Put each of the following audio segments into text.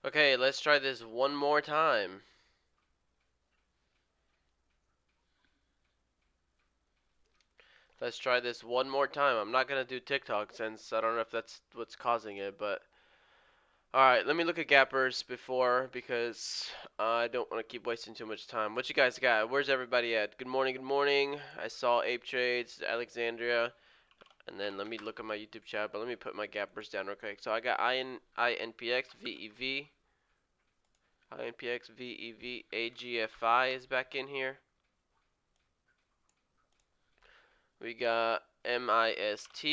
Okay, let's try this one more time. Let's try this one more time. I'm not gonna do TikTok since I don't know if that's what's causing it, but alright, let me look at gappers before because I don't want to keep wasting too much time. What you guys got? Where's everybody at? Good morning, good morning. I saw Ape Trades, Alexandria, and then let me look at my YouTube chat, but let me put my gappers down real quick. So I got INPX, VEV, INPX, VEV, AGFI is back in here. We got MIST.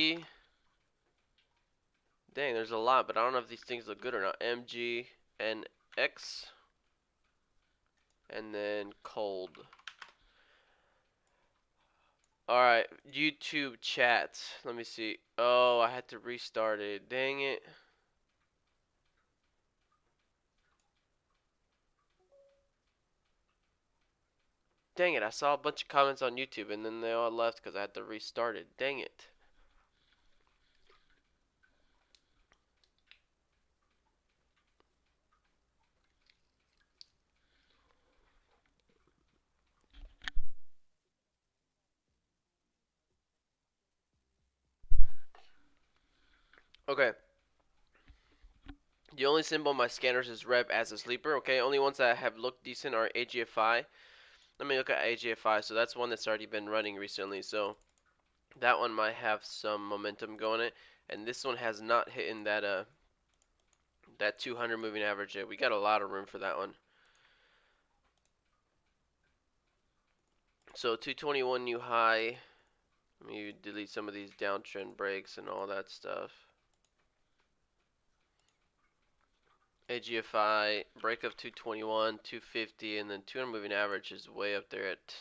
Dang, there's a lot, but I don't know if these things look good or not. MGNX. And then cold. Alright, YouTube chat. Let me see. Oh, I had to restart it. Dang it. Dang it, I saw a bunch of comments on YouTube and then they all left because I had to restart it. Dang it. Okay. The only symbol on my scanners is Rev as a sleeper. Okay, only ones that have looked decent are AGFI. Let me look at AGFI. So that's one that's already been running recently. So that one might have some momentum going it. And this one has not hit in that 200 moving average yet. We got a lot of room for that one. So 221 new high. Let me delete some of these downtrend breaks and all that stuff. AGFI break of 221, 250, and then 200 moving average is way up there at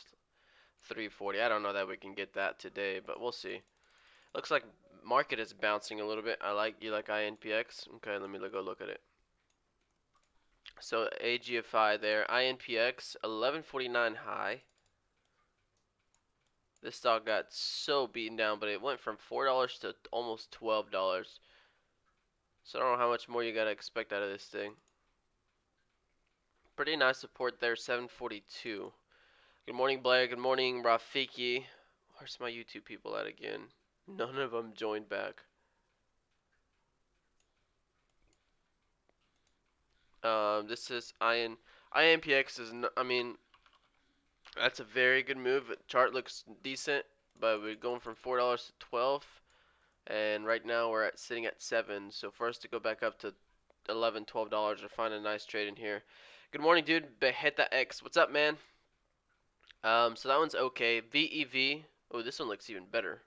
340. I don't know that we can get that today, but we'll see. Looks like market is bouncing a little bit. You like INPX? Okay, let me go look at it. So AGFI there, INPX 1149 high. This stock got so beaten down, but it went from $4 to almost $12. So I don't know how much more you gotta expect out of this thing. Pretty nice support there, 742. Good morning, Blair. Good morning, Rafiki. Where's my YouTube people at again? None of them joined back. This is INPX is, I mean, that's a very good move. Chart looks decent, but we're going from $4 to 12, and right now we're sitting at 7. So for us to go back up to 11, $12 to find a nice trade in here. Good morning, dude. Beheta X. What's up, man? So that one's okay. VEV. Oh, this one looks even better.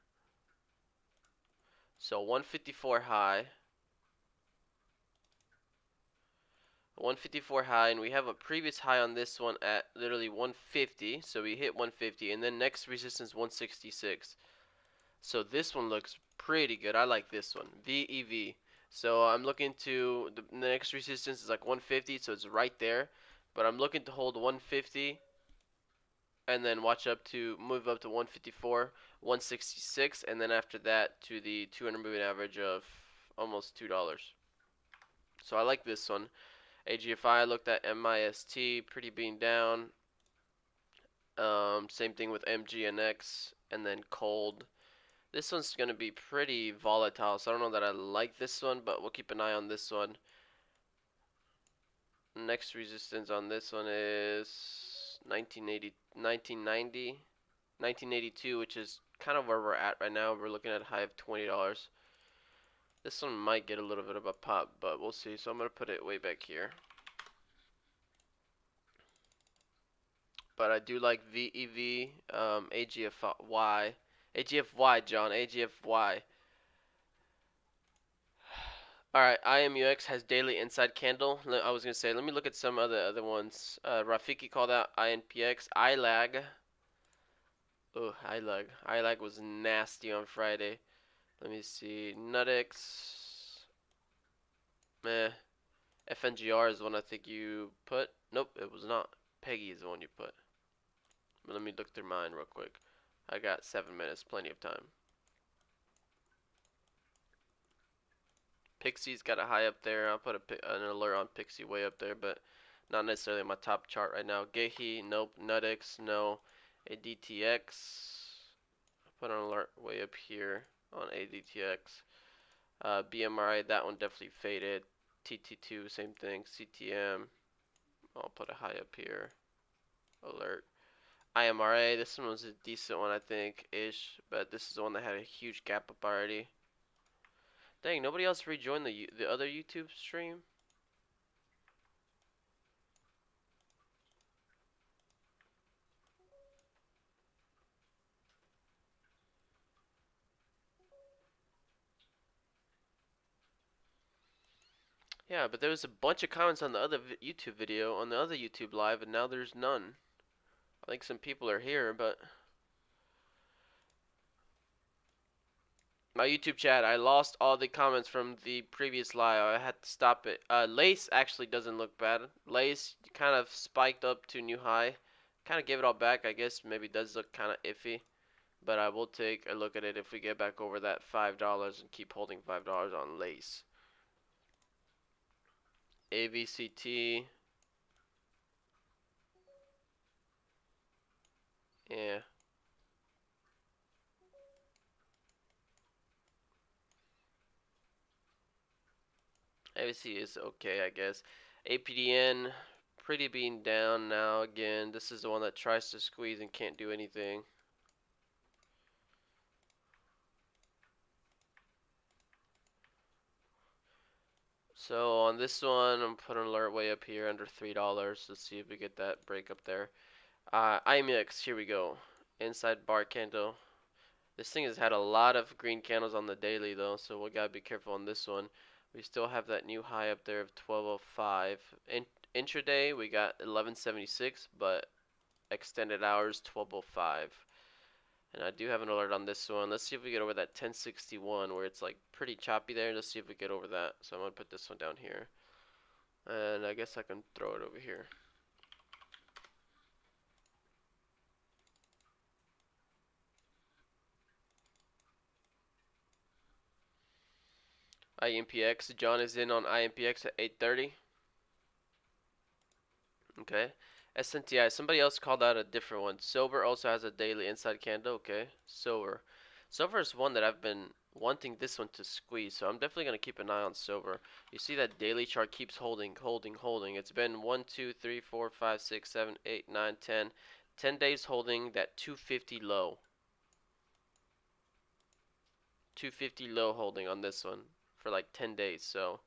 So 154 high. 154 high, and we have a previous high on this one at literally 150. So we hit 150, and then next resistance 166. So this one looks pretty good. I like this one. VEV. So I'm looking to the next resistance is like 150, so it's right there. But I'm looking to hold 150 and then watch up to move up to 154, 166, and then after that to the 200 moving average of almost $2. So I like this one. AGFI, I looked at MIST, pretty being down. Same thing with MGNX, and then cold. This one's going to be pretty volatile, so I don't know that I like this one, but we'll keep an eye on this one. Next resistance on this one is 1980, 1990, 1982, which is kind of where we're at right now. We're looking at a high of $20. This one might get a little bit of a pop, but we'll see. So I'm going to put it way back here. But I do like VEV, AGFY. AGFY, John, AGFY. Alright, IMUX has daily inside candle. I was going to say, let me look at some other ones. Rafiki called out INPX. ILAG. Oh, ILAG. ILAG was nasty on Friday. Let me see. Nutix. Meh. FNGR is the one I think you put. Nope, it was not. Peggy is the one you put. But let me look through mine real quick. I got 7 minutes, plenty of time. Pixie's got a high up there. I'll put an alert on Pixie way up there, but not necessarily my top chart right now. Gehi, nope. Nutix, no. ADTX, put an alert way up here on ADTX. BMRI, that one definitely faded. TT2, same thing. CTM, I'll put a high up here. Alert. IMRA, this one was a decent one, I think, ish, but this is the one that had a huge gap up already. Dang, nobody else rejoined the other YouTube stream? Yeah, but there was a bunch of comments on the other YouTube video, on the other YouTube live, and now there's none. I think some people are here, but my YouTube chat, I lost all the comments from the previous live. I had to stop it. Lace actually doesn't look bad. Lace kind of spiked up to new high. Kind of gave it all back. I guess maybe does look kind of iffy. But I will take a look at it if we get back over that $5 and keep holding $5 on Lace. AVCT. Yeah. AVC is okay, I guess. APDN, pretty being down now again. This is the one that tries to squeeze and can't do anything. So on this one, I'm putting an alert way up here under $3. Let's see if we get that break up there. IMX, here we go. Inside bar candle. This thing has had a lot of green candles on the daily though, so we gotta be careful on this one. We still have that new high up there of 1205. Intraday, we got 1176, but extended hours 1205. And I do have an alert on this one. Let's see if we get over that 1061 where it's like pretty choppy there. Let's see if we get over that. So I'm going to put this one down here. And I guess I can throw it over here. IMPX. John is in on IMPX at 8:30. Okay. SNTI. Somebody else called out a different one. Sober also has a daily inside candle. Okay. Sober. Sober is one that I've been wanting this one to squeeze, so I'm definitely going to keep an eye on Sober. You see that daily chart keeps holding. It's been 1, 2, 3, 4, 5, 6, 7, 8, 9, 10. 10 days holding that 250 low. 250 low holding on this one for like 10 days. So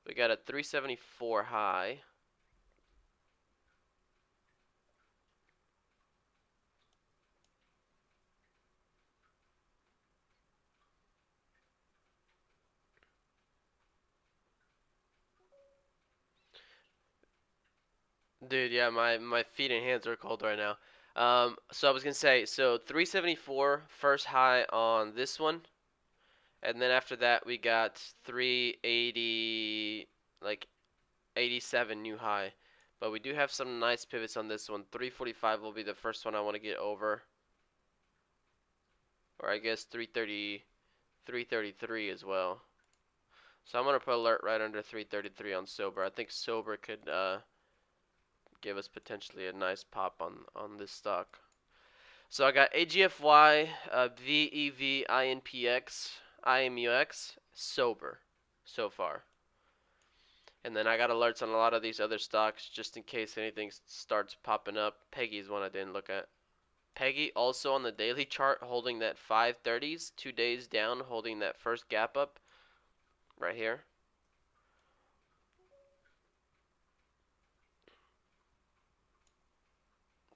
we got a 374 high. Dude, yeah, my feet and hands are cold right now. So I was gonna say, so 374 first high on this one, and then after that we got 380, like 87 new high. But we do have some nice pivots on this one. 345 will be the first one I want to get over, or I guess 330, 333 as well. So I'm gonna put alert right under 333 on Sober. I think Sober could give us potentially a nice pop on this stock. So I got AGFY, VEV, INPX, IMUX, Sober so far. And then I got alerts on a lot of these other stocks just in case anything starts popping up. Peggy's one I didn't look at. Peggy also on the daily chart holding that 530s, 2 days down, holding that first gap up right here.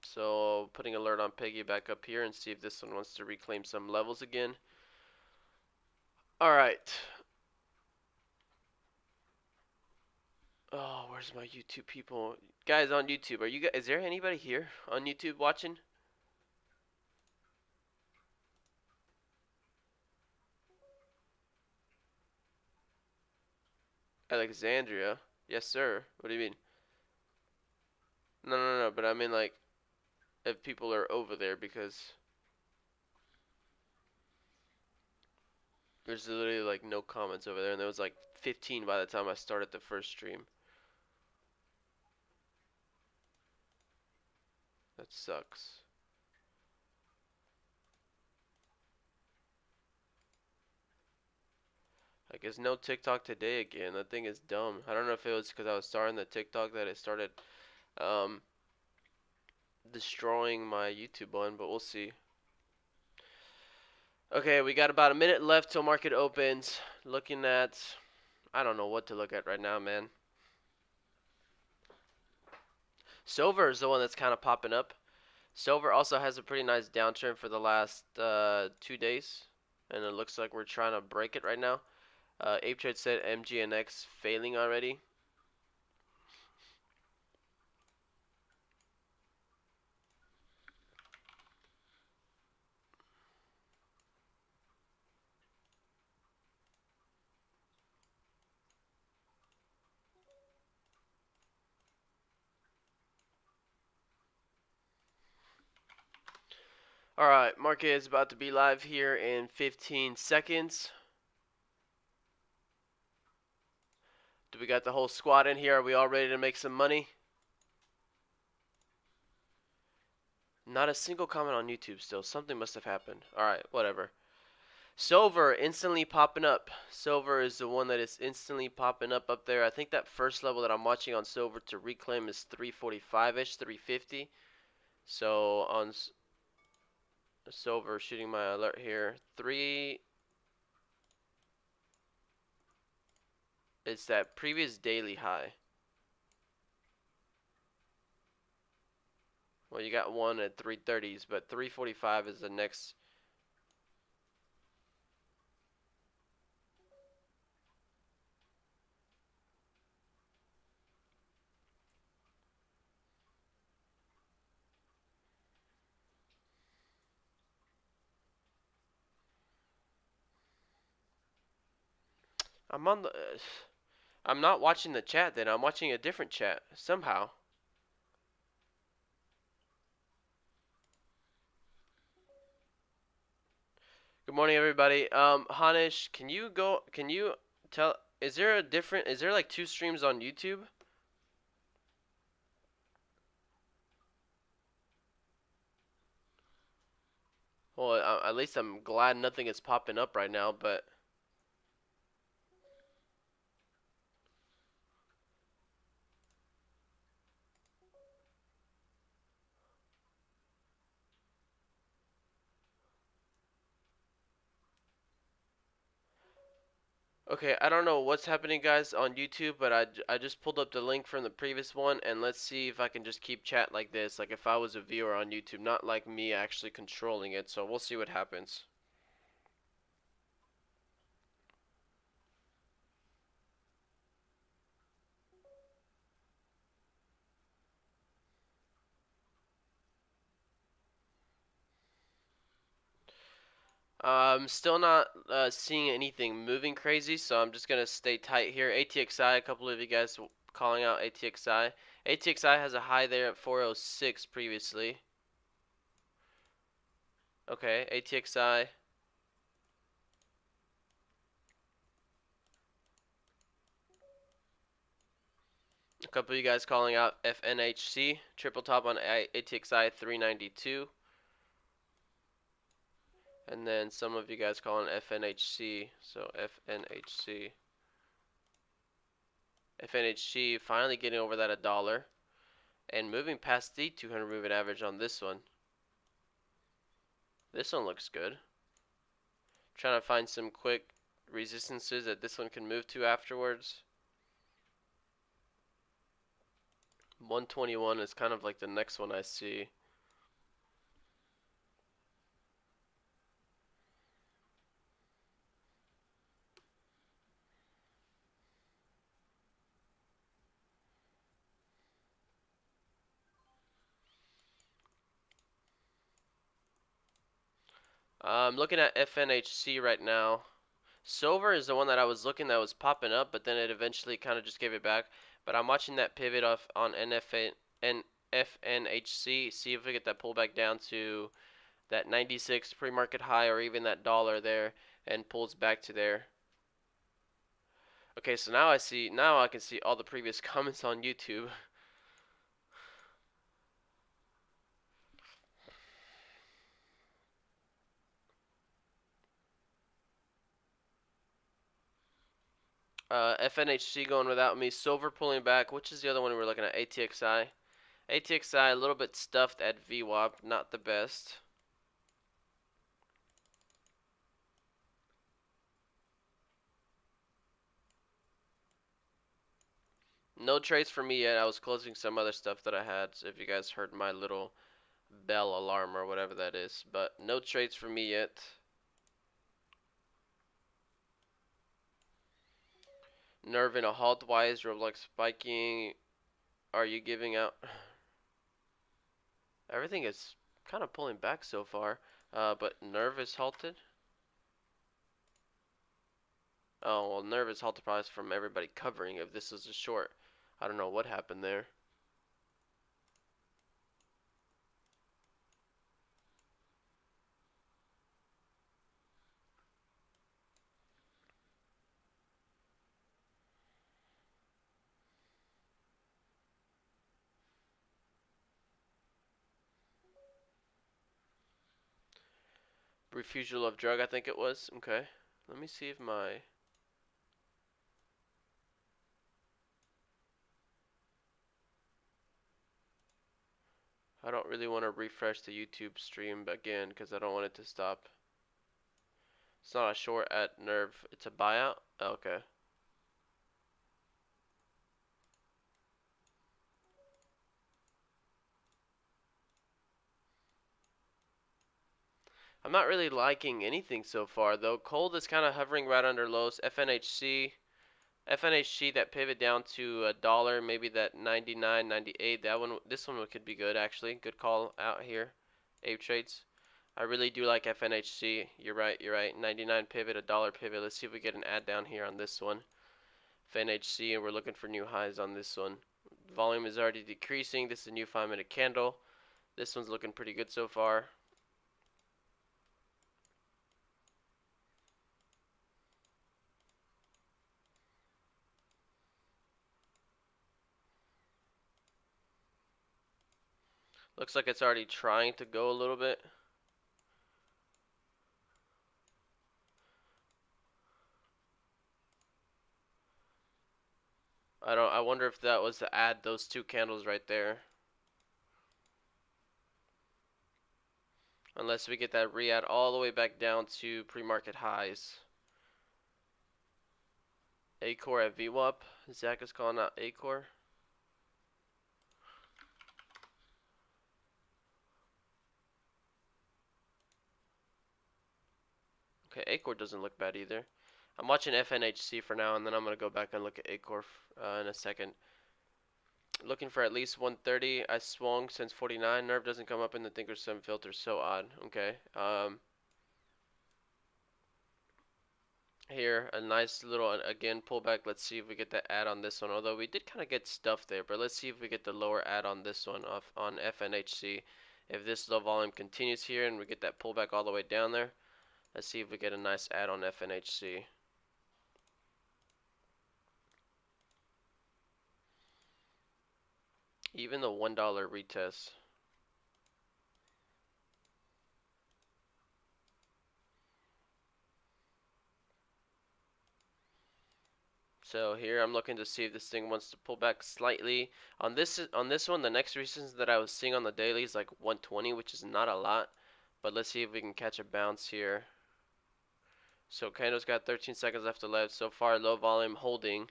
So putting alert on Peggy back up here and see if this one wants to reclaim some levels again. Alright. Oh, where's my YouTube people? Guys on YouTube, are you guys, is there anybody here on YouTube watching? Alexandria? Yes, sir. What do you mean? No, but I mean like if people are over there because There's literally like no comments over there, and there was like 15 by the time I started the first stream. That sucks. I guess no TikTok today again. That thing is dumb. I don't know if it was because I was starting the TikTok that it started um, destroying my YouTube one, but we'll see. Okay, we got about a minute left till market opens. Looking at, I don't know what to look at right now, man. Silver is the one that's kind of popping up. Silver also has a pretty nice downturn for the last 2 days, and it looks like we're trying to break it right now. Ape Trade said MGNX failing already. Alright, market is about to be live here in 15 seconds. Do we got the whole squad in here? Are we all ready to make some money? Not a single comment on YouTube still. Something must have happened. Alright, whatever. Silver instantly popping up. Silver is the one that is instantly popping up there. I think that first level that I'm watching on silver to reclaim is 345-ish, 350. So on silver, shooting my alert here. It's that previous daily high. Well, you got one at 330s, but 345 is the next. I'm on the. I'm not watching the chat then. I'm watching a different chat somehow. Good morning, everybody. Hanish, can you tell? Is there a different? Is there like two streams on YouTube? Well, at least I'm glad nothing is popping up right now, but. Okay, I don't know what's happening, guys, on YouTube, but I just pulled up the link from the previous one, and let's see if I can just keep chat like this, like if I was a viewer on YouTube, not like me actually controlling it, so we'll see what happens. I'm still not seeing anything moving crazy, so I'm just gonna stay tight here. ATXI, a couple of you guys calling out ATXI. ATXI has a high there at 406 previously. Okay, ATXI. A couple of you guys calling out FNHC. Triple top on ATXI 392. And then some of you guys calling FNHC. So FNHC. FNHC finally getting over that $1 and moving past the 200 moving average on this one. This one looks good. Trying to find some quick resistances that this one can move to afterwards. 121 is kind of like the next one I see. I'm looking at FNHC right now. Silver is the one that I was looking that was popping up, but then it eventually kind of just gave it back. But I'm watching that pivot off on FNHC. See if we get that pullback down to that 96 pre-market high or even that $1 there. and pulls back to there. Okay, so now I can see all the previous comments on YouTube. FNHC going without me. Silver pulling back. Which is the other one we're looking at? ATXI. ATXI a little bit stuffed at VWAP, not the best. No trades for me yet. I was closing some other stuff that I had. So if you guys heard my little bell alarm or whatever that is, but no trades for me yet. Nerve in a halt wise. Roblox spiking. Are you giving out? Everything is kind of pulling back so far, but Nerve is halted. Oh, well, Nerve is halted probably from everybody covering. If this is a short, I don't know what happened there. Refusal of drug, I think it was. Okay, let me see if my... I don't really want to refresh the YouTube stream again because I don't want it to stop. It's not a short at Nerve. It's a buyout? Okay. I'm not really liking anything so far though. Cold is kind of hovering right under lows. FNHC that pivot down to a dollar, maybe that 99, 98. That one, this one could be good actually. Good call out here, Ape Trades. I really do like FNHC. You're right. 99 pivot, a dollar pivot. Let's see if we get an ad down here on this one. FNHC, and we're looking for new highs on this one. Volume is already decreasing. This is a new 5-minute candle. This one's looking pretty good so far. Looks like it's already trying to go a little bit. I wonder if that was to add those two candles right there. Unless we get that re-add all the way back down to pre-market highs. Acor at VWAP. Zach is calling out Acor. Okay, Acor doesn't look bad either. I'm watching FNHC for now, and then I'm going to go back and look at Acor in a second. Looking for at least 130. I swung since 49. Nerve doesn't come up in the Thinkorswim filter. So odd. Okay. Here, a nice little, again, pullback. Let's see if we get that ad on this one. Although we did kind of get stuff there. But let's see if we get the lower ad on this one on FNHC. If this low volume continues here and we get that pullback all the way down there. Let's see if we get a nice ad on FNHC. Even the $1 retest. So here I'm looking to see if this thing wants to pull back slightly. On this one, the next resistance that I was seeing on the daily is like 120, which is not a lot. But let's see if we can catch a bounce here. So Kano's got 13 seconds left to left. So far, low volume holding.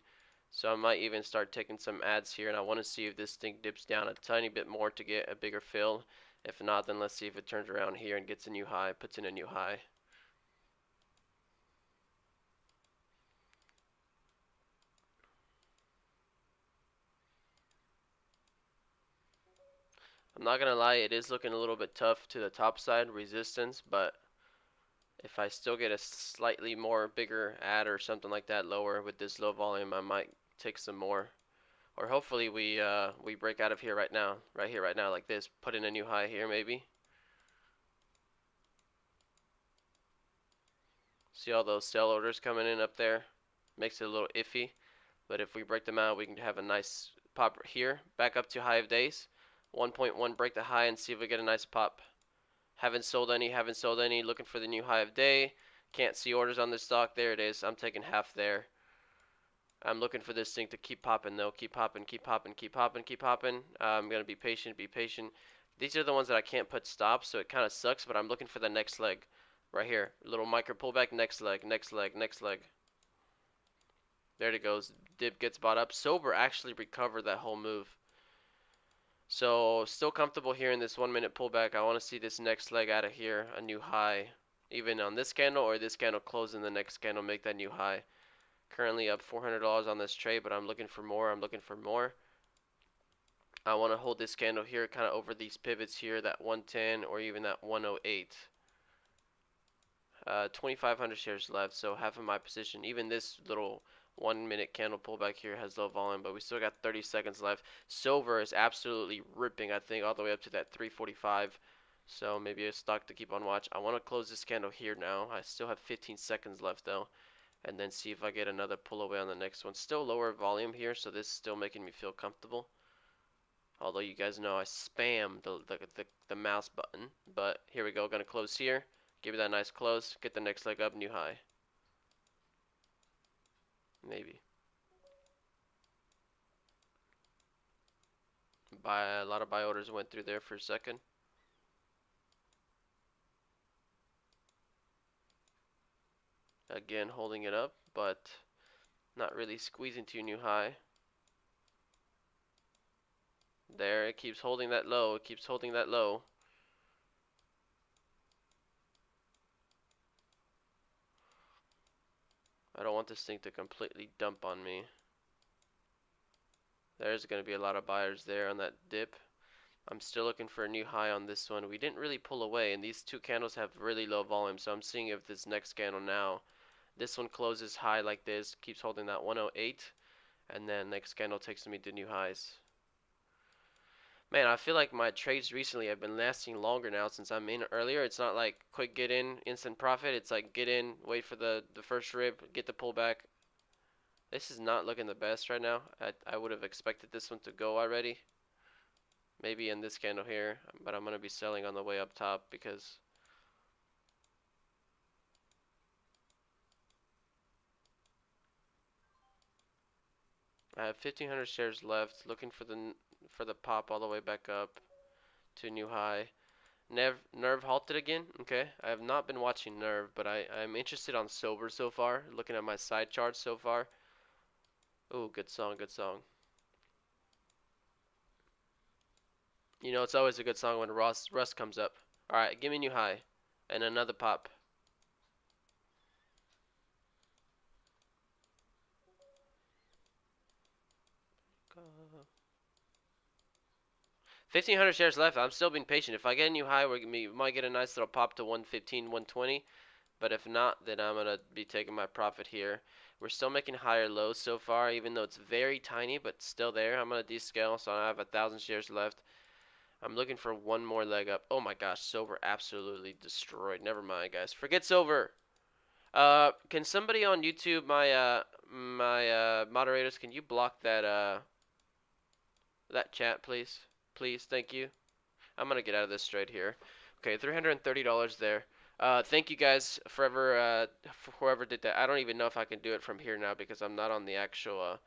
So I might even start taking some ads here. And I want to see if this thing dips down a tiny bit more to get a bigger fill. If not, then let's see if it turns around here and gets a new high, puts in a new high. I'm not gonna lie, it is looking a little bit tough to the top side resistance, but if I still get a slightly more bigger ad or something like that lower with this low volume, I might take some more. Or hopefully we break out of here right now, like this, put in a new high here maybe. See all those sell orders coming in up there? Makes it a little iffy. But if we break them out, we can have a nice pop here. Back up to high of days. 1.1, break the high and see if we get a nice pop. Haven't sold any. Looking for the new high of day. Can't see orders on this stock. There it is. I'm taking half there. I'm looking for this thing to keep popping though. Keep popping. I'm going to be patient. These are the ones that I can't put stops, so it kind of sucks, but I'm looking for the next leg. Right here. A little micro pullback. Next leg. There it goes. Dip gets bought up. Sober actually recovered that whole move. So still comfortable here in this 1 minute pullback. I want to see this next leg out of here. A new high. Even on this candle or this candle close in the next candle. Make that new high. Currently up $400 on this trade, but I'm looking for more. I want to hold this candle here kind of over these pivots here. That 110 or even that 108. 2,500 shares left, so half of my position. Even this little 1 minute candle pullback here has low volume, but we still got 30 seconds left. Silver is absolutely ripping, I think, all the way up to that 345. So maybe a stock to keep on watch. I want to close this candle here now. I still have 15 seconds left though, and then see if I get another pull away on the next one. Still lower volume here, so this is still making me feel comfortable. Although you guys know I spam the mouse button, but here we go. Gonna close here. Give it that nice close. Get the next leg up, new high. Maybe. A lot of buy orders went through there for a second. Again, holding it up, but not really squeezing to a new high. There, it keeps holding that low. I don't want this thing to completely dump on me. There's going to be a lot of buyers there on that dip. I'm still looking for a new high on this one. We didn't really pull away, and these two candles have really low volume, so I'm seeing if this next candle now, this one closes high like this, keeps holding that 108, and then next candle takes me to new highs. Man, I feel like my trades recently have been lasting longer now since I'm in earlier. It's not like quick get in, instant profit. It's like get in, wait for the first rib, get the pullback. This is not looking the best right now. I would have expected this one to go already. Maybe in this candle here, but I'm going to be selling on the way up top because I have 1,500 shares left. Looking for the pop all the way back up to new high. Nerve halted again. Okay, I have not been watching Nerve, but I'm interested on Silver so far. Looking at my side charts so far. Oh, good song. You know, it's always a good song when Rust comes up. All right, give me new high and another pop. Go. 1,500 shares left. I'm still being patient. If I get a new high, we might get a nice little pop to 115, 120. But if not, then I'm going to be taking my profit here. We're still making higher lows so far, even though it's very tiny, but still there. I'm going to descale, so I have 1,000 shares left. I'm looking for one more leg up. Oh my gosh, Silver absolutely destroyed. Never mind, guys. Forget Silver. Can somebody on YouTube, my moderators, can you block that chat, please? Please, thank you. I'm gonna get out of this trade here. Okay, $330 there. Thank you guys for whoever did that. I don't even know if I can do it from here now because I'm not on the actual.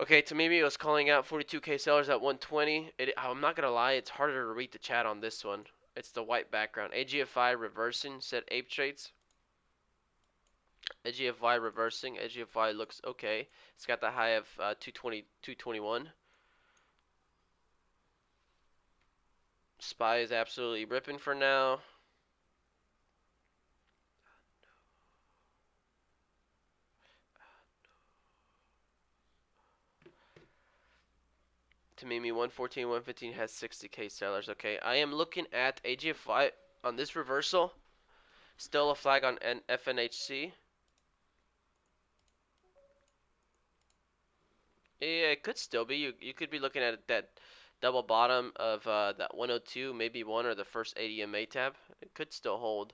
Okay, Tamimi was calling out 42K sellers at 120. I'm not gonna lie, it's harder to read the chat on this one. It's the white background. AGFI reversing, said ape traits. AGFI reversing. AGFI looks okay. It's got the high of 220, 221. SPY is absolutely ripping for now. Tamimi 114, 115 has 60K sellers. Okay, I am looking at AGFI on this reversal. Still a flag on FNHC. Yeah, it could still be. You could be looking at that double bottom of that 102, maybe one or the first ADMA tab. It could still hold.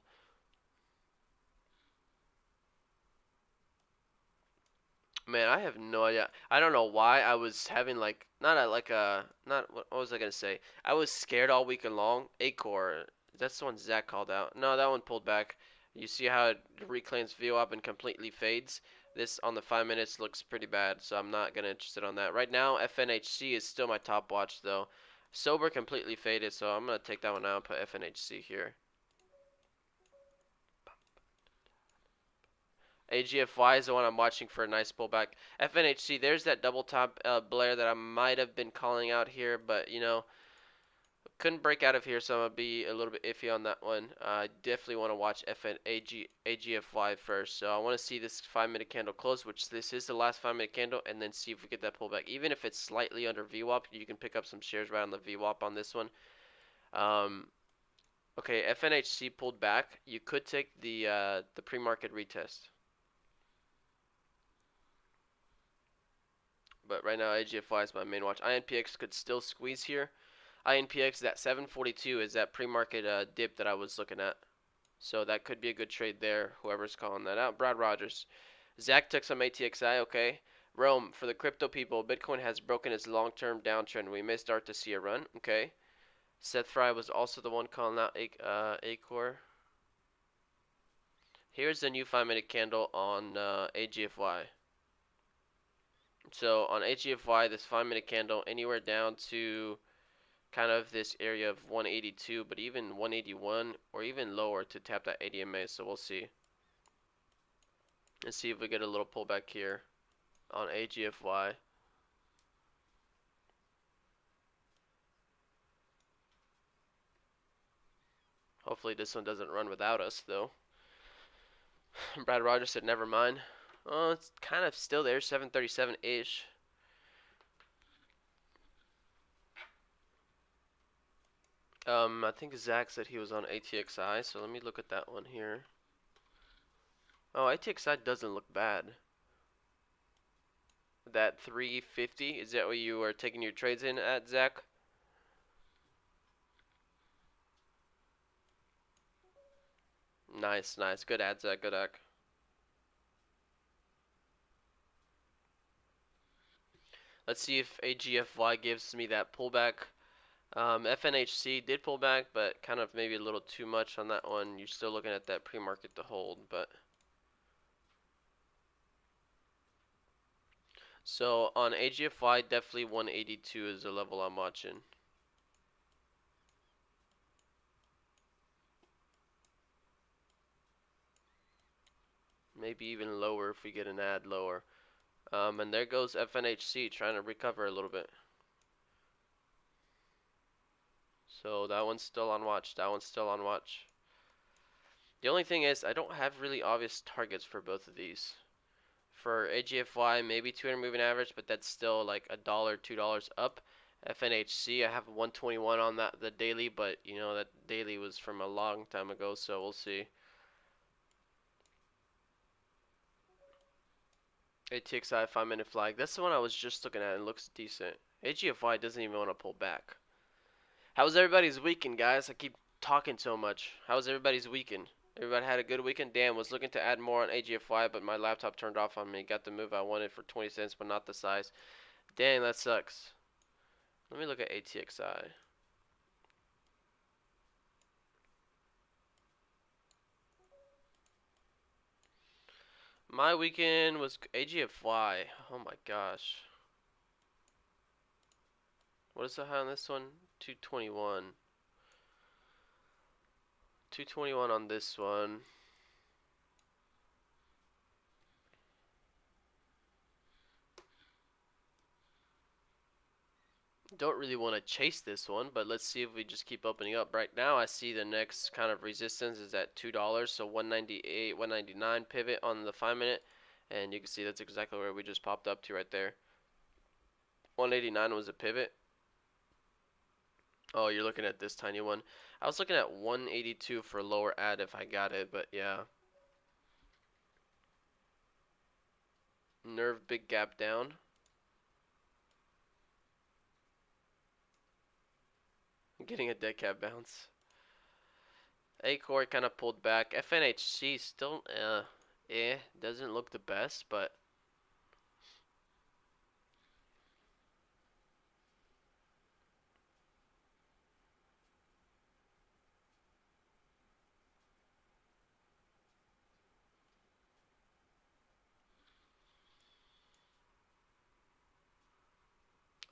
Man, I have no idea. I don't know why I was having like not a like a not what was I gonna say? I was scared all weekend long. Acor, that's the one Zach called out. No, that one pulled back. You see how it reclaims VWAP and completely fades. This on the 5 minutes looks pretty bad, so I'm not gonna interested on that. Right now, FNHC is still my top watch though. Sober completely faded, so I'm gonna take that one out and put FNHC here. AGFY is the one I'm watching for a nice pullback. FNHC, there's that double top Blair that I might have been calling out here, but you know, couldn't break out of here, so I'm gonna be a little bit iffy on that one. I definitely want to watch AGFY first, so I want to see this 5 minute candle close, which this is the last 5 minute candle, and then see if we get that pullback. Even if it's slightly under VWAP, you can pick up some shares right on the VWAP on this one. Okay, FNHC pulled back. You could take the pre-market retest. But right now, AGFY is my main watch. INPX could still squeeze here. INPX, that 742 is that pre-market dip that I was looking at. So that could be a good trade there, whoever's calling that out. Brad Rogers. Zach took some ATXI, okay. Rome, for the crypto people, Bitcoin has broken its long-term downtrend. We may start to see a run, okay. Seth Fry was also the one calling out Acor. Here's the new 5 minute candle on AGFY. So on AGFY, this 5 minute candle anywhere down to kind of this area of 182, but even 181 or even lower to tap that ADMA. So we'll see. Let's see if we get a little pullback here on AGFY. Hopefully this one doesn't run without us though. Brad Rogers said never mind. Oh, it's kind of still there, 737-ish. I think Zach said he was on ATXI, so let me look at that one here. Oh, ATXI doesn't look bad. That 350, is that what you are taking your trades in at, Zach? Nice, nice. Good ad, Zach. Good ad. Let's see if AGFY gives me that pullback. FNHC did pull back, but kind of maybe a little too much on that one. You're still looking at that pre-market to hold, but so on AGFY, definitely 182 is the level I'm watching. Maybe even lower if we get an ad lower. And there goes FNHC trying to recover a little bit. So that one's still on watch. That one's still on watch. The only thing is I don't have really obvious targets for both of these. For AGFY, maybe 200 moving average, but that's still like $1, $2 up. FNHC, I have 121 on that the daily, but you know that daily was from a long time ago, so we'll see. ATXI 5 minute flag. That's the one I was just looking at. It looks decent. AGFY doesn't even want to pull back. How's everybody's weekend, guys? I keep talking so much. How's everybody's weekend? Everybody had a good weekend? Dan was looking to add more on AGFY, but my laptop turned off on me. Got the move I wanted for 20 cents, but not the size. Dang, that sucks. Let me look at ATXI. My weekend was AGFY. Oh my gosh. What is the high on this one? 221. 221 on this one. Don't really want to chase this one, but let's see if we just keep opening up. Right now, I see the next kind of resistance is at $2, so 198, 199 pivot on the 5 minute, and you can see that's exactly where we just popped up to right there. 189 was a pivot. Oh, you're looking at this tiny one. I was looking at 182 for lower ad if I got it, but yeah. Nerve big gap down. Getting a dead cat bounce. Acor kind of pulled back. FNHC still, doesn't look the best, but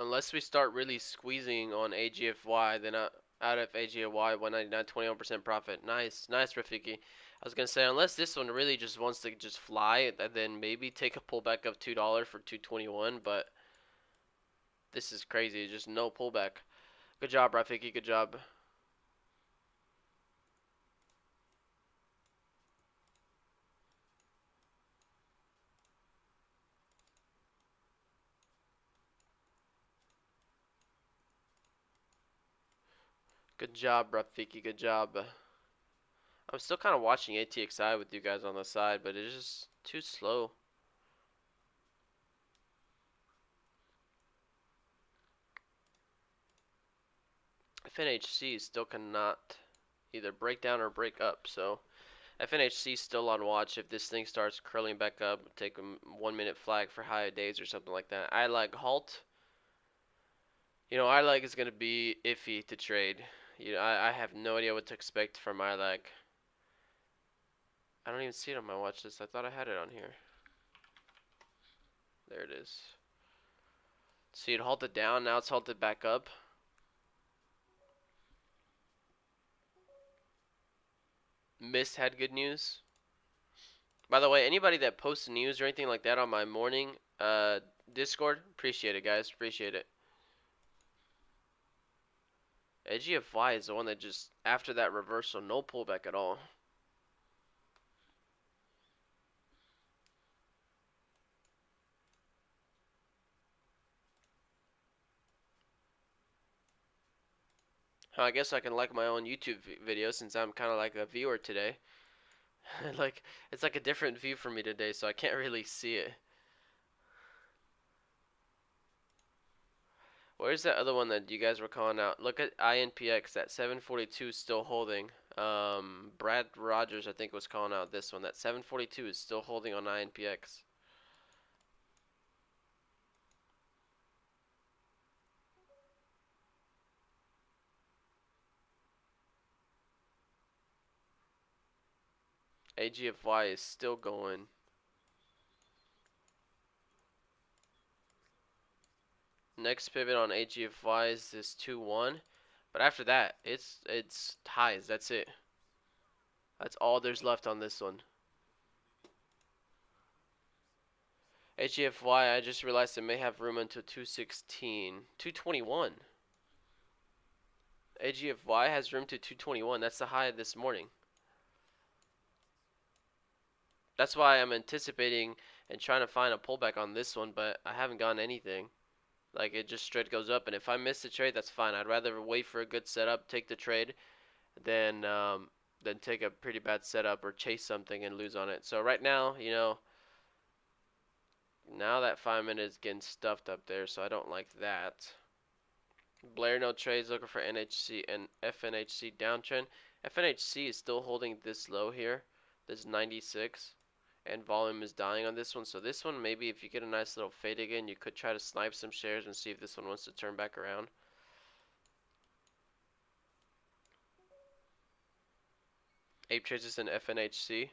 Unless we start really squeezing on AGFY, then out of AGFY 199, 21% profit. Nice, nice, Rafiki. I was gonna say, unless this one really just wants to just fly, then maybe take a pullback of $2 for 221. But this is crazy, just no pullback. Good job, Rafiki. Good job. Good job, Rafiki. Good job. I'm still kind of watching ATXI with you guys on the side, but it's just too slow. FNHC still cannot either break down or break up, so FNHC still on watch. If this thing starts curling back up, take a 1 minute flag for higher days or something like that. I like halt. You know, ILAG is going to be iffy to trade. You know, I have no idea what to expect from ILAG. I don't even see it on my watch list. I thought I had it on here. There it is. See, it halted down. Now it's halted back up. Mist had good news. By the way, anybody that posts news or anything like that on my morning Discord, appreciate it, guys. Appreciate it. AGFY is the one that just, after that reversal, no pullback at all. I guess I can like my own YouTube video since I'm kind of like a viewer today. Like, it's like a different view for me today, so I can't really see it. Where's that other one that you guys were calling out? Look at INPX. That 742 is still holding. Brad Rogers, I think, was calling out this one. That 742 is still holding on INPX. AGFY is still going. Next pivot on AGFY is this 2-1. But after that, it's highs. That's it. That's all there's left on this one. AGFY, I just realized it may have room until 216. 221. AGFY has room to 221. That's the high this morning. That's why I'm anticipating and trying to find a pullback on this one, but I haven't gotten anything. Like, it just straight goes up, and if I miss the trade, that's fine. I'd rather wait for a good setup, take the trade, than take a pretty bad setup or chase something and lose on it. So right now, you know, now that 5 minutes is getting stuffed up there, so I don't like that. Blair no trades, looking for NHC and FNHC downtrend. FNHC is still holding this low here, this 96, and volume is dying on this one. So this one, maybe if you get a nice little fade again, you could try to snipe some shares and see if this one wants to turn back around. Ape trades in FNHC.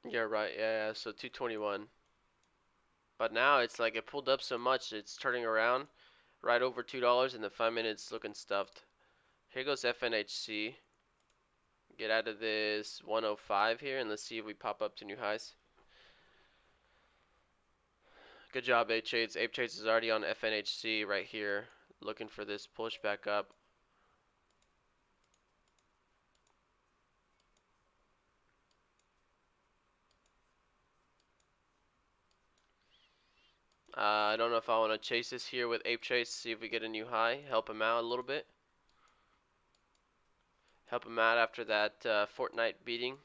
Yeah, right. Yeah, so 221. But now it's like it pulled up so much, it's turning around right over $2 in the 5 minutes, looking stuffed. Here goes FNHC. Get out of this 105 here, and let's see if we pop up to new highs. Good job, Ape Trades. Ape Trades is already on FNHC right here, looking for this push back up. I don't know if I want to chase this here with Ape Trades, see if we get a new high, help him out a little bit. Help him out after that Fortnite beating.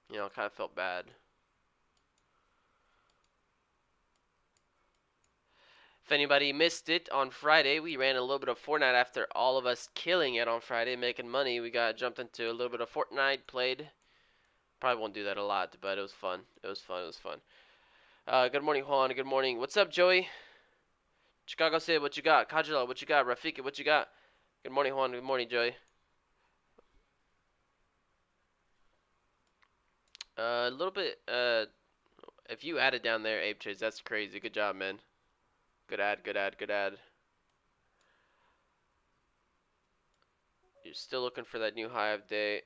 You know, kind of felt bad. If anybody missed it, on Friday we ran a little bit of Fortnite after all of us killing it on Friday, making money. We got jumped into a little bit of Fortnite, played. Probably won't do that a lot, but it was fun. It was fun. It was fun. Good morning, Juan. Good morning. What's up, Joey? Chicago City, what you got? Kajula, what you got? Rafiki, what you got? Good morning, Juan. Good morning, Joey. A little bit. If you added down there, Ape Trades, that's crazy. Good job, man. Good ad. Good ad. Good ad. You're still looking for that new high of day.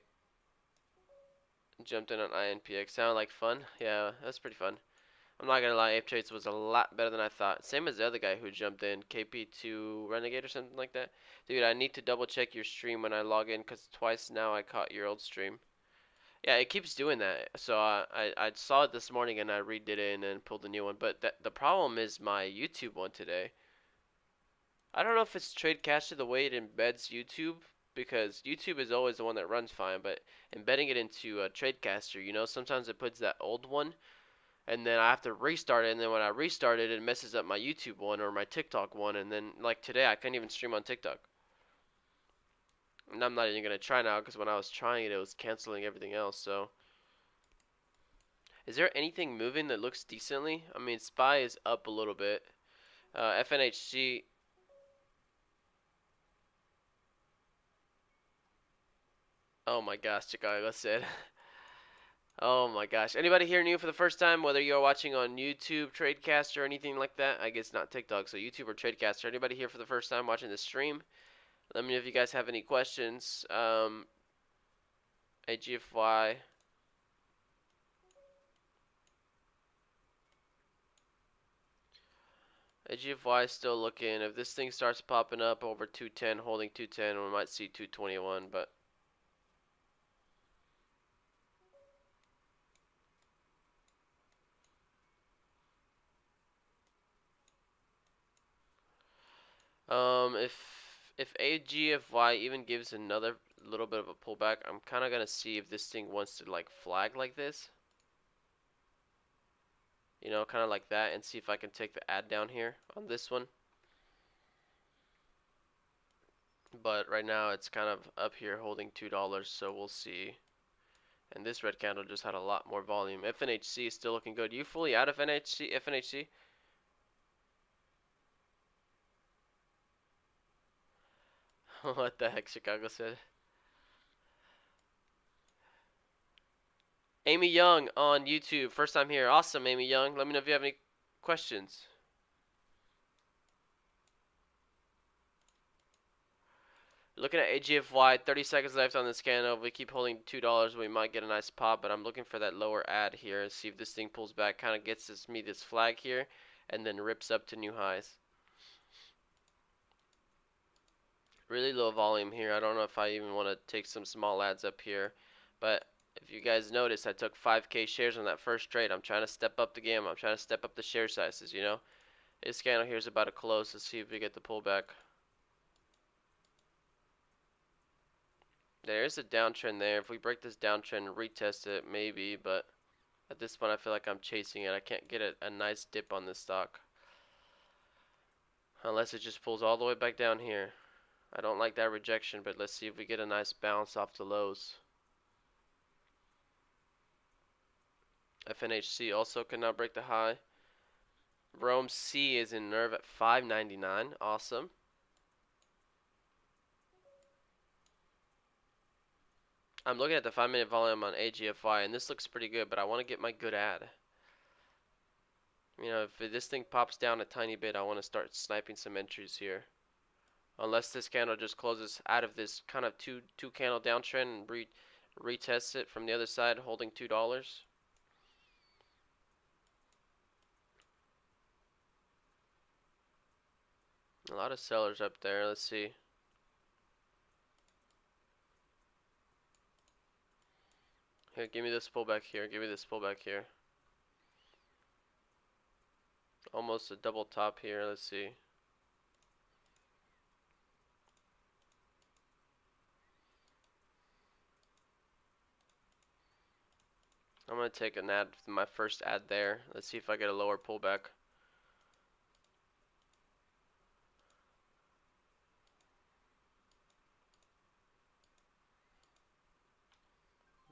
Jumped in on INPX. Sounded like fun. Yeah, that's pretty fun. I'm not gonna lie, Ape Trades was a lot better than I thought. Same as the other guy who jumped in, KP2 Renegade or something like that. Dude, I need to double check your stream when I log in because twice now I caught your old stream. Yeah, it keeps doing that. So I saw it this morning and I redid it and then pulled a new one. But the problem is my YouTube one today. I don't know if it's Tradecaster the way it embeds YouTube because YouTube is always the one that runs fine, but embedding it into Tradecaster, you know, sometimes it puts that old one and then I have to restart it, and then when I restart it, it messes up my YouTube one or my TikTok one, and then like today I couldn't even stream on TikTok. And I'm not even gonna try now because when I was trying it, it was canceling everything else. So, is there anything moving that looks decently? I mean, SPY is up a little bit. FNHC. Oh my gosh, Chicago said. Oh my gosh. Anybody here new for the first time, whether you're watching on YouTube, Tradecaster, or anything like that? I guess not TikTok, so YouTube or Tradecaster. Anybody here for the first time watching the stream? Let me know if you guys have any questions. AGFY. AGFY is still looking. If this thing starts popping up over 210, holding 210, we might see 221, but if AGFY even gives another little bit of a pullback, I'm kind of gonna see if this thing wants to like flag like this. You know, kind of like that, and see if I can take the ad down here on this one. But right now it's kind of up here holding $2, so we'll see. And this red candle just had a lot more volume. FNHC is still looking good. You fully out of FNHC? What the heck, Chicago said. Amy Young on YouTube, first time here. Awesome, Amy Young. Let me know if you have any questions. Looking at AGFY, 30 seconds left on this candle. If we keep holding $2, we might get a nice pop, but I'm looking for that lower ad here and see if this thing pulls back, kind of gets this flag here, and then rips up to new highs. Really low volume here. I don't know if I even want to take some small ads up here, but if you guys notice, I took 5K shares on that first trade. I'm trying to step up the game. I'm trying to step up the share sizes, you know. This candle here is about to close. Let's see if we get the pullback. There's a downtrend there. If we break this downtrend and retest it, maybe, but at this point I feel like I'm chasing it. I can't get a nice dip on this stock. Unless it just pulls all the way back down here. I don't like that rejection, but let's see if we get a nice bounce off the lows. FNHC also cannot break the high. Rome C is in nerve at 599. Awesome. I'm looking at the 5-minute volume on AGFY, and this looks pretty good, but I want to get my good ad. You know, if this thing pops down a tiny bit, I want to start sniping some entries here. Unless this candle just closes out of this kind of two candle downtrend and retests it from the other side, holding $2. A lot of sellers up there. Let's see. Here, give me this pullback here. Give me this pullback here. Almost a double top here. Let's see. I'm going to take an ad, my first ad there. Let's see if I get a lower pullback.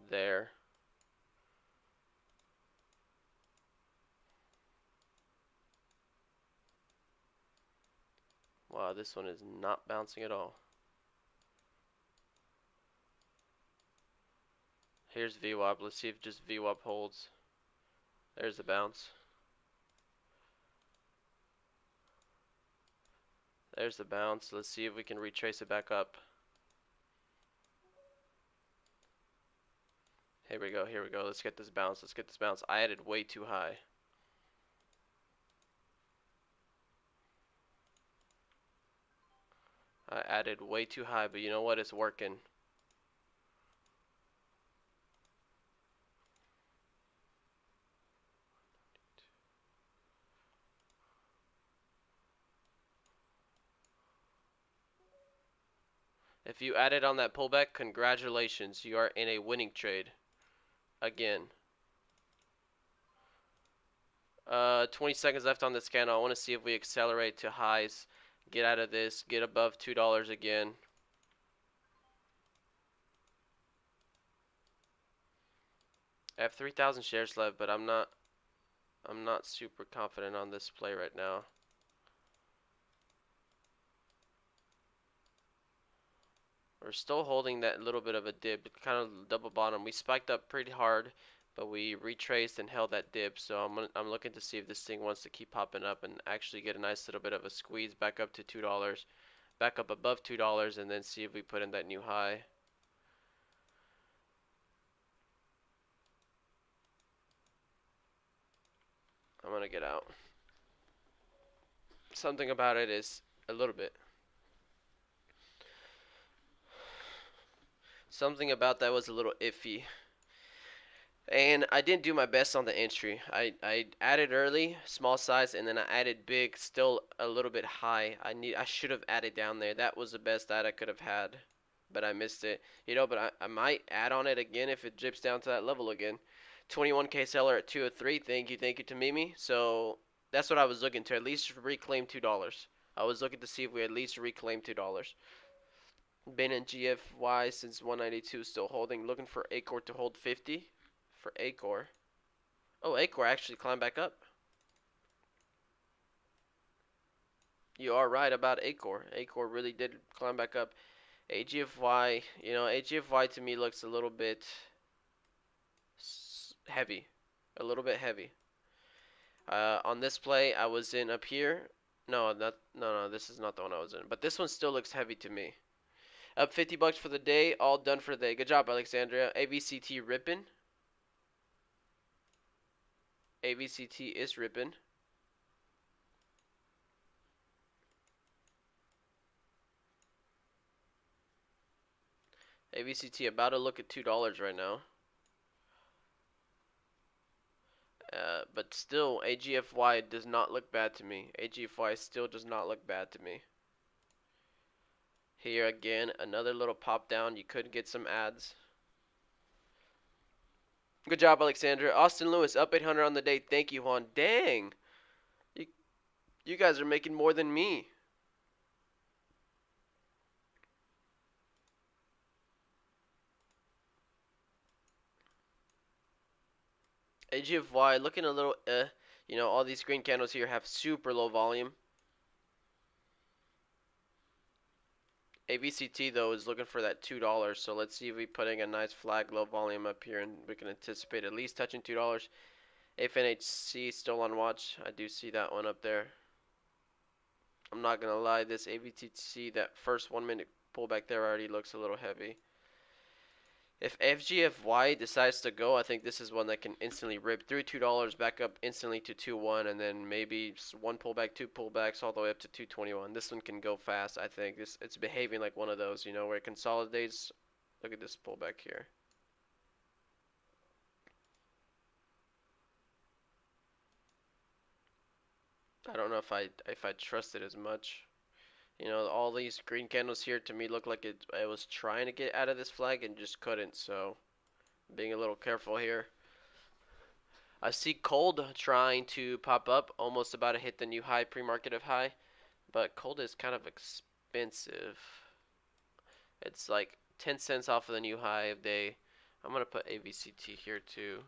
There. Wow, this one is not bouncing at all. Here's VWAP. Let's see if just VWAP holds. There's the bounce. There's the bounce. Let's see if we can retrace it back up. Here we go. Here we go. Let's get this bounce. Let's get this bounce. I added way too high. I added way too high, but you know what? It's working. If you added on that pullback, congratulations. You are in a winning trade. Again. 20 seconds left on this candle. I want to see if we accelerate to highs. Get out of this. Get above $2 again. I have 3,000 shares left, but I'm not super confident on this play right now. We're still holding that little bit of a dip, kind of double bottom. We spiked up pretty hard, but we retraced and held that dip. So I'm looking to see if this thing wants to keep popping up and actually get a nice little bit of a squeeze back up to $2, back up above $2, and then see if we put in that new high. I'm gonna get out. Something about it is a little bit. Something about that was a little iffy. And I didn't do my best on the entry. I added early, small size, and then I added big, still a little bit high. I should have added down there. That was the best add I could have had, but I missed it. You know, but I might add on it again if it dips down to that level again. 21K seller at 203. Thank you to Mimi. So that's what I was looking to, at least reclaim $2. I was looking to see if we at least reclaim $2. Been in GFY since 192, still holding. Looking for Acor to hold 50 for Acor. Oh, Acor actually climbed back up. You are right about Acor. Acor really did climb back up. AGFY, you know, AGFY to me looks a little bit heavy. A little bit heavy. On this play, I was in up here. No, this is not the one I was in. But this one still looks heavy to me. Up $50 for the day. All done for the day. Good job, Alexandria. AVCT ripping. AVCT is ripping. AVCT about to look at $2 right now. But still, AGFY does not look bad to me. AGFY still does not look bad to me. Here again, another little pop down. You could get some ads. Good job, Alexandra. Austin Lewis up 800 on the day. Thank you, Juan. Dang. You guys are making more than me. AGFY looking a little You know, all these green candles here have super low volume. AVCT though is looking for that $2, so let's see if we putting a nice flag low volume up here and we can anticipate at least touching $2. FNHC still on watch. I do see that one up there. I'm not gonna lie, this AVTC, that first 1 minute pullback there already looks a little heavy. If FGFY decides to go, I think this is one that can instantly rip through $2 back up instantly to 2.1, and then maybe one pullback, two pullbacks, all the way up to 221. This one can go fast. I think it's behaving like one of those, you know, where it consolidates. Look at this pullback here. I don't know if I trust it as much. You know, all these green candles here to me look like it was trying to get out of this flag and just couldn't, so being a little careful here. I see cold trying to pop up, almost about to hit the new high, pre-market of high, but cold is kind of expensive. It's like 10 cents off of the new high of day. I'm going to put AVCT here too.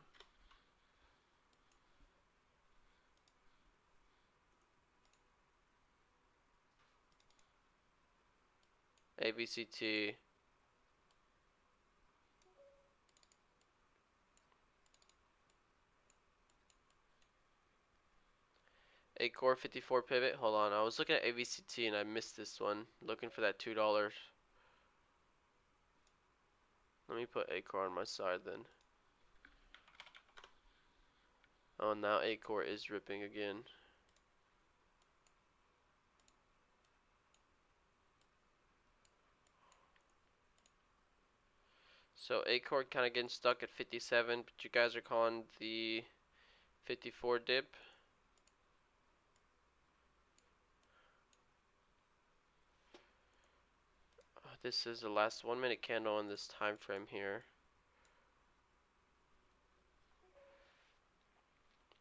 AVCT. A-Core 54 pivot. Hold on, I was looking at AVCT and I missed this one. Looking for that $2. Let me put A-Core on my side then. Oh, now A-Core is ripping again. So A-Core kind of getting stuck at 57, but you guys are calling the 54 dip. This is the last 1 minute candle in this time frame here.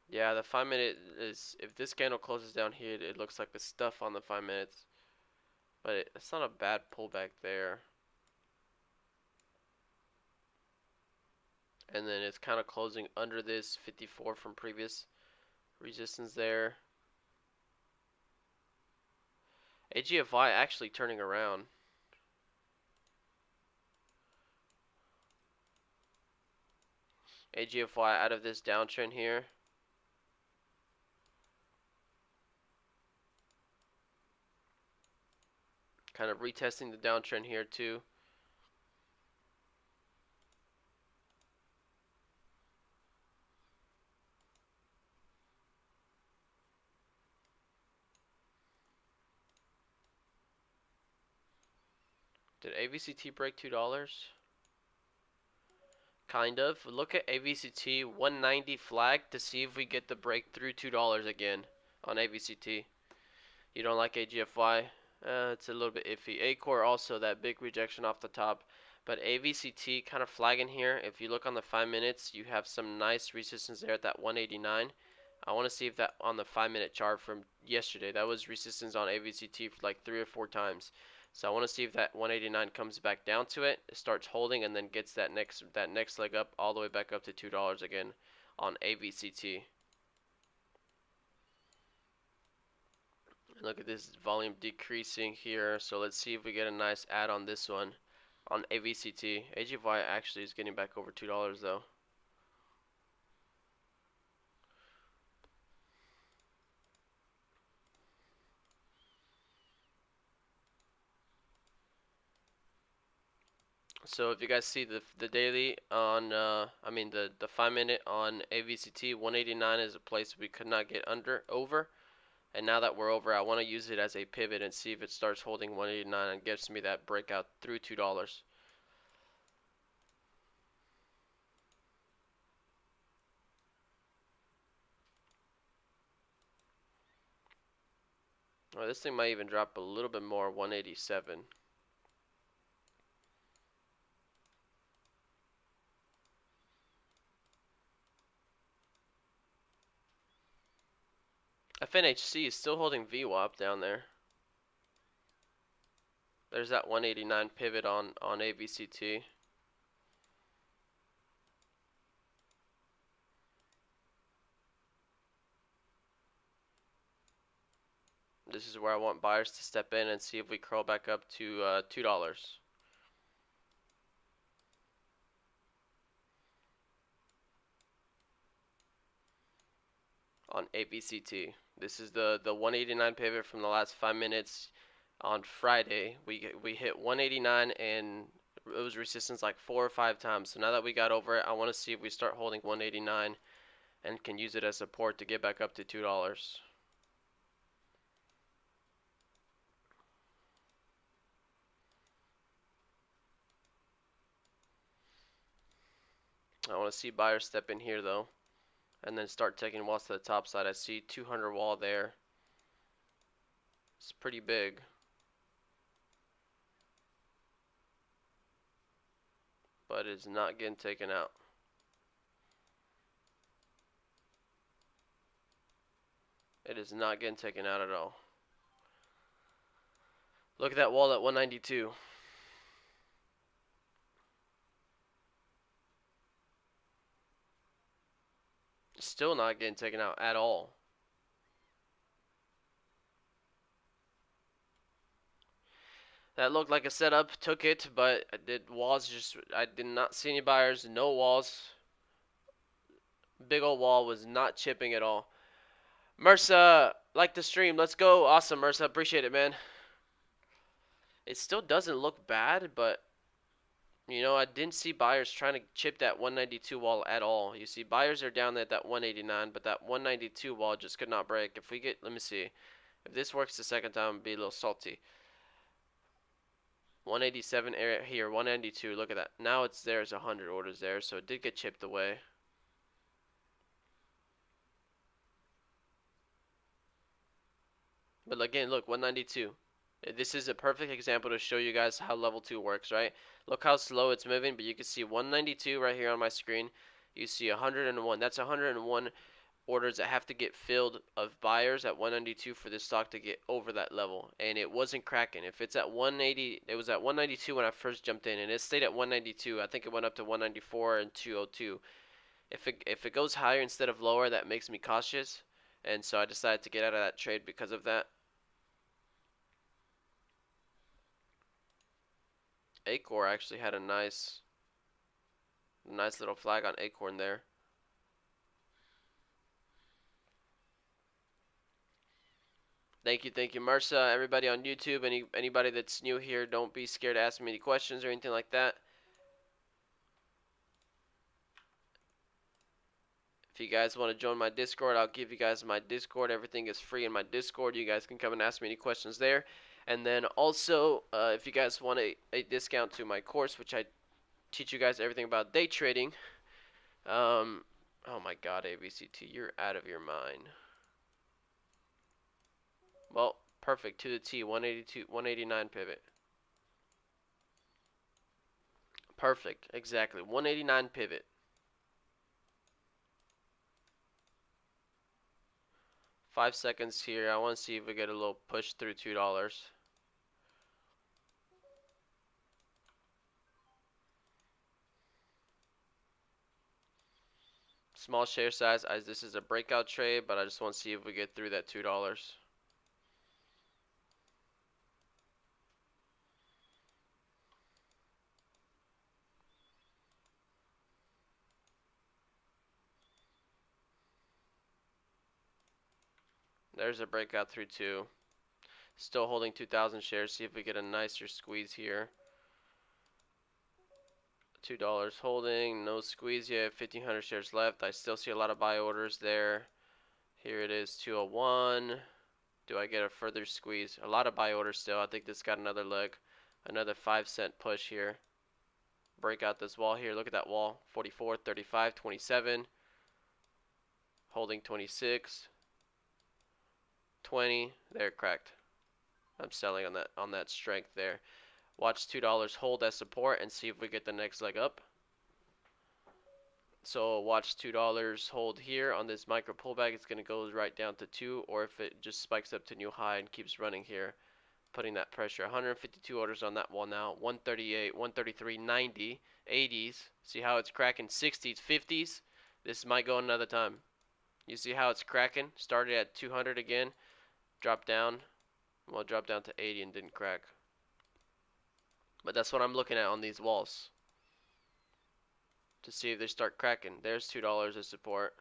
Yeah, the 5 minute is, if this candle closes down here, it looks like the stuff on the 5 minutes. But it's not a bad pullback there. And then it's kind of closing under this 54 from previous resistance there. AGFY actually turning around. AGFY out of this downtrend here. Kind of retesting the downtrend here too. Did AVCT break $2? Kind of. Look at AVCT 190 flag to see if we get the breakthrough $2 again on AVCT. You don't like AGFY? It's a little bit iffy. A-Core also that big rejection off the top. But AVCT kind of flagging here. If you look on the 5 minutes, you have some nice resistance there at that 189. I want to see if that on the 5 minute chart from yesterday, that was resistance on AVCT for like 3 or 4 times. So I want to see if that 189 comes back down to it, starts holding, and then gets that next leg up all the way back up to $2 again on AVCT. Look at this volume decreasing here. So let's see if we get a nice add on this one on AVCT. AGFY actually is getting back over $2 though. So if you guys see the daily on the 5 minute on AVCT, 189 is a place we could not get over, and now that we're over, I want to use it as a pivot and see if it starts holding 189 and gives me that breakout through $2. Oh, this thing might even drop a little bit more, 187. FNHC is still holding VWAP down there. There's that 189 pivot on AVCT. This is where I want buyers to step in and see if we curl back up to $2. On AVCT. This is the 189 pivot from the last 5 minutes on Friday. We hit 189 and it was resistance like 4 or 5 times. So now that we got over it, I want to see if we start holding 189 and can use it as support to get back up to $2. I want to see buyers step in here though, and then start taking walls to the top side. I see 200 wall there. It's pretty big. But it's not getting taken out. It is not getting taken out at all. Look at that wall at 192. Still not getting taken out at all. That looked like a setup, took it, but I did not see any buyers, no walls. Big old wall was not chipping at all. Mersa, like the stream. Let's go. Awesome, Mersa. Appreciate it, man. It still doesn't look bad, but you know, I didn't see buyers trying to chip that 192 wall at all. You see, buyers are down at that 189, but that 192 wall just could not break. If we get, let me see, if this works the second time, it'd be a little salty. 187 area here, 192. Look at that. Now it's there's 100 orders there, so it did get chipped away. But again, look, 192. This is a perfect example to show you guys how level 2 works, right? Look how slow it's moving, but you can see 192 right here on my screen. You see 101. That's 101 orders that have to get filled of buyers at 192 for this stock to get over that level, and it wasn't cracking. If it's at 180, it was at 192 when I first jumped in, and it stayed at 192. I think it went up to 194 and 202. If it goes higher instead of lower, that makes me cautious, and so I decided to get out of that trade because of that. Acorn actually had a nice little flag on Acorn there. Thank you, Marsa. Everybody on YouTube, anybody that's new here, don't be scared to ask me any questions or anything like that. If you guys want to join my Discord, I'll give you guys my Discord. Everything is free in my Discord. You guys can come and ask me any questions there. And then also, if you guys want a discount to my course, which I teach you guys everything about day trading. Oh my God, ABCT, you're out of your mind. Well, perfect, to the T, 182, 189 pivot. Perfect, exactly, 189 pivot. 5 seconds here. I want to see if we get a little push through $2. Small share size, as this is a breakout trade, but I just want to see if we get through that $2. There's a breakout through 2. Still holding 2,000 shares. See if we get a nicer squeeze here. $2 holding, no squeeze yet. 1,500 shares left. I still see a lot of buy orders there. Here it is, 201. Do I get a further squeeze? A lot of buy orders still. I think this got another leg, another 5-cent push here. Break out this wall here. Look at that wall. 44, 35, 27. Holding 26. 20. There, cracked. I'm selling on that strength there. Watch $2 hold as support and see if we get the next leg up. So watch $2 hold here on this micro pullback. It's going to go right down to 2, or if it just spikes up to new high and keeps running here, putting that pressure. 152 orders on that wall now. 138, 133, 90, 80s. See how it's cracking? 60s, 50s. This might go another time. You see how it's cracking? Started at 200 again. Dropped down. Well, dropped down to 80 and didn't crack. But that's what I'm looking at on these walls, to see if they start cracking. There's $2 of support.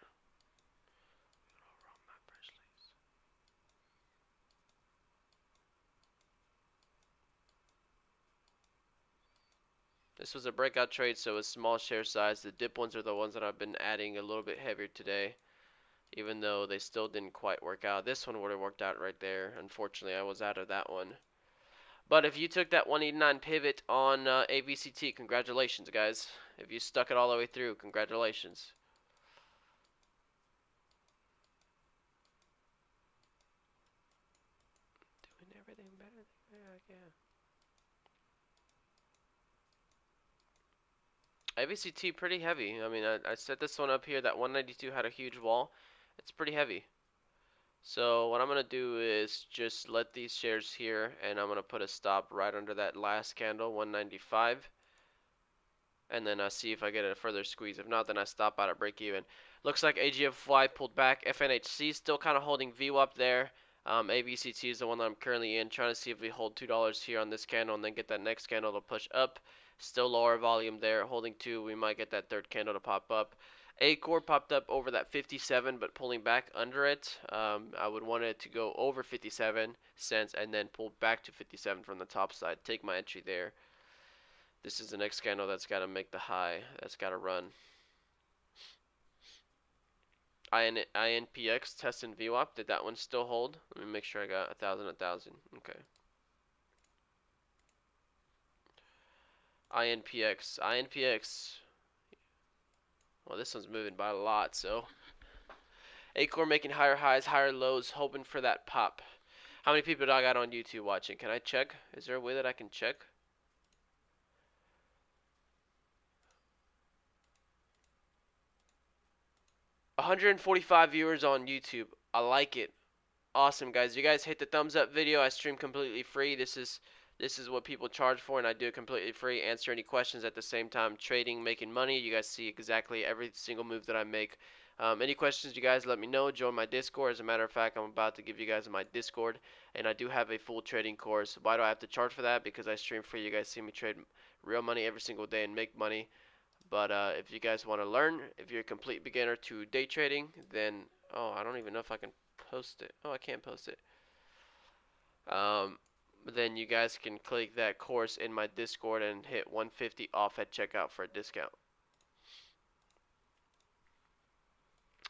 This was a breakout trade, so it's small share size. The dip ones are the ones that I've been adding a little bit heavier today, even though they still didn't quite work out. This one would have worked out right there. Unfortunately, I was out of that one. But if you took that 189 pivot on ABCT, congratulations, guys. If you stuck it all the way through, congratulations. Doing everything better. Yeah. ABCT pretty heavy. I mean, I set this one up here. That 192 had a huge wall. It's pretty heavy. So what I'm going to do is just let these shares here, and I'm going to put a stop right under that last candle, 195. And then I see if I get a further squeeze. If not, then I stop out at break even. Looks like AGFY pulled back. FNHC still kind of holding VWAP there. ABCT is the one that I'm currently in, trying to see if we hold $2 here on this candle and then get that next candle to push up. Still lower volume there, holding 2. We might get that third candle to pop up. Acorn popped up over that 57, but pulling back under it. I would want it to go over 57 cents and then pull back to 57 from the top side. Take my entry there. This is the next candle that's got to make the high. That's got to run. INPX test and VWAP. Did that one still hold? Let me make sure I got 1,000, 1,000. Okay. INPX. Well, this one's moving by a lot, so. Acorn making higher highs, higher lows, hoping for that pop. How many people do I got on YouTube watching? Can I check? Is there a way that I can check? $145 viewers on YouTube. I like it. Awesome, guys. You guys hit the thumbs up video. I stream completely free. This is what people charge for, and I do it completely free. Answer any questions at the same time. Trading, making money. You guys see exactly every single move that I make. Any questions, you guys let me know. Join my Discord. As a matter of fact, I'm about to give you guys my Discord, and I do have a full trading course. Why do I have to charge for that? Because I stream free. You guys see me trade real money every single day and make money. But if you guys want to learn, if you're a complete beginner to day trading, then I don't even know if I can post it. I can't post it. Then you guys can click that course in my Discord and hit 150 off at checkout for a discount.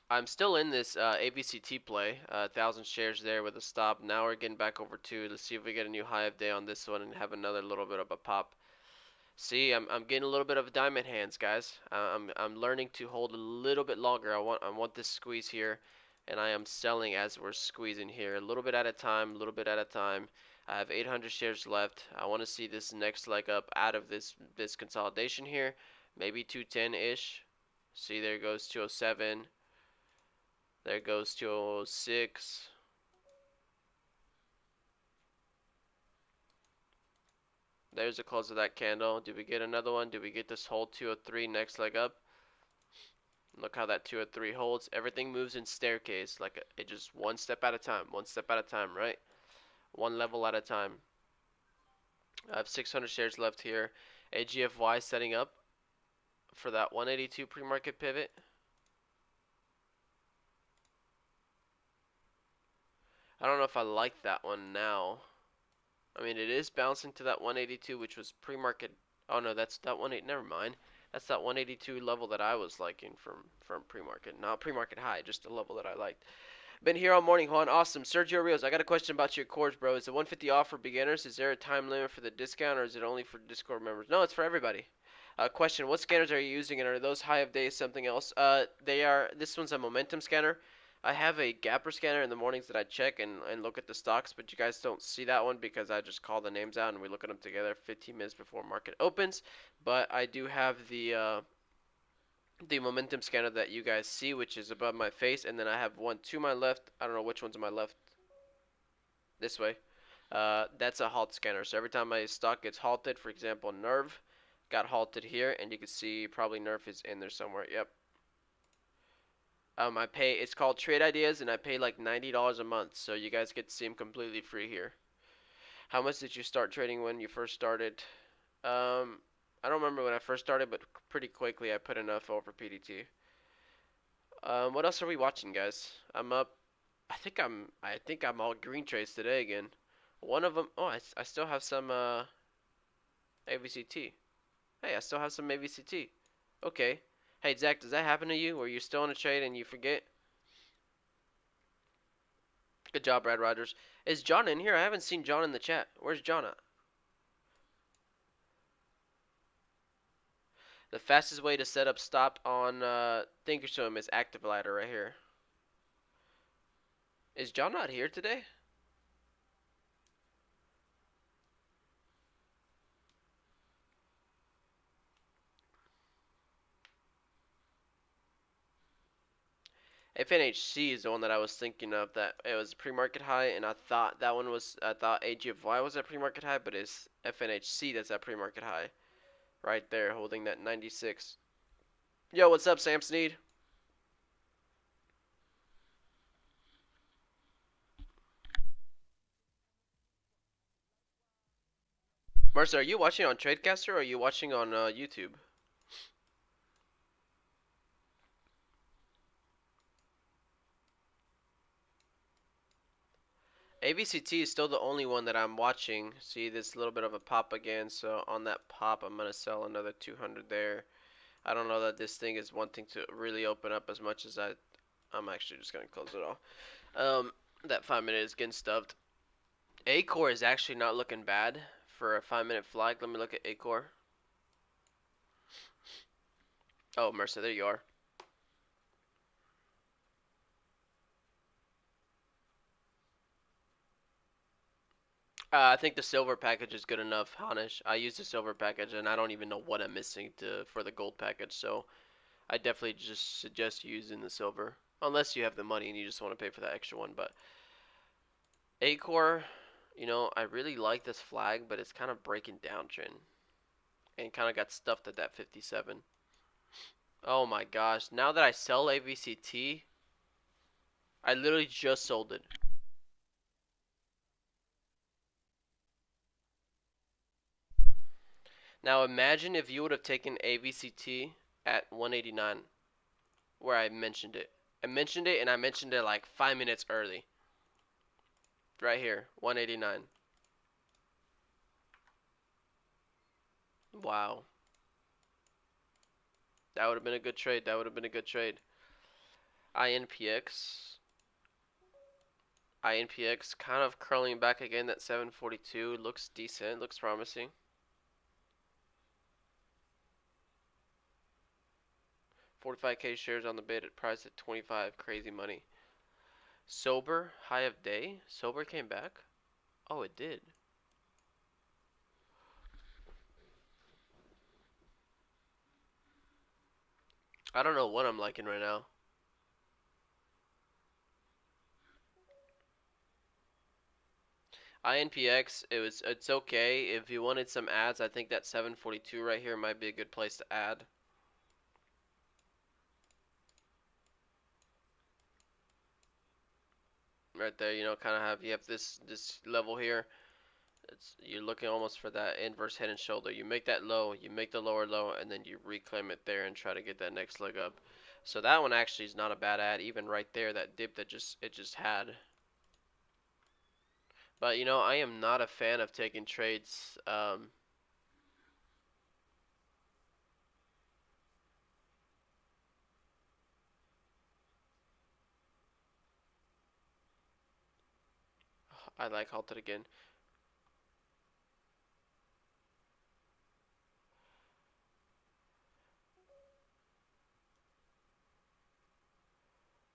I'm still in this AVCT play, 1,000 shares there with a stop. Now we're getting back over to. Let's see if we get a new high of day on this one and have another little bit of a pop. See, I'm getting a little bit of diamond hands, guys. I'm learning to hold a little bit longer. I want this squeeze here, and I am selling as we're squeezing here, a little bit at a time, a little bit at a time. I have 800 shares left. I want to see this next leg up out of this consolidation here, maybe 210-ish. See, there goes 207. There goes 206. There's the close of that candle. Did we get another one? Did we get this whole 203 next leg up? Look how that 203 holds. Everything moves in staircase, like it just one step at a time, right? One level at a time. I have 600 shares left here. AGFY setting up for that 182 pre-market pivot. I don't know if I like that one now. I mean, it is bouncing to that 182, which was pre-market. Oh no, that's that 18. Never mind. That's that 182 level that I was liking from pre-market. Not pre-market high, just a level that I liked. Been here all morning, Juan. Awesome. Sergio Rios, I got a question about your cores, bro. Is the 150 off for beginners? Is there a time limit for the discount, or is it only for Discord members? No, it's for everybody. Question: what scanners are you using, and are those high of day something else? They are. This one's a momentum scanner. I have a gapper scanner in the mornings that I check and look at the stocks, but you guys don't see that one because I just call the names out and we look at them together 15 minutes before market opens. But I do have the momentum scanner that you guys see, which is above my face, and then I have one to my left. I don't know which one's to my left. This way. That's a halt scanner. So every time my stock gets halted, for example, Nerve got halted here, and you can see probably Nerve is in there somewhere. Yep. I pay. It's called Trade Ideas, and I pay like $90 a month, so you guys get to see them completely free here. How much did you start trading when you first started? I don't remember when I first started, but pretty quickly I put enough over PDT. What else are we watching, guys? I'm up. I think I'm all green trades today again. One of them. Oh, I still have some AVCT. Hey, I still have some AVCT. Okay. Hey, Zach, does that happen to you where you're still in a trade and you forget? Good job, Brad Rogers. Is John in here? I haven't seen John in the chat. Where's John at? The fastest way to set up stop on Thinkorswim is Active Ladder right here. Is John not here today? FNHC is the one that I was thinking of. That it was pre-market high, and I thought that one was. I thought AGFY was at pre-market high, but it's FNHC that's at pre-market high, right there, holding that 96. Yo, what's up, Sam Sneed? Mercer, are you watching on Tradecaster or are you watching on YouTube? ABCT is still the only one that I'm watching. See this little bit of a pop again, so on that pop I'm gonna sell another 200 there. I don't know that this thing is wanting to really open up as much as I'm actually just gonna close it off. That 5 minute is getting stuffed. A-core is actually not looking bad for a 5 minute flag. Let me look at A-core. Oh, Mercer, there you are. I think the silver package is good enough, Hanish. I use the silver package, and I don't even know what I'm missing for the gold package, so I definitely just suggest using the silver. Unless you have the money and you just want to pay for that extra one, but A-core, you know, I really like this flag, but it's kind of breaking down trend. And kind of got stuffed at that 57. Oh my gosh, now that I sell AVCT, I literally just sold it. Now imagine if you would have taken AVCT at 189, where I mentioned it. I mentioned it, and I mentioned it like 5 minutes early. Right here, 189. Wow. That would have been a good trade. That would have been a good trade. INPX. INPX kind of curling back again at 742. Looks decent. Looks promising. 45K shares on the bid at price at 25. Crazy money. Sober, high of day. Sober came back. Oh, it did. I don't know what I'm liking right now. INPX, it's okay. If you wanted some ads, I think that 742 right here might be a good place to add. Right there, you know, kind of you have this level here. You're looking almost for that inverse head and shoulder. You make that low, you make the lower low, and then you reclaim it there and try to get that next leg up. So that one actually is not a bad ad, even right there, that dip that it just had. But you know, I am not a fan of taking trades. I like halted again.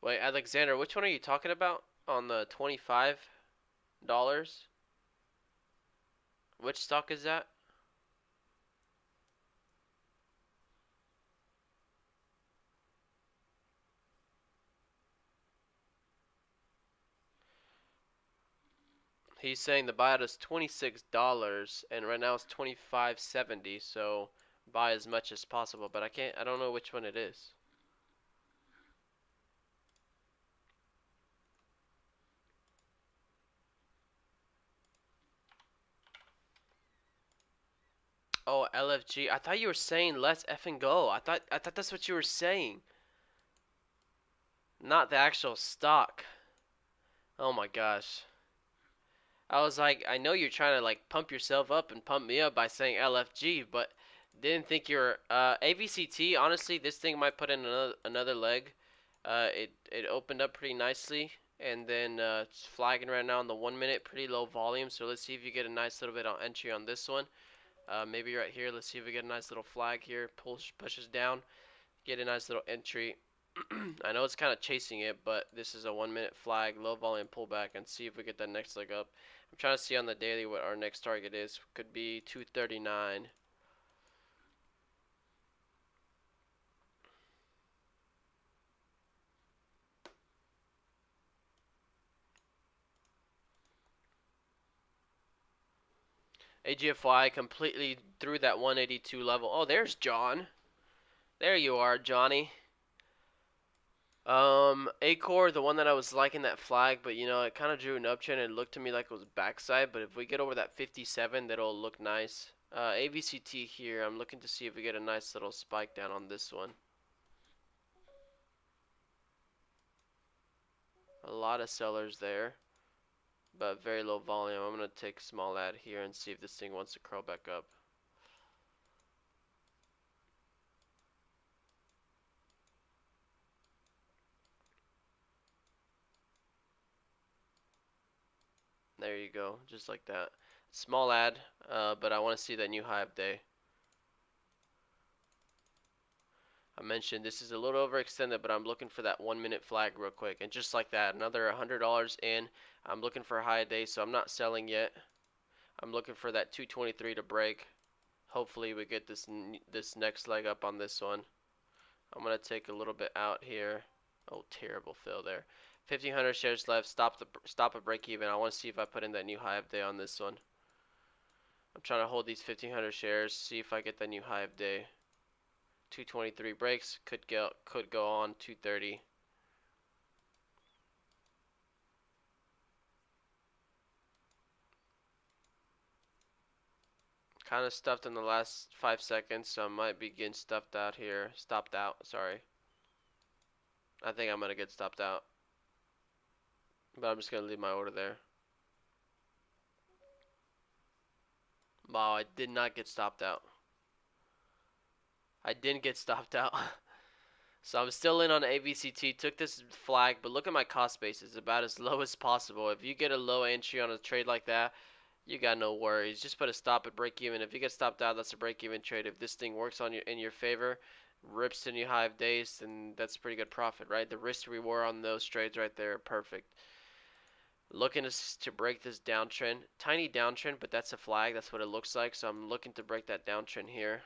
Wait, Alexander, which one are you talking about on the $25? Which stock is that? He's saying the buyout is $26 and right now it's $25.70, so buy as much as possible, but I don't know which one it is. Oh, LFG. I thought you were saying let's effing go. I thought that's what you were saying. Not the actual stock. Oh my gosh. I was like, I know you're trying to like pump yourself up and pump me up by saying LFG, but didn't think you were AVCT. Honestly, this thing might put in another leg. It opened up pretty nicely, and then it's flagging right now on the 1 minute, pretty low volume. So let's see if you get a nice little bit on entry on this one. Maybe right here. Let's see if we get a nice little flag here. Pushes down. Get a nice little entry. I know it's kind of chasing it, but this is a 1 minute flag, low volume pullback, and see if we get that next leg up. I'm trying to see on the daily what our next target is. Could be 239. AGFY completely through that 182 level. Oh, there's John. There you are, Johnny. A-core, the one that I was liking that flag, but you know, it kind of drew an uptrend and it looked to me like it was backside, but if we get over that 57, that'll look nice. AVCT here, I'm looking to see if we get a nice little spike down on this one. A lot of sellers there. but very low volume. I'm gonna take small ad here and see if this thing wants to curl back up. There you go, just like that. Small ad, but I want to see that new high of day. I mentioned this is a little overextended, but I'm looking for that 1 minute flag real quick. And just like that, another $100 in. I'm looking for a high of day, so I'm not selling yet. I'm looking for that 223 to break. Hopefully we get this next leg up on this one. I'm gonna take a little bit out here. Oh, terrible fill there. 1,500 shares left. Stop a break even. I want to see if I put in that new high of day on this one. I'm trying to hold these 1,500 shares. See if I get that new high of day. 223 breaks. Could go on 230. Kind of stuffed in the last 5 seconds, so I might be getting stuffed out here. Stopped out, sorry. I think I'm going to get stopped out. But I'm just going to leave my order there. Wow, I did not get stopped out. I didn't get stopped out. So I'm still in on AVCT. Took this flag, but look at my cost basis. About as low as possible. If you get a low entry on a trade like that, you got no worries. Just put a stop at break even. If you get stopped out, that's a break even trade. If this thing works in your favor, rips to new high of days, then that's pretty good profit, right? The risk to reward on those trades right there are perfect. Looking to break this downtrend. Tiny downtrend, but that's a flag. That's what it looks like. So I'm looking to break that downtrend here.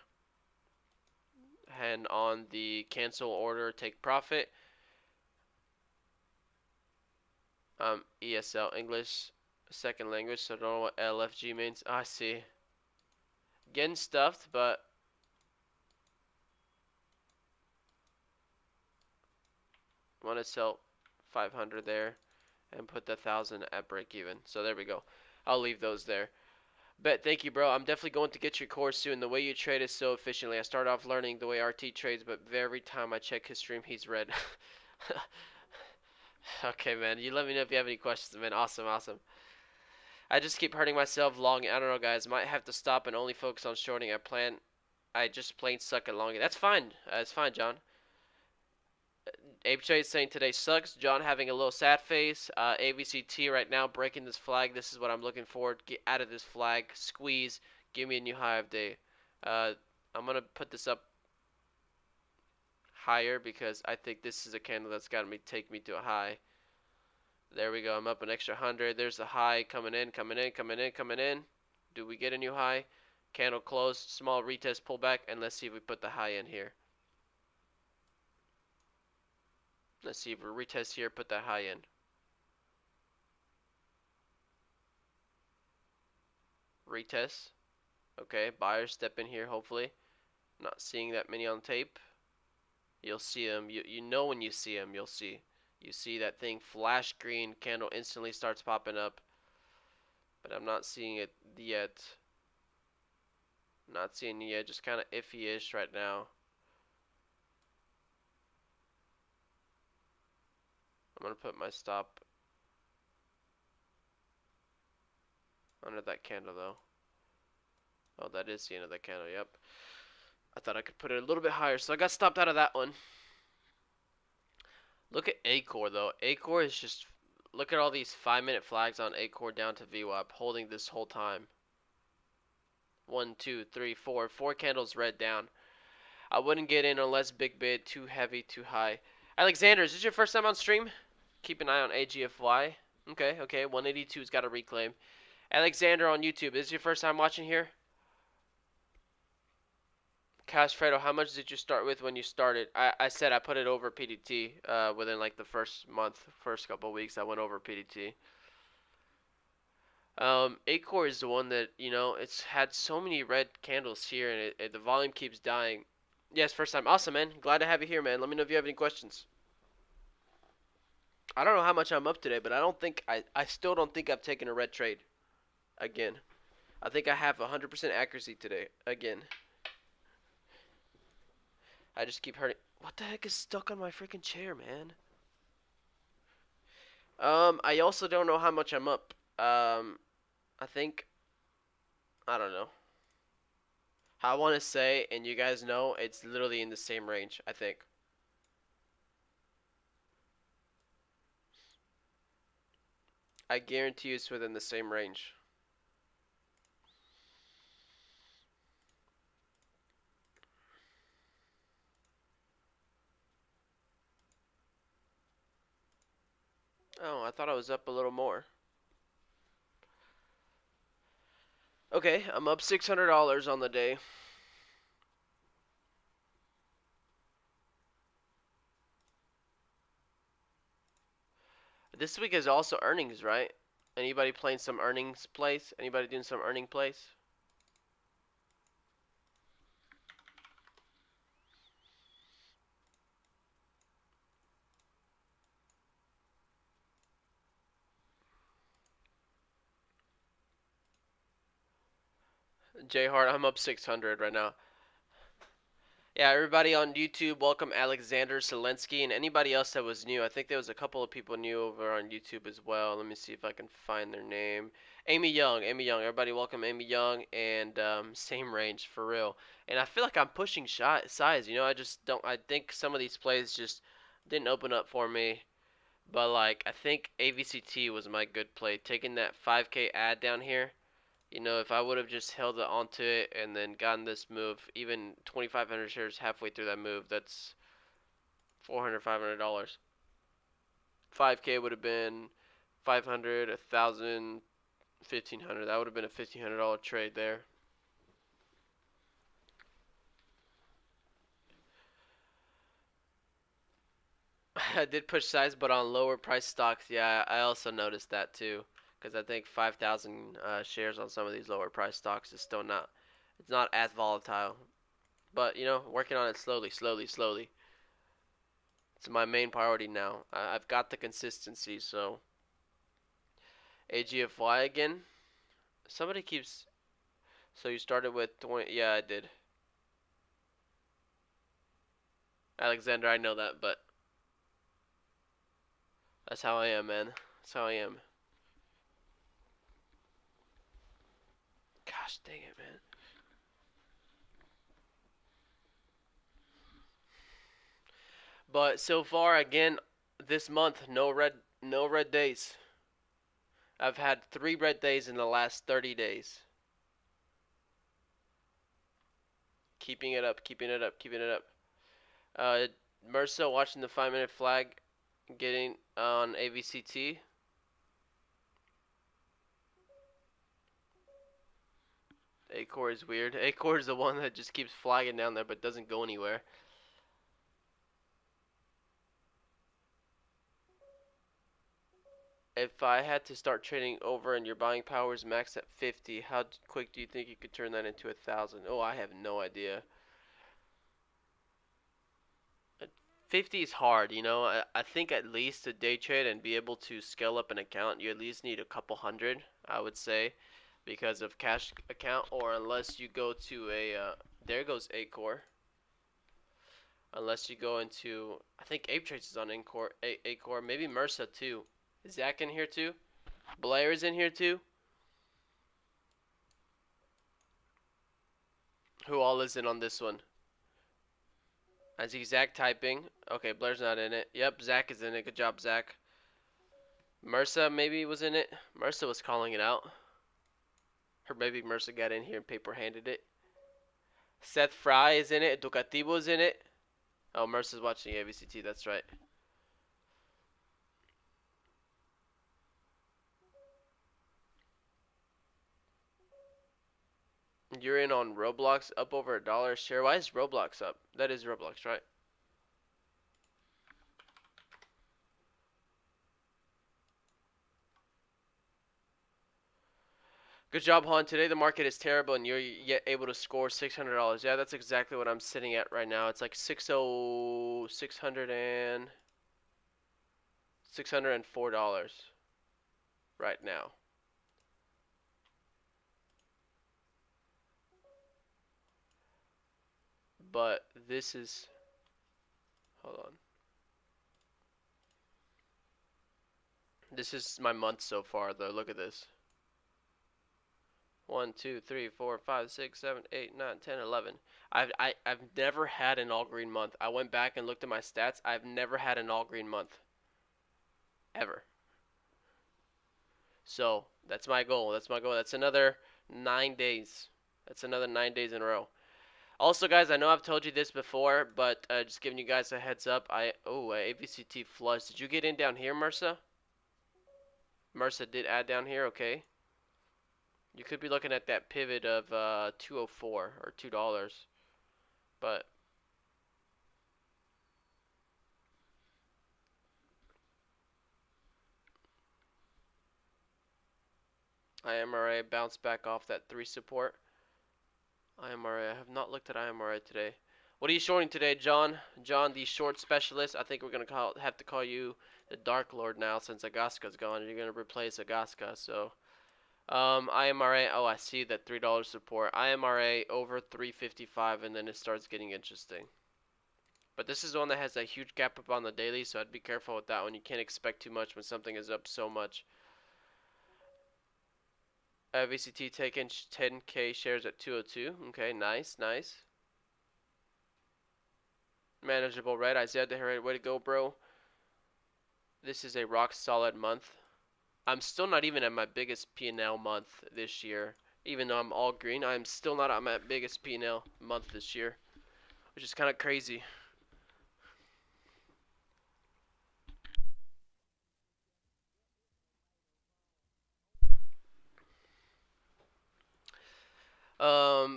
And on the cancel order, take profit. ESL, English second language, so I don't know what LFG means. I see. Getting stuffed, but I want to sell 500 there and put the 1,000 at break even. So there we go. I'll leave those there. Bet, thank you, bro. I'm definitely going to get your course soon. The way you trade is so efficiently. I started off learning the way RT trades, but every time I check his stream, he's red. Okay, man. You let me know if you have any questions, man. Awesome, awesome. I just keep hurting myself long. I don't know, guys. Might have to stop and only focus on shorting. I just plain suck at longing. That's fine. It's fine, John. Ape is saying today sucks. John having a little sad face. AVCT right now breaking this flag. This is what I'm looking for. Get out of this flag. Squeeze. Give me a new high of day. I'm going to put this up higher because I think this is a candle that's got to take me to a high. There we go. I'm up an extra 100. There's a high coming in, coming in, coming in, coming in. Do we get a new high? Candle closed. Small retest pullback. And let's see if we put the high in here. Let's see if we retest here, put that high in. Retest. Okay, buyers step in here, hopefully. Not seeing that many on tape. You'll see them. You know when you see them, you'll see. You see that thing flash green, candle instantly starts popping up. But I'm not seeing it yet. Not seeing it yet, just kind of iffy-ish right now. I'm going to put my stop under that candle though. Oh, that is the end of that candle, yep. I thought I could put it a little bit higher, so I got stopped out of that one. Look at Acor though. Acor is just, look at all these 5-minute flags on Acor down to VWAP, holding this whole time. 1, 2, 3, 4. 4 candles red down. I wouldn't get in unless big bid, too heavy, too high. Alexander, is this your first time on stream? Keep an eye on AGFY. Okay, 182's got a reclaim. Alexander on YouTube, is this your first time watching here? Cash Fredo, how much did you start with when you started? I said I put it over PDT within like the first month, first couple of weeks I went over PDT. Acor is the one that, you know, it's had so many red candles here and the volume keeps dying. Yes, first time. Awesome, man. Glad to have you here, man. Let me know if you have any questions. I don't know how much I'm up today, but I still don't think I've taken a red trade again. I think I have 100% accuracy today again. I just keep hurting. What the heck is stuck on my freaking chair, man? I also don't know how much I'm up. I think, I don't know. I want to say, and you guys know, it's literally in the same range, I think. I guarantee you it's within the same range. Oh, I thought I was up a little more. Okay, I'm up $600 on the day. This week is also earnings, right? Anybody playing some earnings plays? Anybody doing some earning plays? J Hart, I'm up 600 right now. Yeah, everybody on YouTube, welcome Alexander Selensky and anybody else that was new. I think there was a couple of people new over on YouTube as well. Let me see if I can find their name. Amy Young, Amy Young. Everybody welcome Amy Young, and same range for real. And I feel like I'm pushing size. You know, I just don't. I think some of these plays just didn't open up for me. But like, I think AVCT was my good play. Taking that 5K ad down here. You know, if I would have just held it onto it and then gotten this move, even 2,500 shares halfway through that move, that's $400, $500. 5K would have been 500, 1,000, 1,500. That would have been a $1,500 trade there. I did push size, but on lower price stocks, yeah, I also noticed that too. Because I think 5,000 shares on some of these lower price stocks is still not, it's not as volatile. But, you know, working on it slowly, slowly, slowly. It's my main priority now. I've got the consistency, so. AGFY again? Somebody keeps. So you started with 20. Yeah, I did. Alexander, I know that, but. That's how I am, man. That's how I am. Gosh dang it, man. But so far, again, this month, no red days. I've had 3 red days in the last 30 days. Keeping it up, keeping it up, keeping it up. Mersa watching the 5-minute flag, getting on AVCT. Acor is weird. Acor is the one that just keeps flagging down there but doesn't go anywhere. If I had to start trading over and your buying power is maxed at 50, how quick do you think you could turn that into 1,000? Oh, I have no idea. 50 is hard, you know. I think at least to day trade and be able to scale up an account, you at least need a couple hundred, I would say, because of cash account, or unless you go to a, there goes Acor. Unless you go into, I think Ape Trace is on Acor, maybe Mersa too. Is Zach in here too? Blair is in here too. Who all is in on this one? I see Zach typing. Okay, Blair's not in it. Yep, Zach is in it. Good job, Zach. Mersa maybe was in it. Mersa was calling it out. Or maybe Mersa got in here and paper handed it. Seth Fry is in it. Educativo is in it. Oh, Mersa's watching AVCT. That's right. You're in on Roblox, up over $1 a share. Why is Roblox up? That is Roblox, right? Good job, Han. Today the market is terrible and you're yet able to score $600. Yeah, that's exactly what I'm sitting at right now. It's like $604 right now. But this is, hold on. This is my month so far, though. Look at this. 1, 2, 3, 4, 5, 6, 7, 8, 9, 10, 11. I've never had an all green month. I went back and looked at my stats. I've never had an all green month. Ever. So that's my goal. That's my goal. That's another 9 days. That's another 9 days in a row. Also, guys, I know I've told you this before, but just giving you guys a heads up. AVCT flush. Did you get in down here, Mersa? Mersa did add down here. Okay. You could be looking at that pivot of 204 or $2, but IMRA bounced back off that 3 support. IMRA. I have not looked at IMRA today. What are you shorting today, John? John, the short specialist. I think we're gonna have to call you the Dark Lord now since Agaska's gone. You're gonna replace Agaska. So, IMRA. Oh, I see that $3 support. IMRA over 355, and then it starts getting interesting. But this is the one that has a huge gap up on the daily, so I'd be careful with that one. You can't expect too much when something is up so much. VCT taking 10K shares at 202. Okay, nice, nice. Manageable red. Isaiah Deherrera, way to go, bro. This is a rock solid month. I'm still not even at my biggest P&L month this year. Even though I'm all green, I'm still not at my biggest P&L month this year, which is kind of crazy.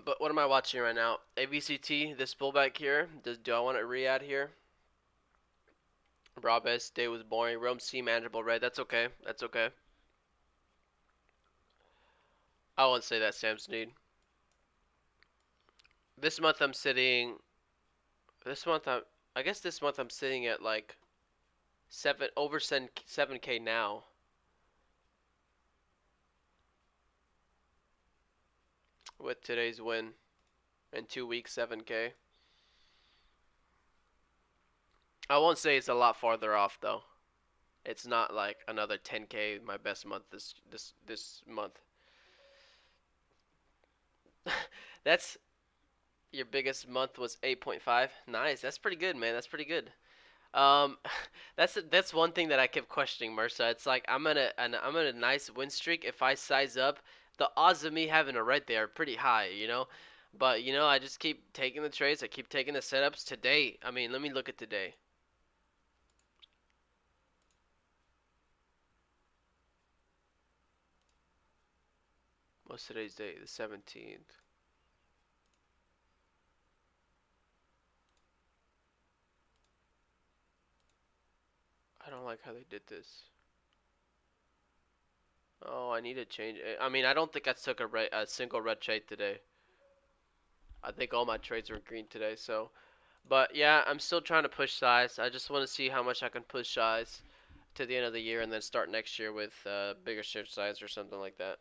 But what am I watching right now? ABCT, this pullback here. Do I want to re-add here? Brabus, day was boring. Rome C, manageable red. That's okay. That's okay. I won't say that, Samsonid. This month I'm sitting. I guess this month I'm sitting at like over 7K now. With today's win. In 2 weeks, 7K. I won't say it's a lot farther off though. It's not like another 10K my best month this month. That's your biggest month was 8.5. Nice. That's pretty good, man. That's pretty good. Um, that's one thing that I kept questioning, Mersa. It's like I'm on a nice win streak. If I size up, the odds of me having a red there are pretty high, you know. But you know, I just keep taking the trades. I keep taking the setups. Today, I mean, let me look at today. What's today's date? The 17th. I don't like how they did this. Oh, I need to change it. I mean, I don't think I took a single red trade today. I think all my trades were green today, so. But yeah, I'm still trying to push size. I just want to see how much I can push size to the end of the year and then start next year with bigger share size or something like that.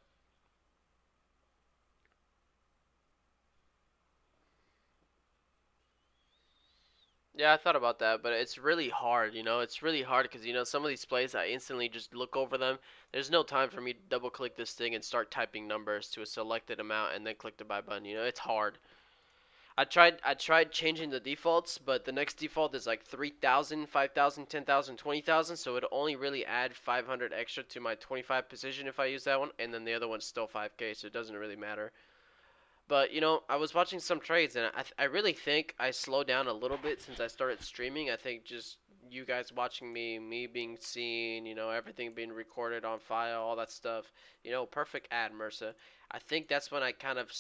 Yeah, I thought about that, but it's really hard, you know? It's really hard because, you know, some of these plays, I instantly just look over them. There's no time for me to double click this thing and start typing numbers to a selected amount and then click the buy button. You know, it's hard. I tried changing the defaults, but the next default is like 3,000, 5,000, 10,000, 20,000, so it'll only really add 500 extra to my 25 position if I use that one, and then the other one's still 5K, so it doesn't really matter. But, you know, I was watching some trades, and I really think I slowed down a little bit since I started streaming. I think just you guys watching me being seen, you know, everything being recorded on file, all that stuff. You know, perfect ad, Mersa. I think that's when I kind of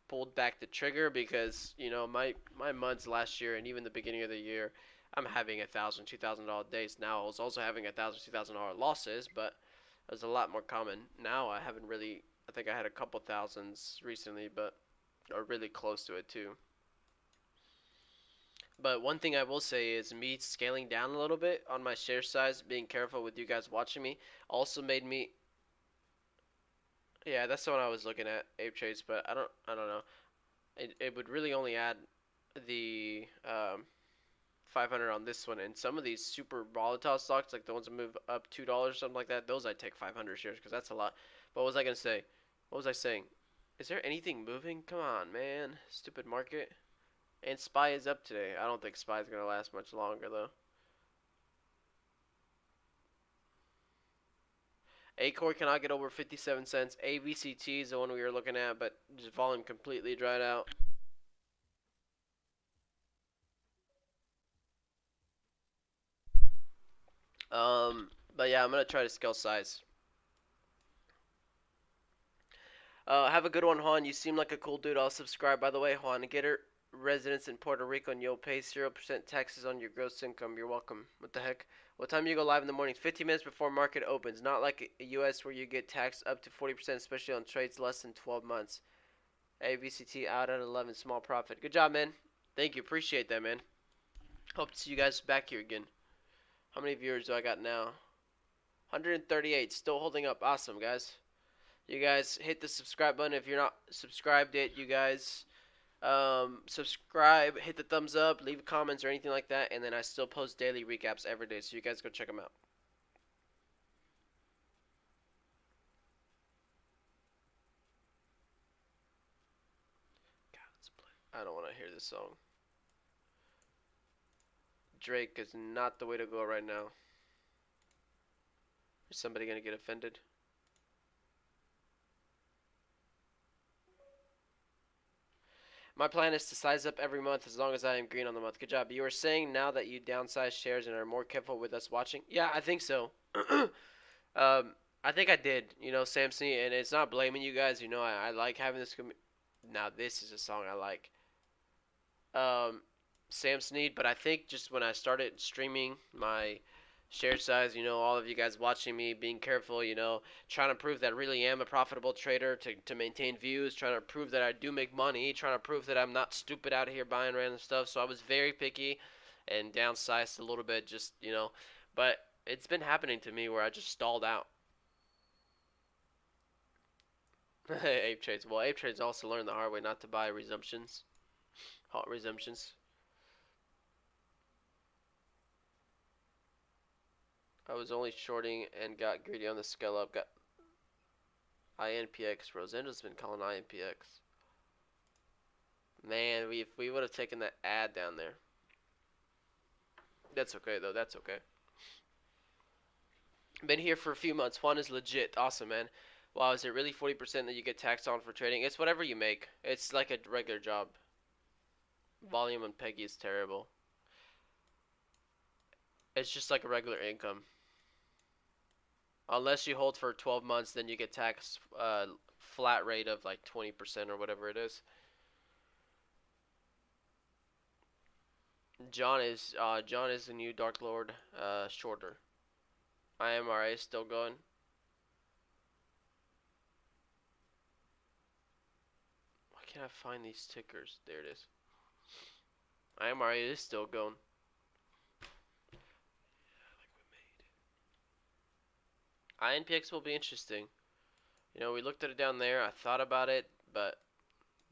pulled back the trigger because, you know, my months last year and even the beginning of the year, I'm having $1,000, $2,000 days. Now I was also having $1,000, $2,000 losses, but it was a lot more common. Now I haven't really. I think I had a couple thousands recently, but or really close to it too. But one thing I will say is me scaling down a little bit on my share size, being careful with you guys watching me, also made me. Yeah, that's the one I was looking at, Ape Chase, but I don't know. It would really only add the 500 on this one. And some of these super volatile stocks, like the ones that move up $2 or something like that, those I take 500 shares because that's a lot. But what was I gonna say? What was I saying? Is there anything moving? Come on, man. Stupid market. And SPY is up today. I don't think SPY is gonna last much longer though. Acorn cannot get over 57 cents. AVCT is the one we were looking at, but just volume completely dried out. But yeah, I'm gonna try to scale size. Have a good one, Juan. You seem like a cool dude. I'll subscribe. By the way, Juan, get a residence in Puerto Rico and you'll pay 0% taxes on your gross income. You're welcome. What the heck? What time do you go live in the morning? 15 minutes before market opens. Not like a US where you get taxed up to 40%, especially on trades less than 12 months. AVCT out at 11. Small profit. Good job, man. Thank you. Appreciate that, man. Hope to see you guys back here again. How many viewers do I got now? 138. Still holding up. Awesome, guys. You guys hit the subscribe button if you're not subscribed yet. You guys subscribe, hit the thumbs up, leave comments or anything like that, and then I still post daily recaps every day, so you guys go check them out. God, let's play. I don't want to hear this song. Drake is not the way to go right now. Is somebody gonna get offended? My plan is to size up every month as long as I am green on the month. Good job. You were saying now that you downsize shares and are more careful with us watching? Yeah, I think so. I think I did. You know, Samson, and it's not blaming you guys. You know, I like having this. Now this is a song I like. Sam Snead, but I think just when I started streaming my share size, you know, all of you guys watching me, being careful, you know, trying to prove that I really am a profitable trader to maintain views, trying to prove that I do make money, trying to prove that I'm not stupid out here buying random stuff. So I was very picky and downsized a little bit, just, you know, but it's been happening to me where I just stalled out. Ape Trades. Well, Ape Trades also learned the hard way not to buy resumptions. Hot resumptions. I was only shorting and got greedy on the scale up. Got INPX. Rosenda's been calling INPX. Man, if we would have taken that ad down there. That's okay, though. That's okay. Been here for a few months. Juan is legit. Awesome, man. Wow, is it really 40% that you get taxed on for trading? It's whatever you make. It's like a regular job. Volume on Peggy is terrible. It's just like a regular income. Unless you hold for 12 months, then you get taxed flat rate of like 20% or whatever it is. John is the new Dark Lord shorter. IMRA is still going. Why can't I find these tickers? There it is. IMRA is still going. INPX will be interesting. You know, we looked at it down there. I thought about it, but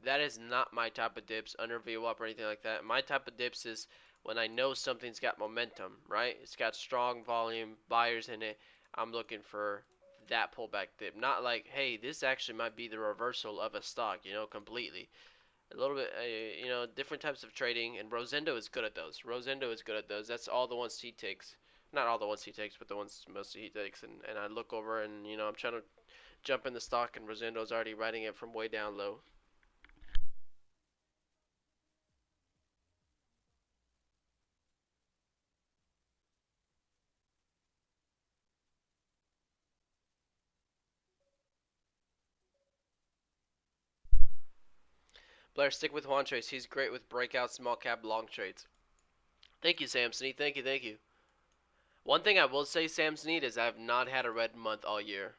that is not my type of dips under VWAP or anything like that. My type of dips is when I know something's got momentum, right? It's got strong volume, buyers in it. I'm looking for that pullback dip. Not like, hey, this actually might be the reversal of a stock, you know, completely. A little bit, you know, different types of trading, and Rosendo is good at those. Rosendo is good at those. That's all the ones he takes. Not all the ones he takes, but the ones mostly he takes. And I look over and, you know, I'm trying to jump in the stock, and Rosendo's already riding it from way down low. Blair, stick with Juan Trace. He's great with breakout, small cap, long trades. Thank you, Samson. Thank you, thank you. One thing I will say, Samson, is I've not had a red month all year.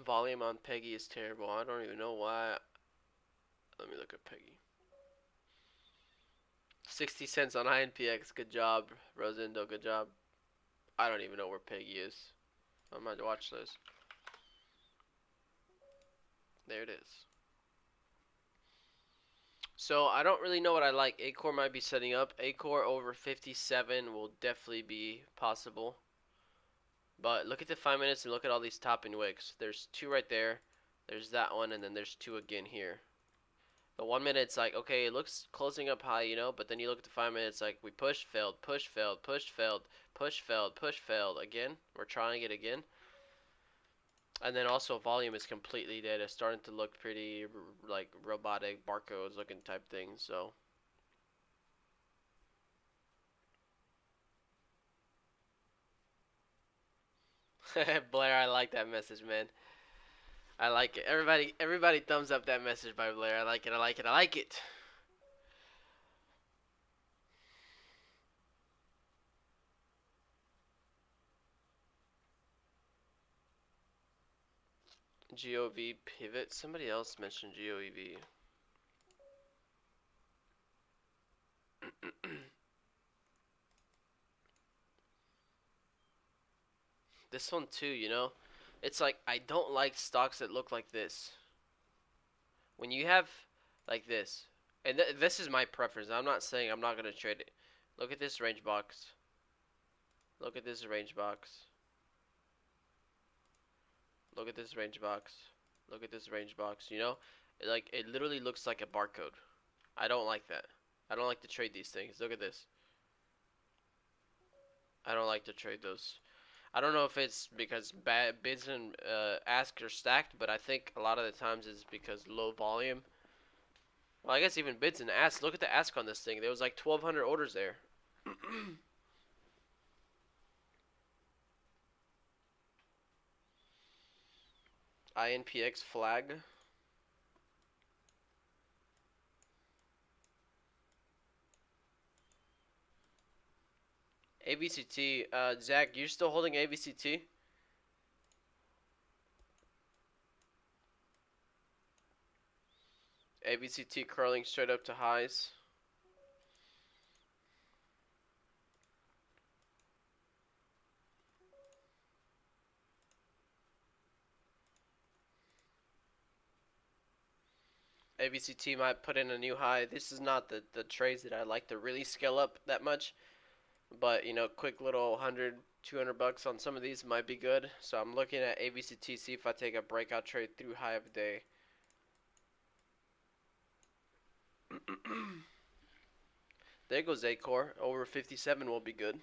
Volume on Peggy is terrible. I don't even know why. Let me look at Peggy. 60 cents on INPX. Good job, Rosendo. Good job. I don't even know where Peggy is. I might watch this. There it is. So I don't really know what I like. Acore might be setting up. Acore over 57 will definitely be possible. But look at the 5 minutes and look at all these topping wicks. There's two right there. There's that one, and then there's two again here. The 1 minute, it's like, okay, it looks closing up high, you know, but then you look at the 5 minutes, like, we pushed, failed, pushed, failed, pushed, failed, pushed, failed, pushed, failed. Again, we're trying it again. And then also volume is completely dead. It's starting to look pretty, like, robotic, barcodes looking type thing, so. Blair, I like that message, man. I like it. Everybody thumbs up that message by Blair. I like it, I like it, I like it. GOV pivot. Somebody else mentioned GOEV. This one too, you know? It's like, I don't like stocks that look like this. When you have like this, and this is my preference. I'm not saying I'm not going to trade it. Look at this range box. Look at this range box. Look at this range box. Look at this range box, you know? Like, it literally looks like a barcode. I don't like that. I don't like to trade these things. Look at this. I don't like to trade those. I don't know if it's because bids and asks are stacked, but I think a lot of the times it's because low volume. Well, I guess even bids and asks. Look at the ask on this thing. There was like 1,200 orders there. INPX flag. AVCT. Zach, you're still holding AVCT? AVCT curling straight up to highs. AVCT might put in a new high. This is not the trades that I like to really scale up that much. But, you know, quick little 100, 200 bucks on some of these might be good. So I'm looking at AVCT, see if I take a breakout trade through high of the day. There goes Acore. Over 57 will be good.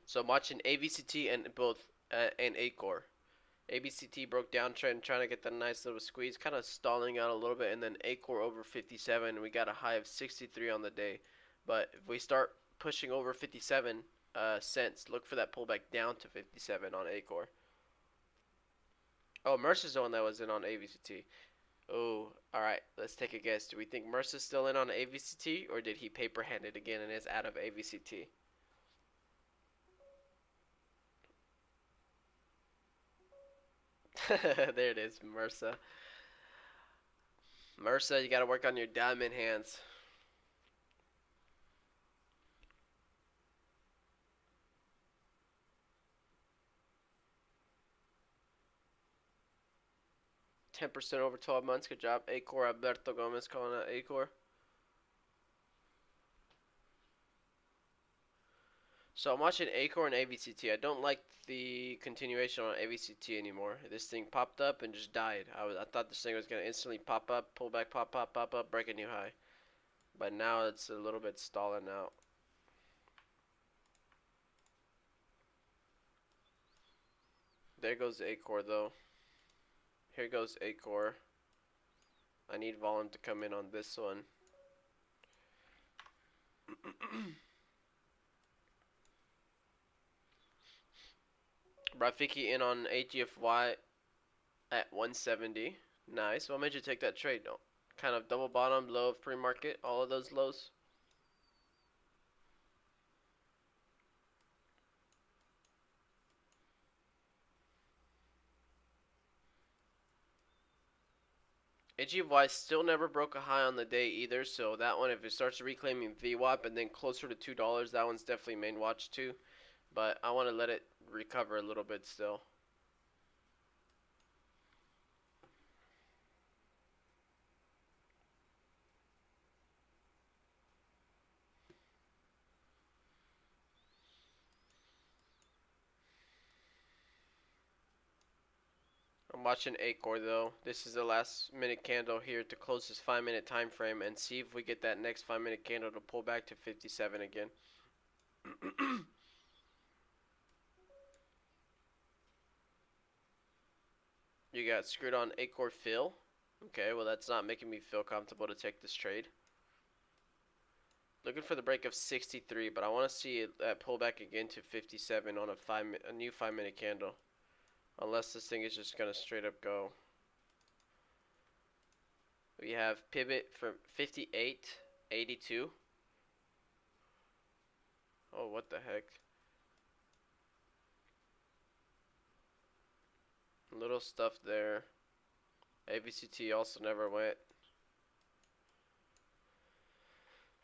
So I'm watching AVCT and both and Acore. ABCT broke downtrend, trying to get the nice little squeeze, kind of stalling out a little bit, and then Acore over 57. We got a high of 63 on the day. But if we start pushing over 57 cents, look for that pullback down to 57 on Acore. Oh, Mercer's the one that was in on AVCT. Oh, alright, let's take a guess. Do we think Mercer's still in on AVCT, or did he paper hand it again and is out of AVCT? There it is, Mercer. Mercer, you gotta work on your diamond hands. $10 over 12 months. Good job. Acore, Alberto Gomez calling out Acore. So I'm watching Acore and AVCT. I don't like the continuation on AVCT anymore. This thing popped up and just died. I thought this thing was going to instantly pop up, pull back, pop, pop, pop up, break a new high. But now it's a little bit stalling out. There goes Acore though. Here goes Acore. I need volume to come in on this one. Rafiki in on AGFY at 170. Nice. What made you take that trade? No. Kind of double bottom, low of pre-market, all of those lows. AGFY still never broke a high on the day either, so that one, if it starts reclaiming VWAP and then closer to $2, that one's definitely main watch too. But I want to let it recover a little bit still. I'm watching Acor though. This is the last minute candle here to close this 5-minute time frame and see if we get that next 5-minute candle to pull back to 57 again. You got screwed on Acor fill. Okay, well that's not making me feel comfortable to take this trade. Looking for the break of 63, but I want to see that pull back again to 57 on a new 5-minute candle. Unless this thing is just gonna straight up go. We have pivot from 58.82. Oh, what the heck? Little stuff there. ABCT also never went.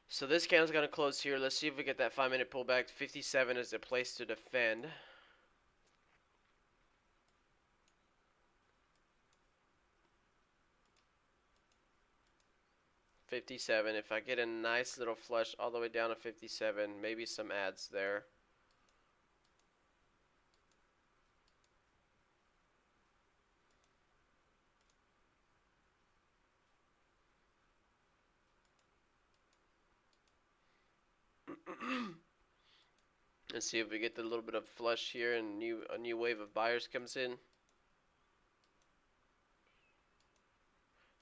So this candle's gonna close here. Let's see if we get that 5-minute pullback. 57 is the place to defend. $57. If I get a nice little flush all the way down to 57, maybe some ads there. Let's see if we get the little bit of flush here and a new wave of buyers comes in.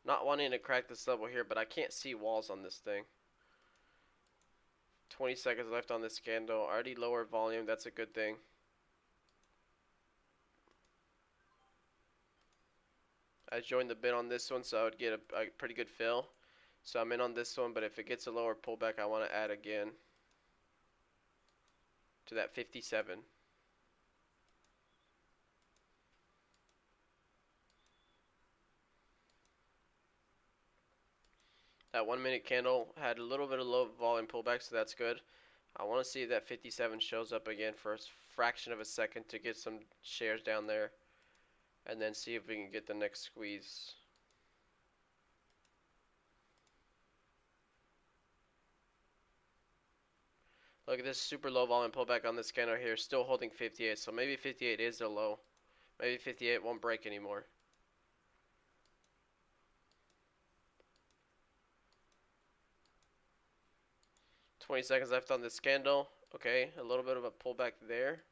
Not wanting to crack this level here, but I can't see walls on this thing. 20 seconds left on this candle. Already lower volume. That's a good thing. I joined the bid on this one, so I would get a pretty good fill. So I'm in on this one, but if it gets a lower pullback, I want to add again to that 57. That 1-minute candle had a little bit of low volume pullback, so that's good. I want to see if that 57 shows up again for a fraction of a second to get some shares down there. And then see if we can get the next squeeze. Look at this super low volume pullback on this candle here, still holding 58. So maybe 58 is a low. Maybe 58 won't break anymore. $20 seconds left on this candle. Okay, a little bit of a pullback there.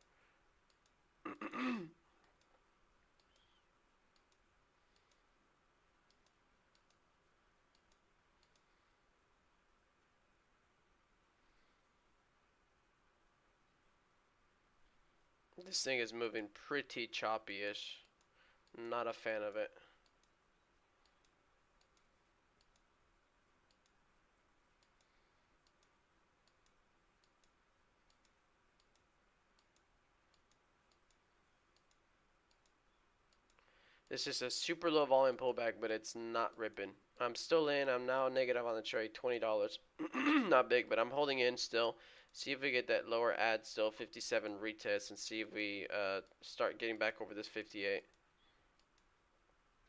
This thing is moving pretty choppy-ish. Not a fan of it. This is a super low volume pullback, but it's not ripping. I'm still in. I'm now negative on the trade, $20. Not big, but I'm holding in still. See if we get that lower ad still, 57 retest, and see if we start getting back over this 58.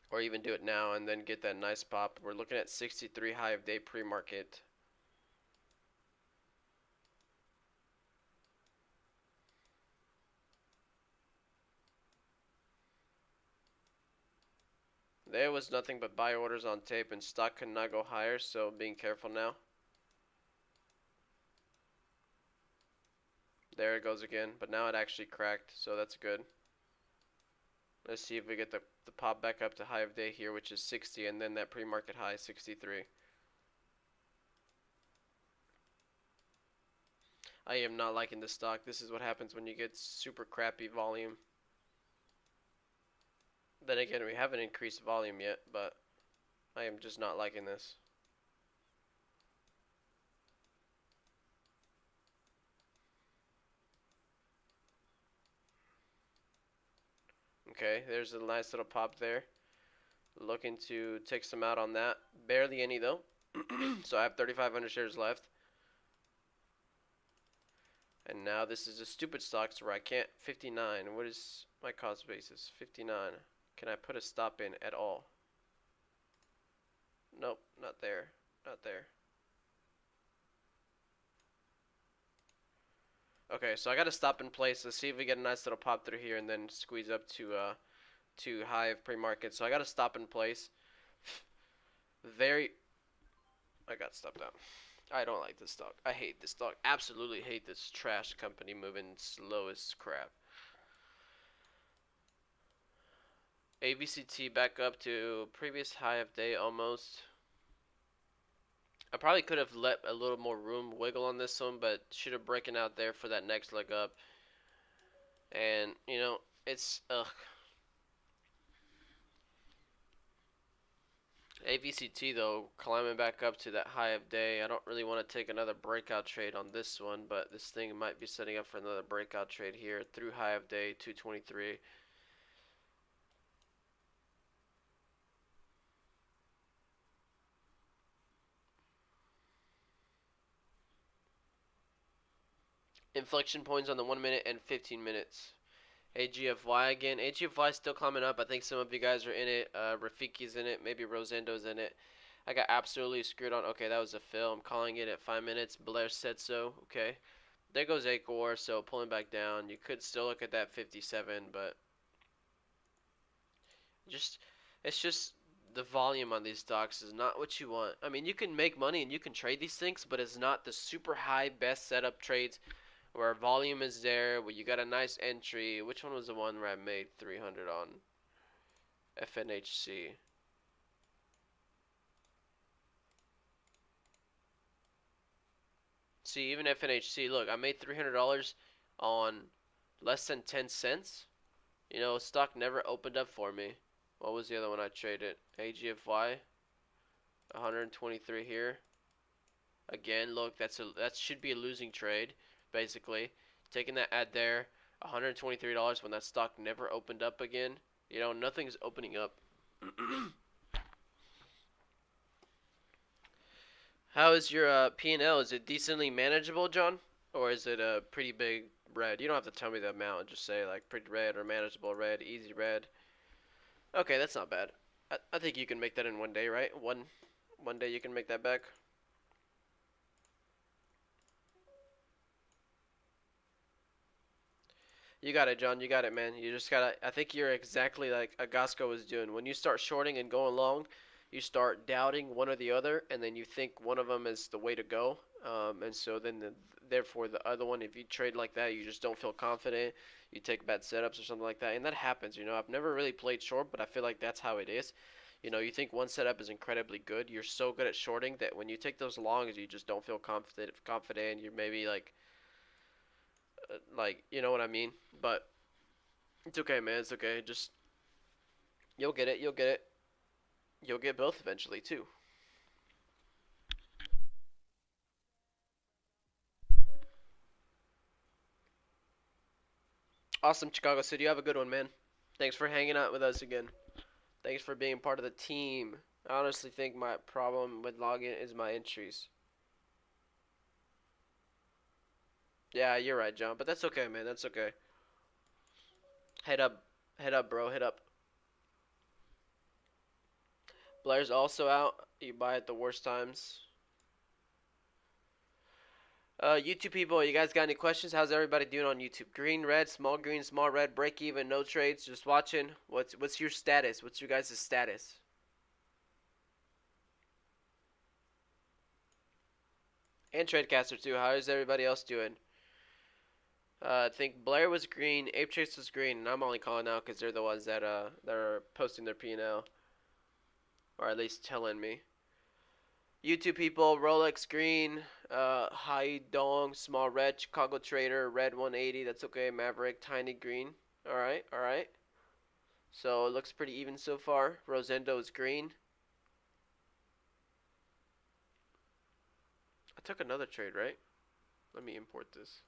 Or even do it now and then get that nice pop. We're looking at 63 high of day pre-market. There was nothing but buy orders on tape, and stock could not go higher, so being careful now. There it goes again, but now it actually cracked, so that's good. Let's see if we get the pop back up to high of day here, which is 60, and then that pre-market high, 63. I am not liking the stock. This is what happens when you get super crappy volume. Then again, we haven't increased volume yet, but I am just not liking this. Okay, there's a nice little pop there. Looking to take some out on that. Barely any though. So I have 3,500 shares left. And now this is a stupid stock where I can't. 59. What is my cost basis? 59. Can I put a stop in at all? Nope, not there. Not there. Okay, so I got to stop in place. Let's see if we get a nice little pop through here and then squeeze up to too high of pre-market, so I got to stop in place. I got stopped out. I don't like this stock. I hate this stock. Absolutely hate this trash company moving slow as crap. AVCT back up to previous high of day almost. I probably could have let a little more room wiggle on this one, but should have broken out there for that next leg up. And, you know, it's, ugh. AVCT though, climbing back up to that high of day. I don't really want to take another breakout trade on this one, but this thing might be setting up for another breakout trade here through high of day 223. Inflection points on the 1 minute and 15 minutes. AGFY again. AGFY still climbing up. I think some of you guys are in it. Rafiki's in it. Maybe Rosendo's in it. I got absolutely screwed on. Okay, that was a fill. I'm calling it at 5 minutes. Blair said so. Okay. There goes Acor, so pulling back down. You could still look at that 57, but it's just the volume on these stocks is not what you want. I mean, you can make money and you can trade these things, but it's not the super high best setup trades where volume is there, where you got a nice entry. Which one was the one where I made 300 on? FNHC. See, even FNHC, look, I made $300 on less than 10 cents. You know, stock never opened up for me. What was the other one I traded? AGFY. 123 here. Again, look, that should be a losing trade, basically. Taking that ad there, $123 when that stock never opened up again. You know, nothing's opening up. How is your P&L? Is it decently manageable, John? Or is it a pretty big red? You don't have to tell me the amount. Just say, like, pretty red or manageable red, easy red. Okay, that's not bad. I think you can make that in one day, right? One day you can make that back. You got it, John. You got it, man. You just gotta. I think you're exactly like Agasco was doing. When you start shorting and going long, you start doubting one or the other, and then you think one of them is the way to go. And so then, therefore, the other one, if you trade like that, you just don't feel confident. You take bad setups or something like that, and that happens. You know, I've never really played short, but I feel like that's how it is. You know, you think one setup is incredibly good. You're so good at shorting that when you take those longs, you just don't feel confident. You're maybe like you know what I mean. But it's okay, man. It's okay. Just you'll get it. You'll get it. You'll get both eventually too. Awesome, Chicago City. You have a good one, man. Thanks for hanging out with us again. Thanks for being part of the team. I honestly think my problem with login is my entries. Yeah, you're right, John. But that's okay, man. That's okay. Head up. Head up, bro. Head up. Blair's also out. You buy at the worst times. YouTube people, you guys got any questions? How's everybody doing on YouTube? Green, red, small, break even, no trades, just watching. What's your status? What's your guys' status? And Tradecaster too. How is everybody else doing? I think Blair was green, Ape Chase was green, and I'm only calling out because they're the ones that are posting their P&L, or at least telling me. YouTube people, Rolex green, Hai Dong, small red, Chicago Trader, red 180, that's okay, Maverick, tiny green. Alright, alright. So it looks pretty even so far. Rosendo is green. I took another trade, right? Let me import this.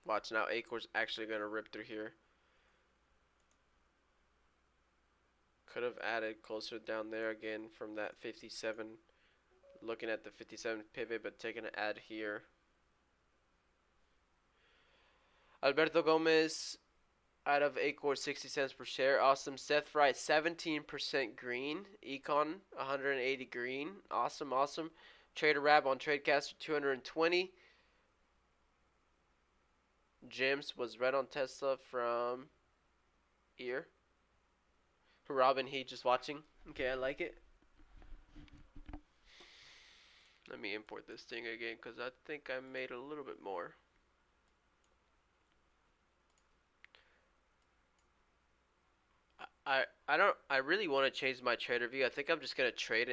Watch now, Acor's actually going to rip through here. Could have added closer down there again from that 57. Looking at the 57 pivot, but taking an add here. Alberto Gomez out of Acor, 60 cents per share. Awesome. Seth Fry, 17% green. Econ, 180 green. Awesome, awesome. Trader Rab on Tradecaster, 220. James was red on Tesla from here. Robin, he just watching. Okay, I like it. Let me import this thing again because I think I made a little bit more. I really want to change my trader view. I think I'm just gonna change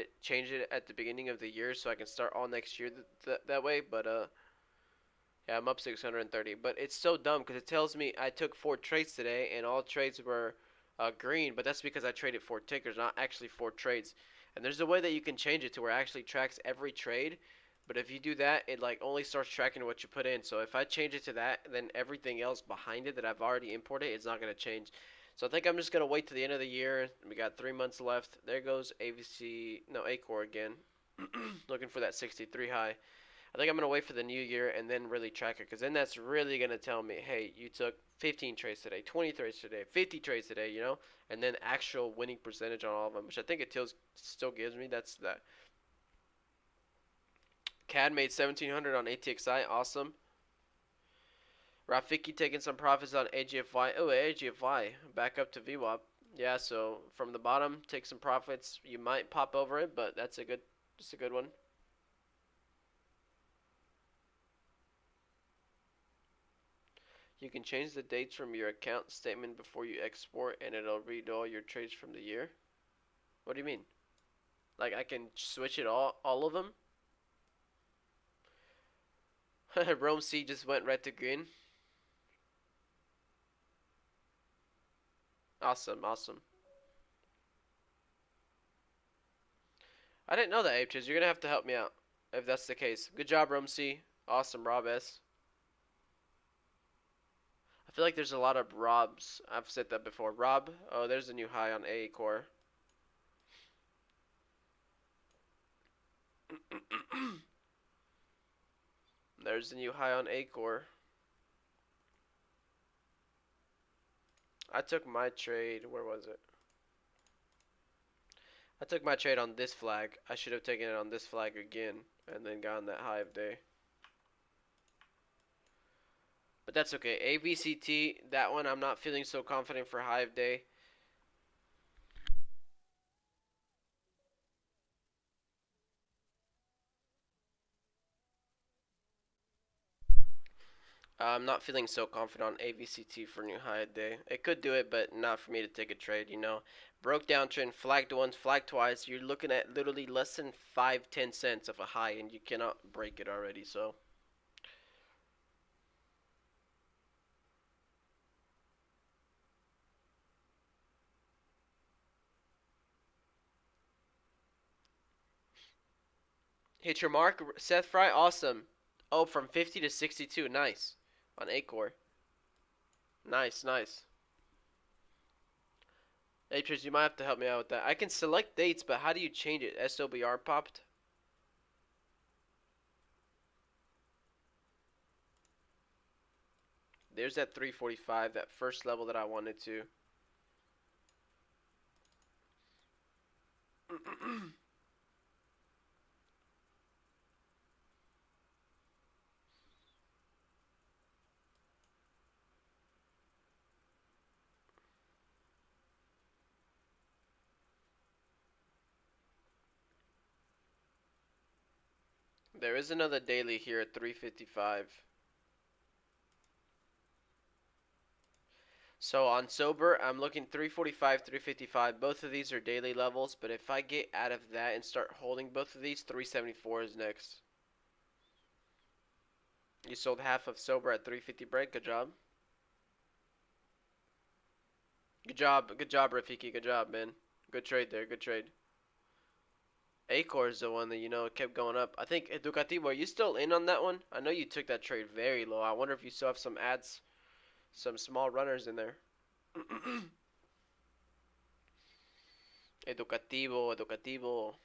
it at the beginning of the year so I can start all next year that way. But yeah, I'm up 630. But it's so dumb because it tells me I took 4 trades today and all trades were green. But that's because I traded 4 tickers, not actually 4 trades. And there's a way that you can change it to where it actually tracks every trade. But if you do that, it like only starts tracking what you put in. So if I change it to that, then everything else behind it that I've already imported is not gonna change. So I think I'm just gonna wait to the end of the year. We got 3 months left. There goes AVC, no Acor again, looking for that 63 high. I think I'm gonna wait for the new year and then really track it, because then that's really gonna tell me, hey, you took 15 trades today, 20 trades today, 50 trades today, you know, and then actual winning percentage on all of them, which I think it still gives me. That's that. CAD made 1700 on ATXI, awesome. Rafiki taking some profits on AGFY. Oh, AGFY back up to VWAP. Yeah, so from the bottom, take some profits. You might pop over it, but that's just a good one. You can change the dates from your account statement before you export, and it'll read all your trades from the year. What do you mean? Like I can switch it all of them? Rome C just went red to green. Awesome, awesome. I didn't know that, Apes. You're gonna have to help me out if that's the case. Good job, Rome C. Awesome, Rob S. I feel like there's a lot of Robs. I've said that before. Rob. Oh, there's a new high on A core. There's a new high on A core. I took my trade. Where was it? I took my trade on this flag. I should have taken it on this flag again and then gotten that high of day. But that's okay. AVCT, that one I'm not feeling so confident for high of day. I'm not feeling so confident on AVCT for new high of day. It could do it, but not for me to take a trade, you know. Broke downtrend, flagged once, flagged twice. You're looking at literally less than 5-10 cents of a high, and you cannot break it already, so. Hit your mark, Seth Fry. Awesome. Oh, from 50 to 62. Nice. On Acor. Nice, nice. Atris, you might have to help me out with that. I can select dates, but how do you change it? SOBR popped. There's that 345, that first level that I wanted to. There is another daily here at 355. So on sober, I'm looking 345, 355. Both of these are daily levels, but if I get out of that and start holding both of these, 374 is next. You sold half of sober at 350 break. Good job. Good job. Good job, Rafiki. Good job, man. Good trade there. Good trade. Acor is the one that, you know, kept going up. I think Educativo, are you still in on that one? I know you took that trade very low. I wonder if you still have some ads, some small runners in there. Educativo, Educativo.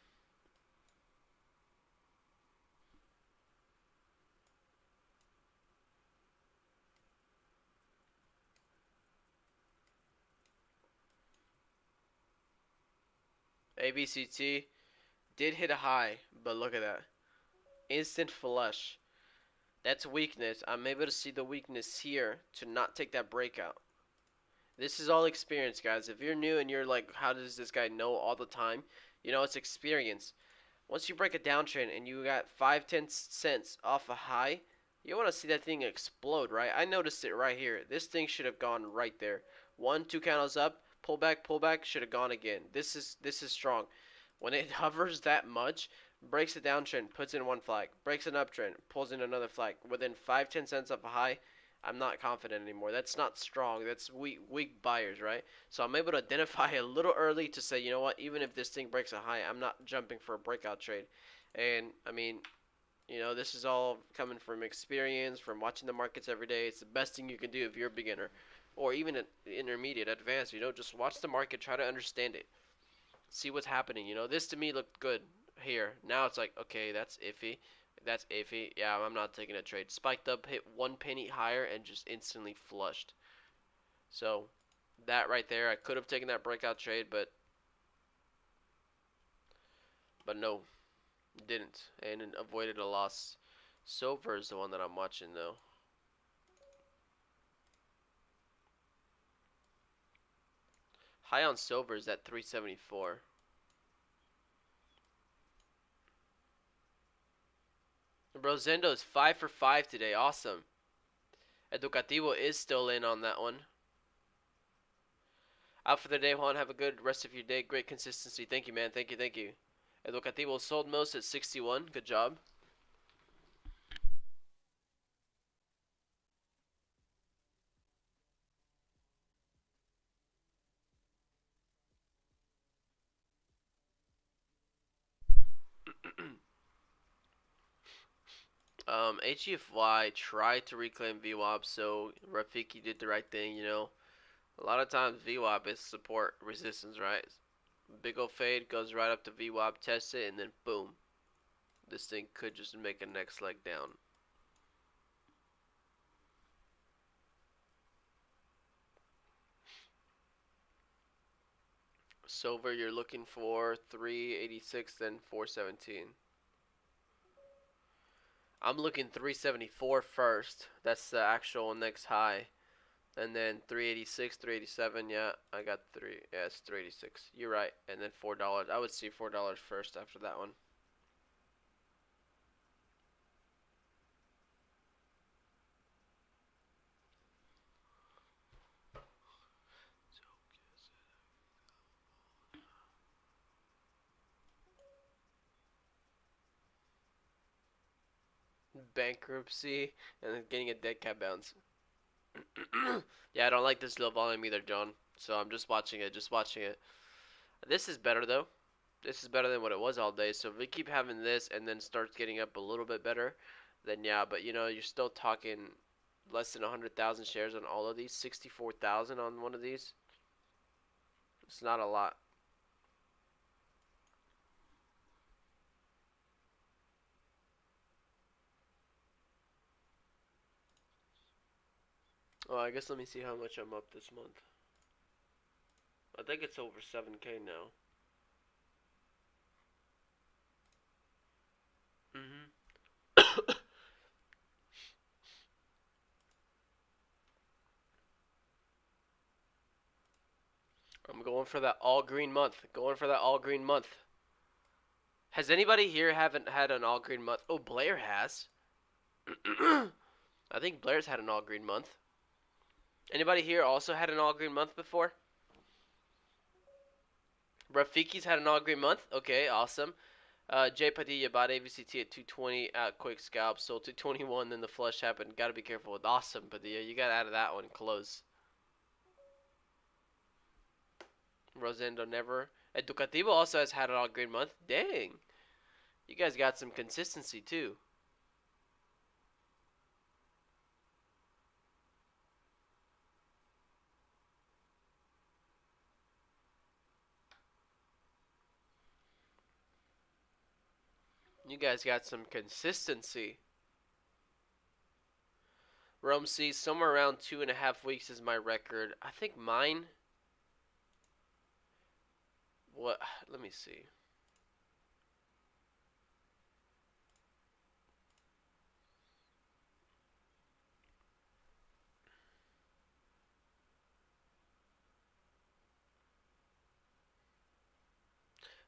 ABCT did hit a high, but look at that. Instant flush. That's weakness. I'm able to see the weakness here to not take that breakout. This is all experience, guys. If you're new and you're like, how does this guy know all the time? You know, it's experience. Once you break a downtrend and you got 5-10 cents off a high, you want to see that thing explode, right? I noticed it right here. This thing should have gone right there. 1, 2 candles up, pull back, should have gone again. This is strong. When it hovers that much, breaks a downtrend, puts in one flag, breaks an uptrend, pulls in another flag. Within 5-10 cents up a high, I'm not confident anymore. That's not strong. That's weak buyers, right? So I'm able to identify a little early to say, you know what, even if this thing breaks a high, I'm not jumping for a breakout trade. And I mean, you know, this is all coming from experience, from watching the markets every day. It's the best thing you can do if you're a beginner or even an intermediate, advanced. You know, just watch the market, try to understand it, see what's happening. You know, this to me looked good here. Now it's like, okay, that's iffy. That's iffy. Yeah, I'm not taking a trade. Spiked up, hit 1 penny higher, and just instantly flushed. So that right there, I could have taken that breakout trade, but no, didn't, and avoided a loss. Silver is the one that I'm watching though. High on silver is at 374. Rosendo is 5 for 5 today. Awesome. Educativo is still in on that one. Out for the day, Juan. Have a good rest of your day. Great consistency. Thank you, man. Thank you, thank you. Educativo sold most at 61. Good job. HEFY tried to reclaim VWAP, so Rafiki did the right thing, you know. A lot of times VWAP is support resistance, right? Big ol' fade goes right up to VWAP, tests it, and then boom. This thing could just make a next leg down. Silver, you're looking for 386, then 417. I'm looking 374 first. That's the actual next high. And then 386, 387. Yeah, I got three. Yeah, it's 386. You're right. And then $4. I would see $4 first after that one. Bankruptcy and then getting a dead cat bounce. Yeah, I don't like this low volume either, John. So I'm just watching it, just watching it. This is better though. This is better than what it was all day. So if we keep having this and then starts getting up a little bit better, then yeah. But you know, you're still talking less than 100,000 shares on all of these. 64,000 on one of these. It's not a lot. Oh, I guess let me see how much I'm up this month. I think it's over 7K now. I'm going for that all green month. Going for that all green month. Has anybody here haven't had an all green month? Oh, Blair has. I think Blair's had an all green month. Anybody here also had an all green month before? Rafiki's had an all green month. Okay, awesome. Jay Padilla bought AVCT at 220 at quick scalp, sold 221, then the flush happened. Gotta be careful with awesome Padilla. You got out of that one close. Rosendo never. Educativo also has had an all green month. Dang. You guys got some consistency too. You guys got some consistency. Rome sees somewhere around 2.5 weeks is my record. I think mine. What? Let me see.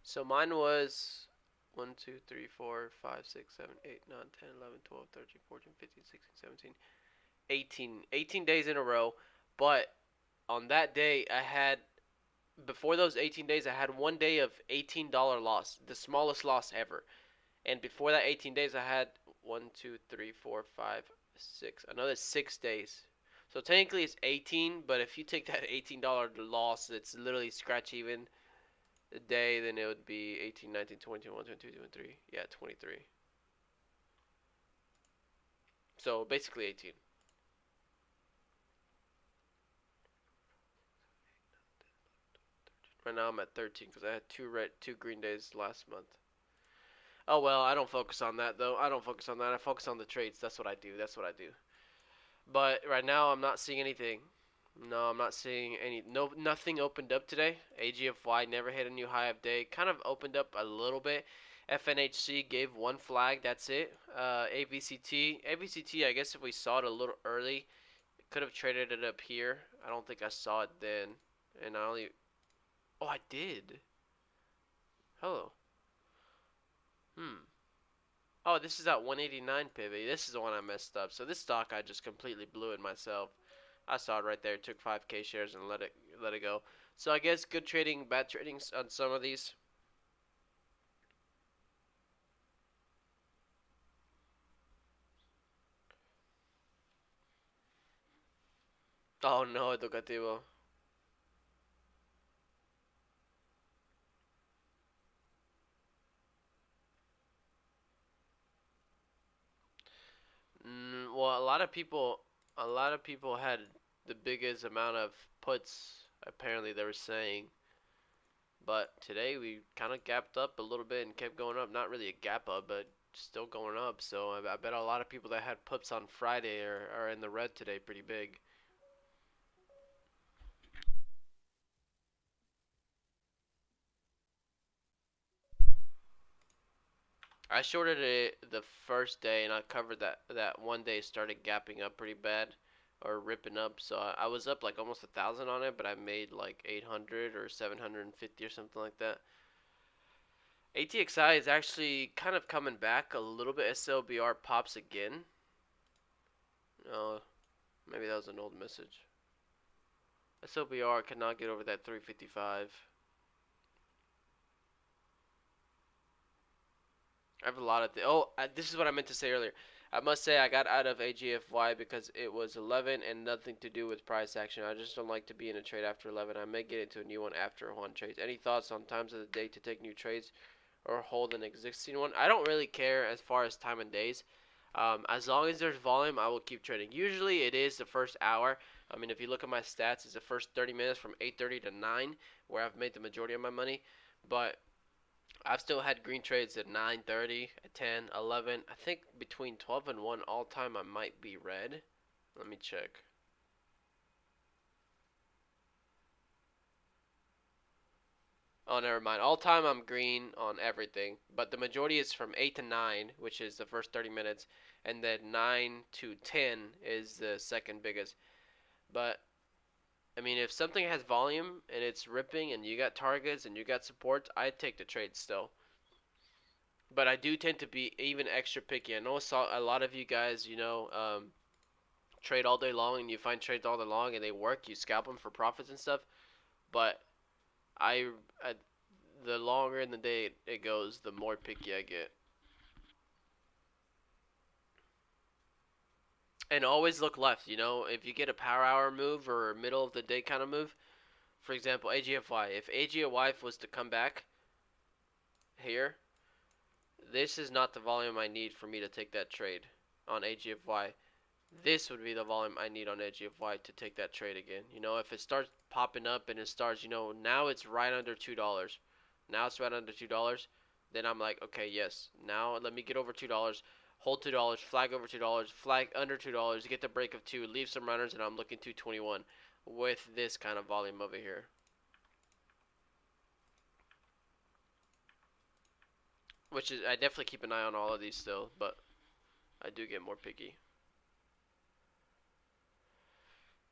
So mine was 1, 2, 3, 4, 5, 6, 7, 8, 9, 10, 11, 12, 13, 14, 15, 16, 17, 18 days in a row. But on that day, I had, before those 18 days, I had one day of $18 loss, the smallest loss ever. And before that 18 days, I had 1, 2, 3, 4, 5, 6, another 6 days. So technically it's 18, but if you take that $18 loss, it's literally scratch even a day, then it would be 18, 19, 20, 21, 22, 23. Yeah, 23. So basically 18. Right now I'm at 13 because I had two green days last month. Oh well, I don't focus on that though. I don't focus on that. I focus on the trades. That's what I do. That's what I do. But right now I'm not seeing anything. No, I'm not seeing any. No, nothing opened up today. AGFY never hit a new high of day. Kind of opened up a little bit. FNHC gave one flag. That's it. ABCT. I guess if we saw it a little early, could have traded it up here. I don't think I saw it then. And I only. Oh, I did. Hello. Hmm. Oh, this is at 189 pivot. This is the one I messed up. So this stock I just completely blew it myself. I saw it right there. Took 5K shares and let it go. So I guess good trading, bad trading on some of these. Oh no, Educativo. Well, a lot of people had the biggest amount of puts. Apparently, they were saying, but today we kind of gapped up a little bit and kept going up. Not really a gap up, but still going up. So I bet a lot of people that had puts on Friday are in the red today, pretty big. I shorted it the first day, and I covered that one day. Started gapping up pretty bad, or ripping up. So I was up like almost 1,000 on it, but I made like 800 or 750 or something like that. ATXI is actually kind of coming back a little bit. SLBR pops again. Oh, maybe that was an old message. SLBR cannot get over that 355. I have a lot of this is what I meant to say earlier. I must say I got out of AGFY because it was 11 and nothing to do with price action. I just don't like to be in a trade after 11. I may get into a new one after one trades. Any thoughts on times of the day to take new trades or hold an existing one? I don't really care as far as time and days. As long as there's volume, I will keep trading. Usually it is the first hour. I mean, if you look at my stats, it's the first 30 minutes from 8:30 to 9 where I've made the majority of my money. But I've still had green trades at 9:30, at 10, 11. I think between 12 and 1 all time I might be red. Let me check. Oh, never mind. All time I'm green on everything, but the majority is from 8 to 9, which is the first 30 minutes, and then 9 to 10 is the second biggest. But I mean, if something has volume and it's ripping and you got targets and you got supports, I'd take the trade still. But I do tend to be even extra picky. I know a lot of you guys, trade all day long and you find trades all day long and they work, you scalp them for profits and stuff. But I the longer in the day it goes, the more picky I get. And always look left, if you get a power hour move or middle of the day kind of move, for example, AGFY. If AGFY was to come back here, this is not the volume I need for me to take that trade on AGFY. This would be the volume I need on AGFY to take that trade again. If it starts popping up and it starts, now it's right under $2. Now it's right under $2. Then I'm like, okay, yes. Now let me get over $2. Hold $2. Flag over $2. Flag under $2. Get the break of 2. Leave some runners, and I'm looking 221 with this kind of volume over here. Which is, I definitely keep an eye on all of these still, but I do get more picky.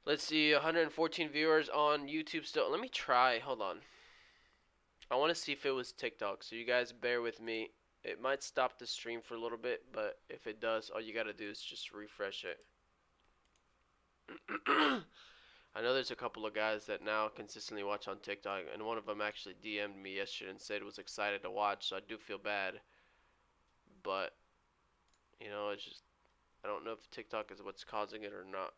Let's see, 114 viewers on YouTube still. Let me try. Hold on. I want to see if it was TikTok, so you guys bear with me. It might stop the stream for a little bit, but if it does, all you gotta do is just refresh it. I know there's a couple of guys that now consistently watch on TikTok, and one of them actually DM'd me yesterday and said was excited to watch, so I do feel bad. But, you know, it's just, I don't know if TikTok is what's causing it or not.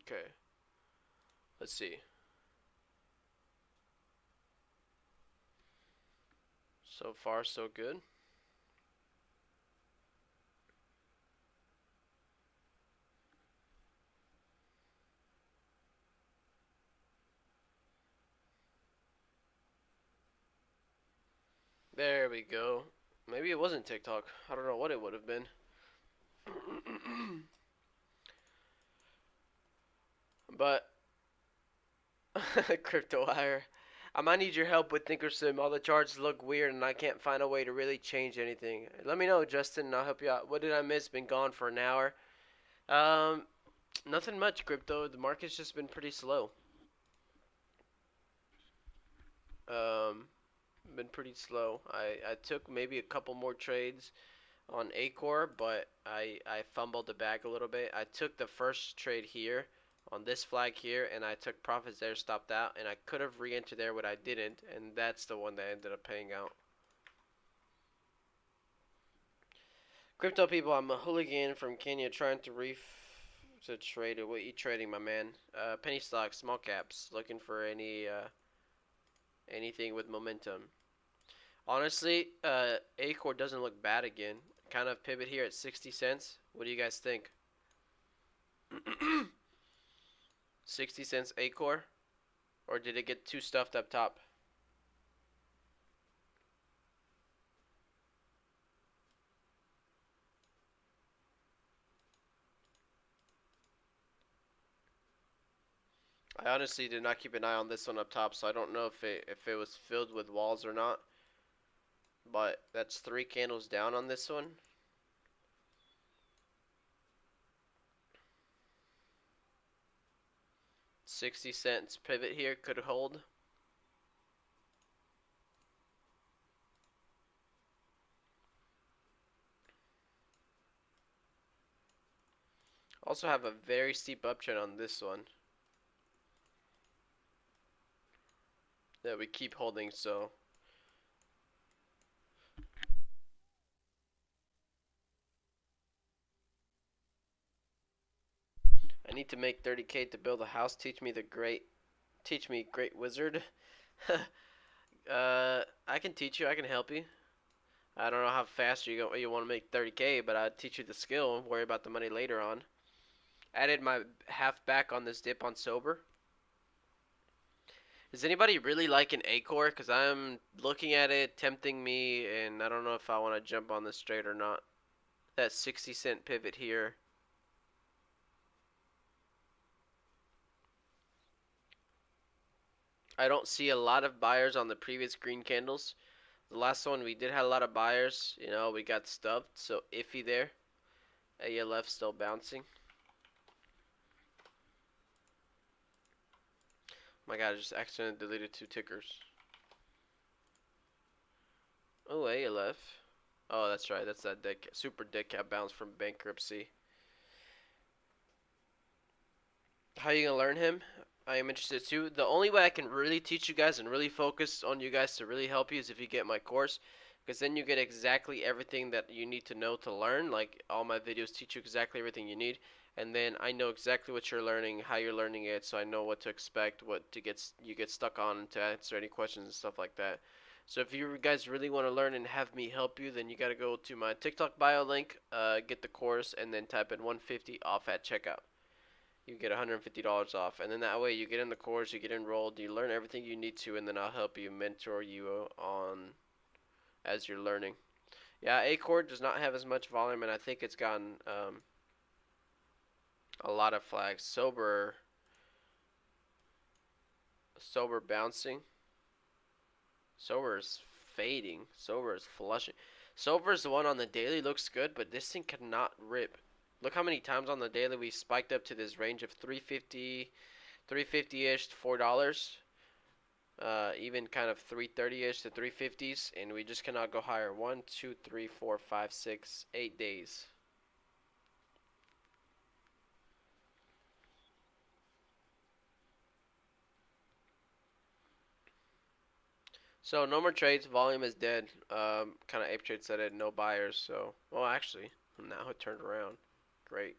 Okay, let's see. So far, so good. There we go. Maybe it wasn't TikTok. I don't know what it would have been. But Crypto Wire, I might need your help with Thinkorswim. All the charts look weird and I can't find a way to really change anything. Let me know, Justin, and I'll help you out. What did I miss? Been gone for an hour. Um, Nothing much, Crypto. The market's just been pretty slow. Um, been pretty slow. I took maybe a couple more trades on Acor, but I fumbled the bag a little bit. I took the first trade here on this flag here, and I took profits there, stopped out, and I could have re-entered there, but I didn't, and that's the one that ended up paying out. Crypto people, I'm a hooligan from Kenya trying to trade it. What are you trading, my man? Penny stocks, small caps, looking for anything with momentum. Honestly, Acor doesn't look bad again. Kind of pivot here at 60 cents. What do you guys think? 60 cents Acor? Or did it get too stuffed up top? I honestly did not keep an eye on this one up top, so I don't know if it was filled with walls or not. But that's 3 candles down on this one. $0.60 pivot here could hold. Also have a very steep uptrend on this one that we keep holding, so I need to make 30K to build a house. Teach me, great wizard. I can teach you. I can help you. I don't know how fast you want to make 30K, but I'll teach you the skill. Worry about the money later on. Added my half back on this dip on sober. Is anybody really liking Acor? Because I'm looking at it, tempting me, and I don't know if I want to jump on this trade or not. That 60-cent pivot here. I don't see a lot of buyers on the previous green candles. The last one we did have a lot of buyers. You know, we got stuffed, so iffy there. ALF still bouncing. My god, I just accidentally deleted 2 tickers. Oh, ALF. Oh, that's right. That's that super dead cat bounce from bankruptcy. How are you gonna learn him? I am interested too. The only way I can really teach you guys and really focus on you guys to really help you is if you get my course, because then you get exactly everything that you need to know to learn. Like all my videos teach you exactly everything you need, and then I know exactly what you're learning, how you're learning it, so I know what to expect, what to get stuck on, to answer any questions and stuff like that. So if you guys really want to learn and have me help you, then you got to go to my TikTok bio link, get the course, and then type in 150 off at checkout. You get $150 off, and then that way you get in the course, you get enrolled, you learn everything you need to, and then I'll help you, mentor you on as you're learning. Yeah, Acor does not have as much volume, and I think it's gotten a lot of flags. Sober, Sober bouncing. Sober is fading. Sober is flushing. Sober is the one on the daily, looks good, but this thing cannot rip. Look how many times on the daily we spiked up to this range of 350, 350-ish to $4. Even kind of 330-ish to 350s, and we just cannot go higher. 1, 2, 3, 4, 5, 6, 8 days. So no more trades. Volume is dead. Kind of Ape Trade said it. No buyers. So, well, actually, now it turned around. Great.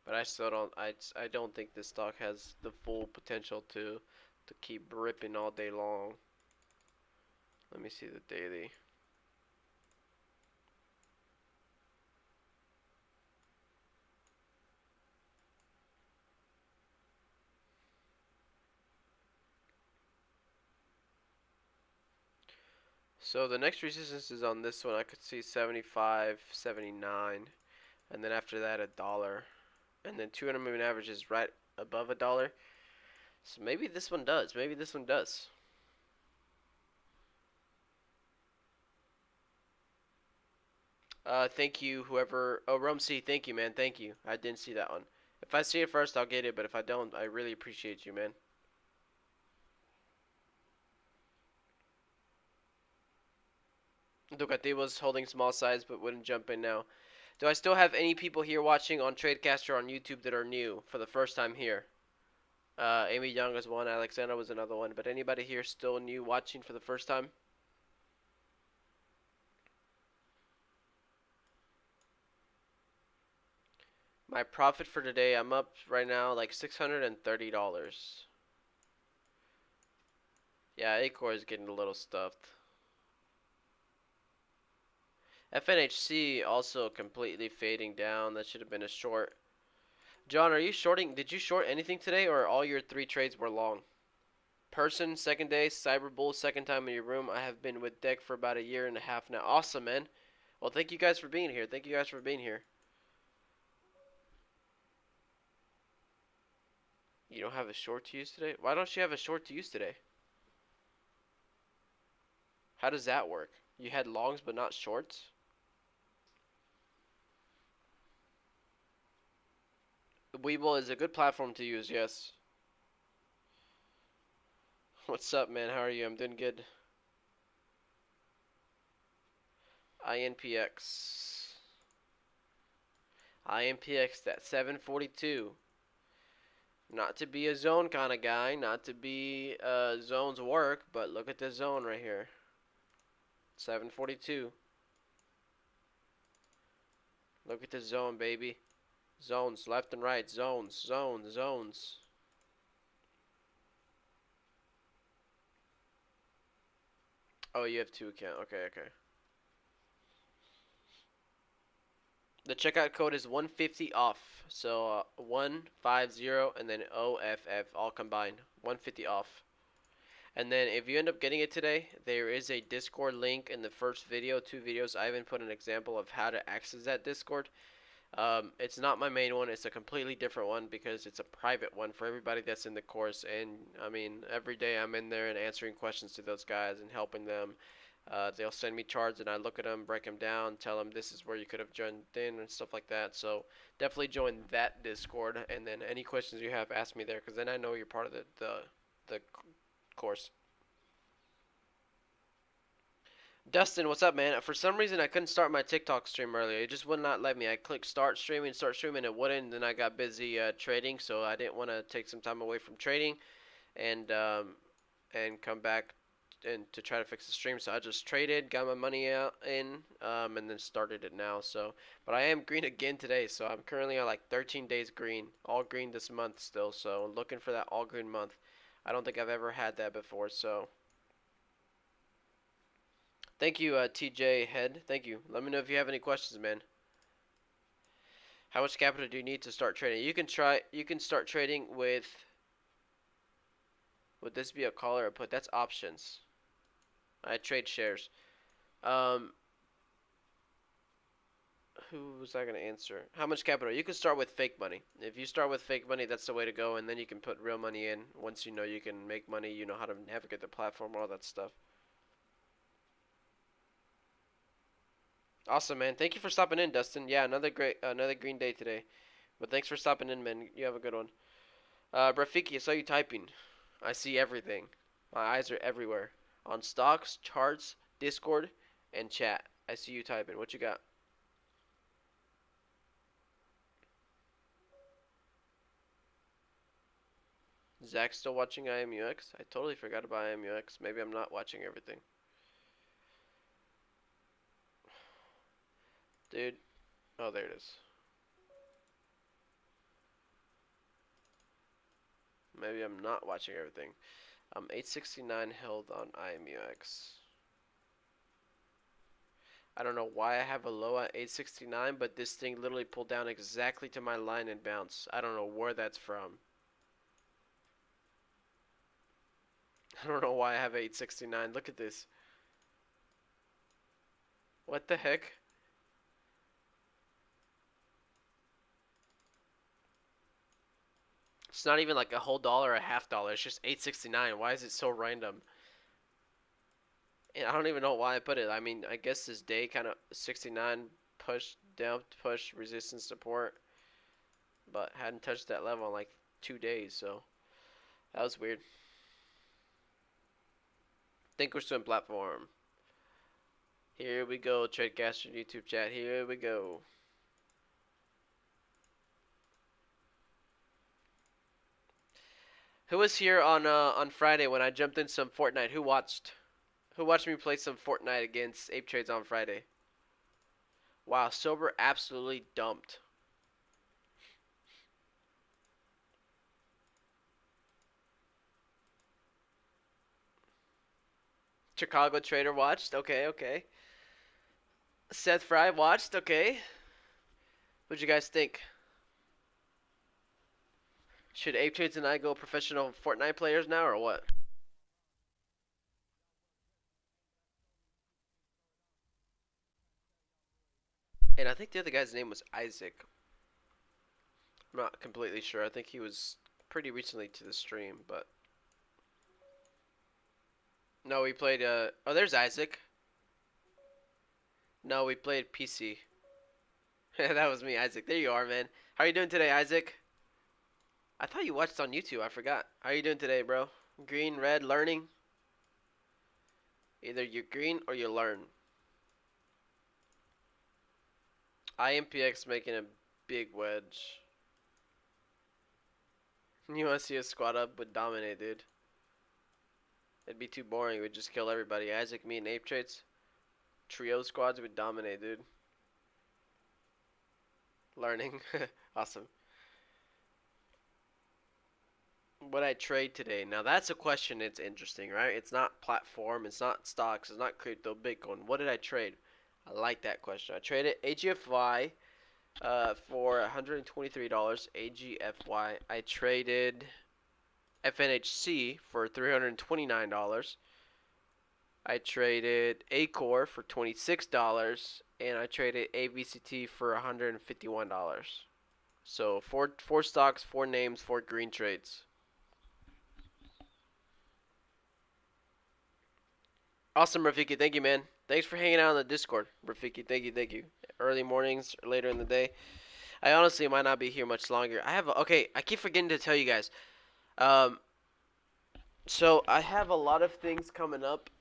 But I still don't. I don't think this stock has the full potential to keep ripping all day long. Let me see the daily. So the next resistance is on this one. I could see 75, 79, and then after that $1, and then 200 moving average is right above $1. So maybe this one does. Maybe this one does. Thank you, whoever. Oh, Rome C, thank you, man. Thank you. I didn't see that one. If I see it first, I'll get it. But if I don't, I really appreciate you, man. Ducati was holding small size but wouldn't jump in now. Do I still have any people here watching on Tradecaster on YouTube that are new for the first time here? Amy Young was one. Alexandra was another one. But anybody here still new watching for the first time? My profit for today, I'm up right now like $630. Yeah, Acorn is getting a little stuffed. FNHC also completely fading down. That should have been a short. John, are you shorting? Did you short anything today, or all your 3 trades were long? Person, second day. Cyberbull, second time in your room. I have been with Deck for about a year and a half now. Awesome, man. Well, thank you guys for being here. Thank you guys for being here. You don't have a short to use today? Why don't you have a short to use today? How does that work? You had longs but not shorts? Weeble is a good platform to use, yes. What's up, man? How are you? I'm doing good. INPX. INPX, that 742. Not to be a zone kind of guy, not to be zones work, but look at this zone right here. 742. Look at this zone, baby. Zones, left and right. Zones, zones, zones. Oh, you have 2 account. Okay, okay. The checkout code is 150 off. So 150 and then OFF all combined. 150 off. And then if you end up getting it today, there is a Discord link in the first video, 2 videos. I even put an example of how to access that Discord. It's not my main one. It's a completely different one because it's a private one for everybody that's in the course. And I mean, every day I'm in there and answering questions to those guys and helping them. They'll send me charts and I look at them, break them down, tell them this is where you could have joined in and stuff like that. So definitely join that Discord. And then any questions you have, ask me there because then I know you're part of the course. Dustin, what's up, man? For some reason, I couldn't start my TikTok stream earlier. It just would not let me. I clicked start streaming, it wouldn't. And then I got busy trading, so I didn't want to take some time away from trading and come back and to try to fix the stream. So I just traded, got my money out and then started it now. So, but I am green again today. So I'm currently on like 13 days green, all green this month still. So looking for that all green month. I don't think I've ever had that before. So. Thank you, TJ Head. Thank you. Let me know if you have any questions, man. How much capital do you need to start trading? You can try. You can start trading with. Would this be a call or a put? That's options. I trade shares. Um, Who was I gonna answer? How much capital? You can start with fake money. If you start with fake money, that's the way to go, and then you can put real money in. Once you know you can make money, you know how to navigate the platform, all that stuff. Awesome, man. Thank you for stopping in, Dustin. Yeah, another green day today. But thanks for stopping in, man. You have a good one. Rafiki, I saw you typing. I see everything. My eyes are everywhere. On stocks, charts, Discord, and chat. I see you typing. What you got? Zach still watching IMUX? I totally forgot about IMUX. Maybe I'm not watching everything. Dude. Oh, there it is. Maybe I'm not watching everything. 869 held on IMUX. I don't know why I have a low at 869, but this thing literally pulled down exactly to my line and bounced. I don't know where that's from. I don't know why I have 869. Look at this. What the heck? It's not even like a whole dollar or a half dollar. It's just 869. Why is it so random? And I don't even know why I put it. I mean, I guess this day kind of 69 push down, push resistance support, but hadn't touched that level in like 2 days. So that was weird. Thinkorswim platform. Here we go, Tradecaster YouTube chat. Here we go. Who was here on Friday when I jumped in some Fortnite? Who watched? Who watched me play some Fortnite against Ape Trades on Friday? Wow, Sober absolutely dumped. Chicago Trader watched. Okay, okay. Seth Fry watched. Okay. What'd you guys think? Should Ape Trades and I go professional Fortnite players now or what? And I think the other guy's name was Isaac. I'm not completely sure. I think he was pretty recently to the stream, but no, we played. Oh, there's Isaac. No, we played PC. That was me, Isaac. There you are, man. How are you doing today, Isaac? I thought you watched on YouTube. I forgot. How are you doing today, bro? Green, red, learning. Either you're green or you learn. IMPX making a big wedge. You want to see us squad up with Dominate, dude? It'd be too boring. We'd just kill everybody. Isaac, me, and Ape Traits. Trio squads would dominate, dude. Learning. Awesome. What I trade today. Now that's a question that's interesting, right? It's not platform, it's not stocks, it's not crypto, Bitcoin. What did I trade? I like that question. I traded AGFY for $123. AGFY. I traded FNHC for $329. I traded Acor for $26, and I traded ABCT for $151. So four stocks, four names, four green trades. Awesome, Rafiki. Thank you, man. Thanks for hanging out on the Discord, Rafiki. Thank you, thank you. Early mornings, later in the day. I honestly might not be here much longer. Okay. I keep forgetting to tell you guys. Um, so I have a lot of things coming up,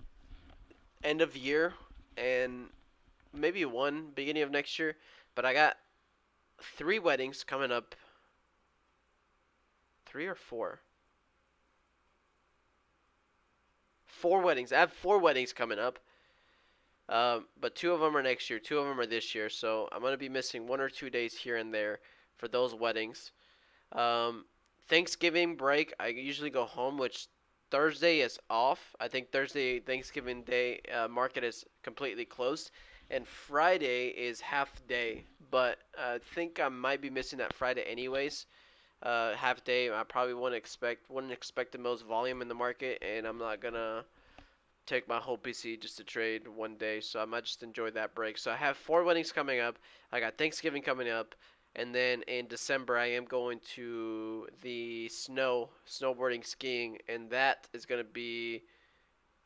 end of year, and maybe one beginning of next year. But I got 3 weddings coming up. 3 or 4? 4 weddings. I have 4 weddings coming up. But 2 of them are next year. 2 of them are this year. So I'm going to be missing 1 or 2 days here and there for those weddings. Thanksgiving break, I usually go home, which Thursday is off. I think Thursday, Thanksgiving Day, market is completely closed. And Friday is half day. But I think I might be missing that Friday anyways. Half day, I probably wouldn't expect the most volume in the market, and I'm not gonna take my whole PC just to trade one day, so I might just enjoy that break. So I have 4 weddings coming up. I got Thanksgiving coming up, and then in December I am going to the snowboarding, skiing, and that is gonna be.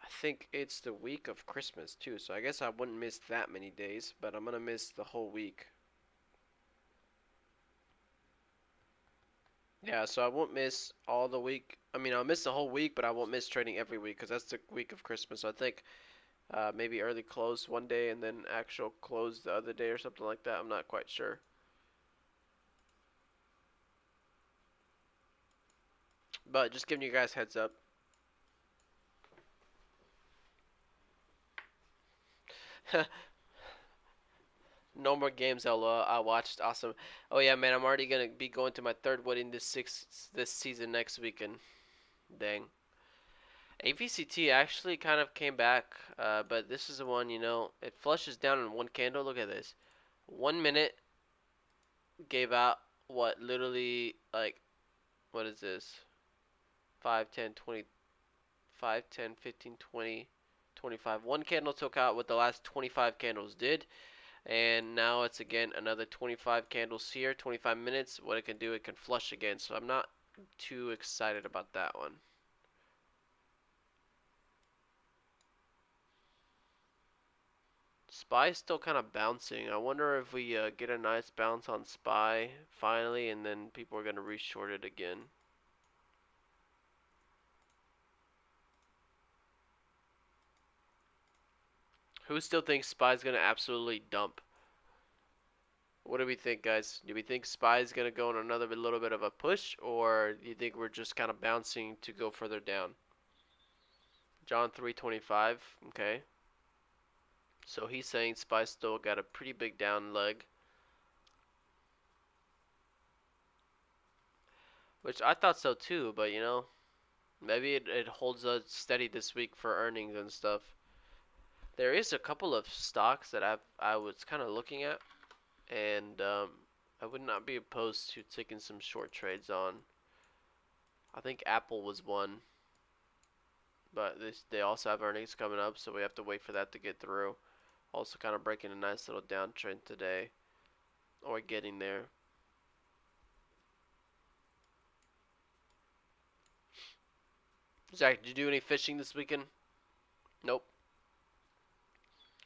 I think it's the week of Christmas too, so I guess I wouldn't miss that many days, but I'm gonna miss the whole week. Yeah, so I won't miss all the week. I mean, I'll miss the whole week, but I won't miss trading every week because that's the week of Christmas. So I think maybe early close one day and then actual close the other day or something like that. I'm not quite sure. But just giving you guys heads up. No more games, LOL. I watched. Awesome. Oh yeah, man. I'm already gonna be going to my third wedding this season next weekend. Dang. AVCT actually kind of came back, but this is the one. It flushes down in one candle. Look at this. 1 minute gave out what literally like what is this? 5, 10, 20, 5, 10, 15, 20, 25. One candle took out what the last 25 candles did. And now it's again another 25 candles here, 25 minutes. What it can do, it can flush again. So I'm not too excited about that one. SPY is still kind of bouncing. I wonder if we get a nice bounce on SPY finally, and then people are going to reshort it again. Who still thinks SPY is going to absolutely dump? What do we think, guys? Do we think SPY is going to go on another little bit of a push, or do you think we're just kind of bouncing to go further down? John 3:25. Okay. So he's saying SPY still got a pretty big down leg. Which I thought so too, but maybe it holds us steady this week for earnings and stuff. There is a couple of stocks that I was kind of looking at, and I would not be opposed to taking some short trades on. I think Apple was one, but they also have earnings coming up, so we have to wait for that to get through. Also kind of breaking a nice little downtrend today, or getting there. Zach, did you do any fishing this weekend? Nope.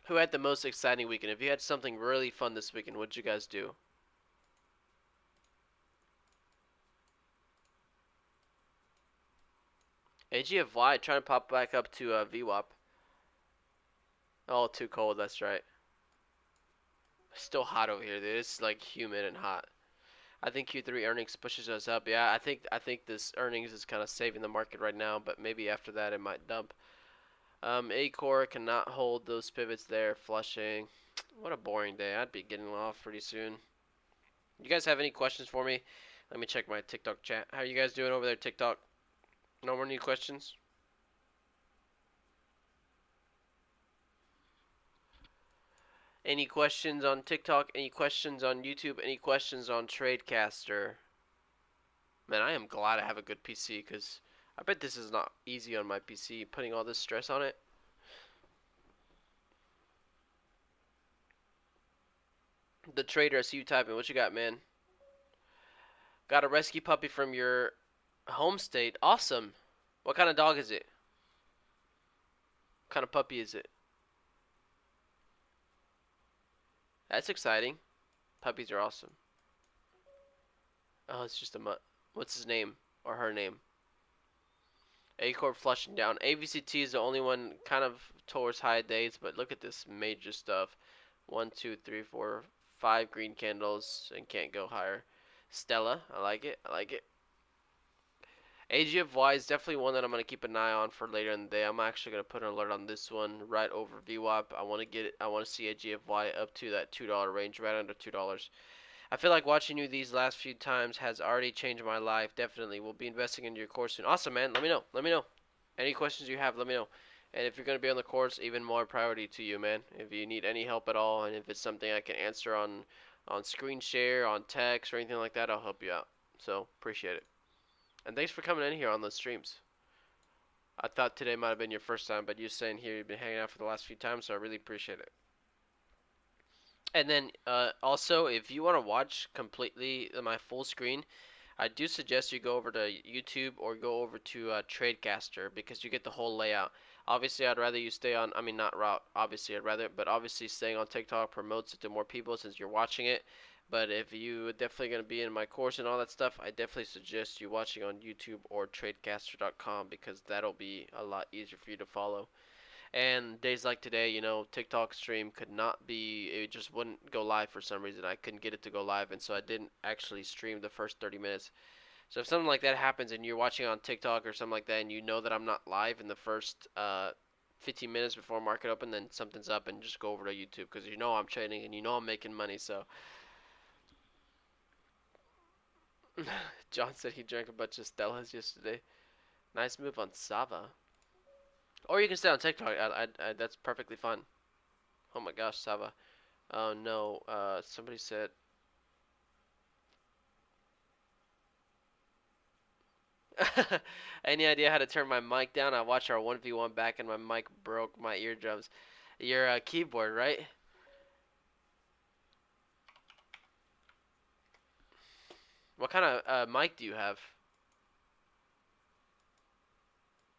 Who had the most exciting weekend? If you had something really fun this weekend, what'd you guys do? AGFY trying to pop back up to VWAP. Oh, too cold. That's right. Still hot over here, dude. It's like humid and hot. I think Q3 earnings pushes us up. Yeah, I think this earnings is kind of saving the market right now, but maybe after that it might dump. A-Core cannot hold those pivots there, flushing. What a boring day. I'd be getting off pretty soon. You guys have any questions for me? Let me check my TikTok chat. How are you guys doing over there, TikTok? No more new questions? Any questions on TikTok? Any questions on YouTube? Any questions on Tradecaster? Man, I am glad I have a good PC because I bet this is not easy on my PC, putting all this stress on it. The trader, I see you typing. What you got, man? Got a rescue puppy from your home state. Awesome. What kind of dog is it? What kind of puppy is it? That's exciting. Puppies are awesome. Oh, it's just a mutt. What's his name? Or her name? A-Corp flushing down. AVCT is the only one kind of towards high days, but look at this major stuff. 1, 2, 3, 4, 5 green candles and can't go higher. Stella, I like it. I like it. AGFY is definitely one that I'm going to keep an eye on for later in the day. I'm actually going to put an alert on this one right over VWAP. I want to get it. I want to see AGFY up to that $2 range, right under $2. I feel like watching you these last few times has already changed my life. Definitely. We'll be investing into your course soon. Awesome, man. Let me know. Let me know. Any questions you have, let me know. And if you're going to be on the course, even more priority to you, man. If you need any help at all, and if it's something I can answer on screen share, on text, or anything like that, I'll help you out. So, appreciate it. And thanks for coming in here on the streams. I thought today might have been your first time, but you're saying here you've been hanging out for the last few times, so I really appreciate it. And then also, if you want to watch completely my full screen, I do suggest you go over to YouTube or go over to Tradecaster because you get the whole layout. Obviously, I'd rather you stay on. I mean, not route. Obviously, I'd rather, but obviously, staying on TikTok promotes it to more people since you're watching it. But if you are definitely gonna be in my course and all that stuff, I definitely suggest you watching on YouTube or Tradecaster.com because that'll be a lot easier for you to follow. And days like today, you know, TikTok stream could not be, it just wouldn't go live for some reason. I couldn't get it to go live, and so I didn't actually stream the first 30 minutes. So if something like that happens and you're watching on TikTok or something like that, and you know that I'm not live in the first 15 minutes before market open, then something's up, and just go over to YouTube because you know I'm trading and you know I'm making money. So John said he drank a bunch of Stellas yesterday. Nice move on Sava. Or you can stay on TikTok. That's perfectly fine. Oh my gosh, Sava. Oh no, somebody said. Any idea how to turn my mic down? I watched our 1v1 back and my mic broke my eardrums. Your keyboard, right? What kind of mic do you have?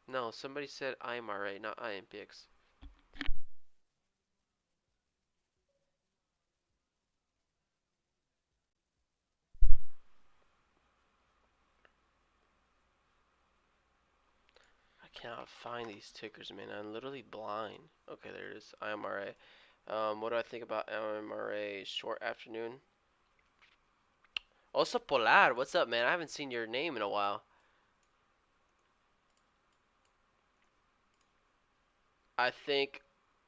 No, somebody said IMRA, not IMPX. I cannot find these tickers, man. I'm literally blind. Okay, there it is. IMRA. What do I think about IMRA? Short afternoon. Also, Polar, what's up, man? I haven't seen your name in a while. I think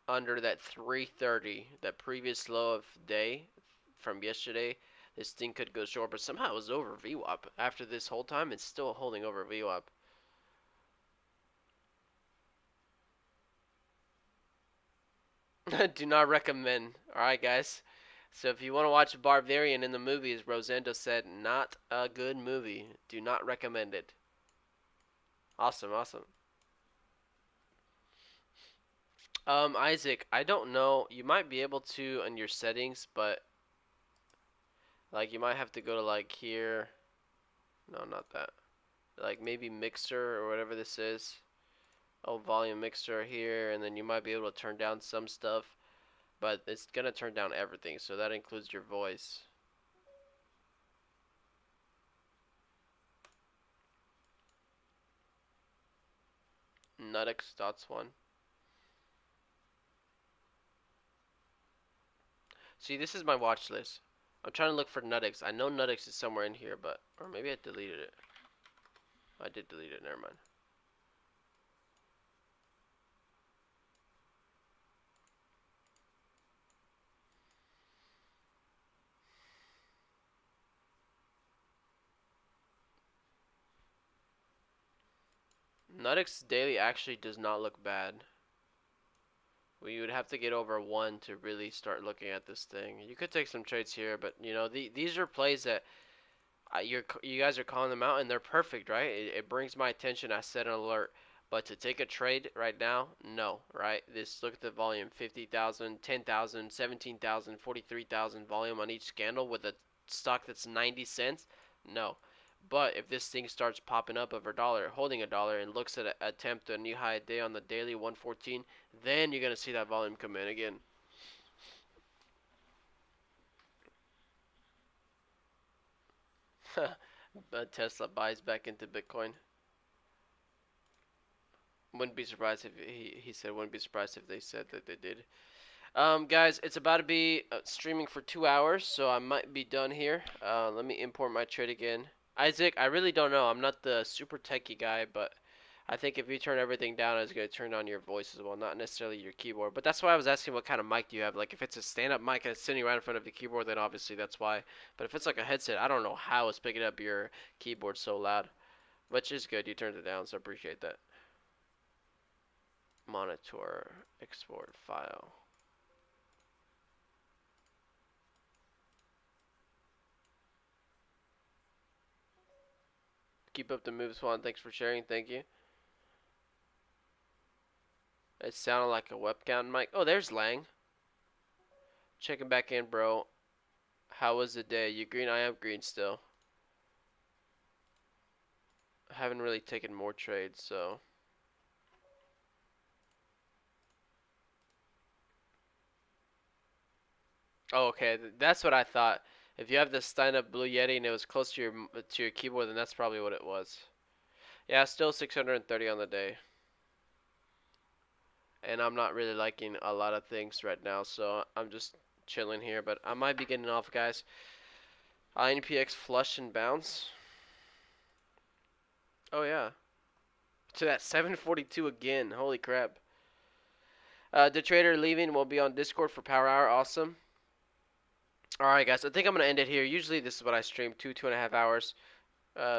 under that 330, that previous low of day from yesterday, this thing could go short, but somehow it was over VWAP. After this whole time, it's still holding over VWAP. Do not recommend. Alright, guys. So if you want to watch Barbarian in the movies, Rosendo said, not a good movie. Do not recommend it. Awesome, awesome. Isaac, I don't know. You might be able to in your settings, but like you might have to go to like here. No, not that. Like maybe mixer or whatever this is. Oh, volume mixer here, and then you might be able to turn down some stuff, but it's gonna turn down everything, so that includes your voice. Nutix dots one. See, this is my watch list. I'm trying to look for Nutix. I know Nutix is somewhere in here, but or maybe I deleted it. I did delete it. Never mind. Nutix daily actually does not look bad. We would have to get over 1 to really start looking at this thing. You could take some trades here, but you know these are plays that you guys are calling them out, and they're perfect, right? It brings my attention. I set an alert. But to take a trade right now, no, right? This look at the volume: 50,000, 10,000, 17,000, 43,000 volume on each candle with a stock that's 90 cents. No. But if this thing starts popping up over a dollar, holding a dollar, and looks at attempt a new high day on the daily 114, then you're gonna see that volume come in again. Tesla buys back into Bitcoin. Wouldn't be surprised if he said wouldn't be surprised if they said that they did. Guys, it's about to be streaming for 2 hours, so I might be done here. Let me import my trade again. Isaac, I really don't know. I'm not the super techie guy, but I think if you turn everything down, it's going to turn on your voice as well, not necessarily your keyboard. But that's why I was asking what kind of mic do you have. Like, if it's a stand-up mic and it's sitting right in front of the keyboard, then obviously that's why. But if it's like a headset, I don't know how it's picking up your keyboard so loud. Which is good. You turned it down, so I appreciate that. Monitor, export file. Keep up the moves, Juan. Thanks for sharing. Thank you. It sounded like a webcam mic. Oh, there's Lang. Checking back in, bro. How was the day? You green? I am green still. I haven't really taken more trades, so. Oh, okay. That's what I thought. If you have the Stein Up Blue Yeti and it was close to your keyboard, then that's probably what it was. Yeah, still 630 on the day. And I'm not really liking a lot of things right now, so I'm just chilling here. But I might be getting off, guys. INPX flush and bounce. Oh yeah, to that 742 again. Holy crap. The trader leaving will be on Discord for Power Hour. Awesome. Alright, guys. I think I'm going to end it here. Usually this is what I stream, 2.5 hours.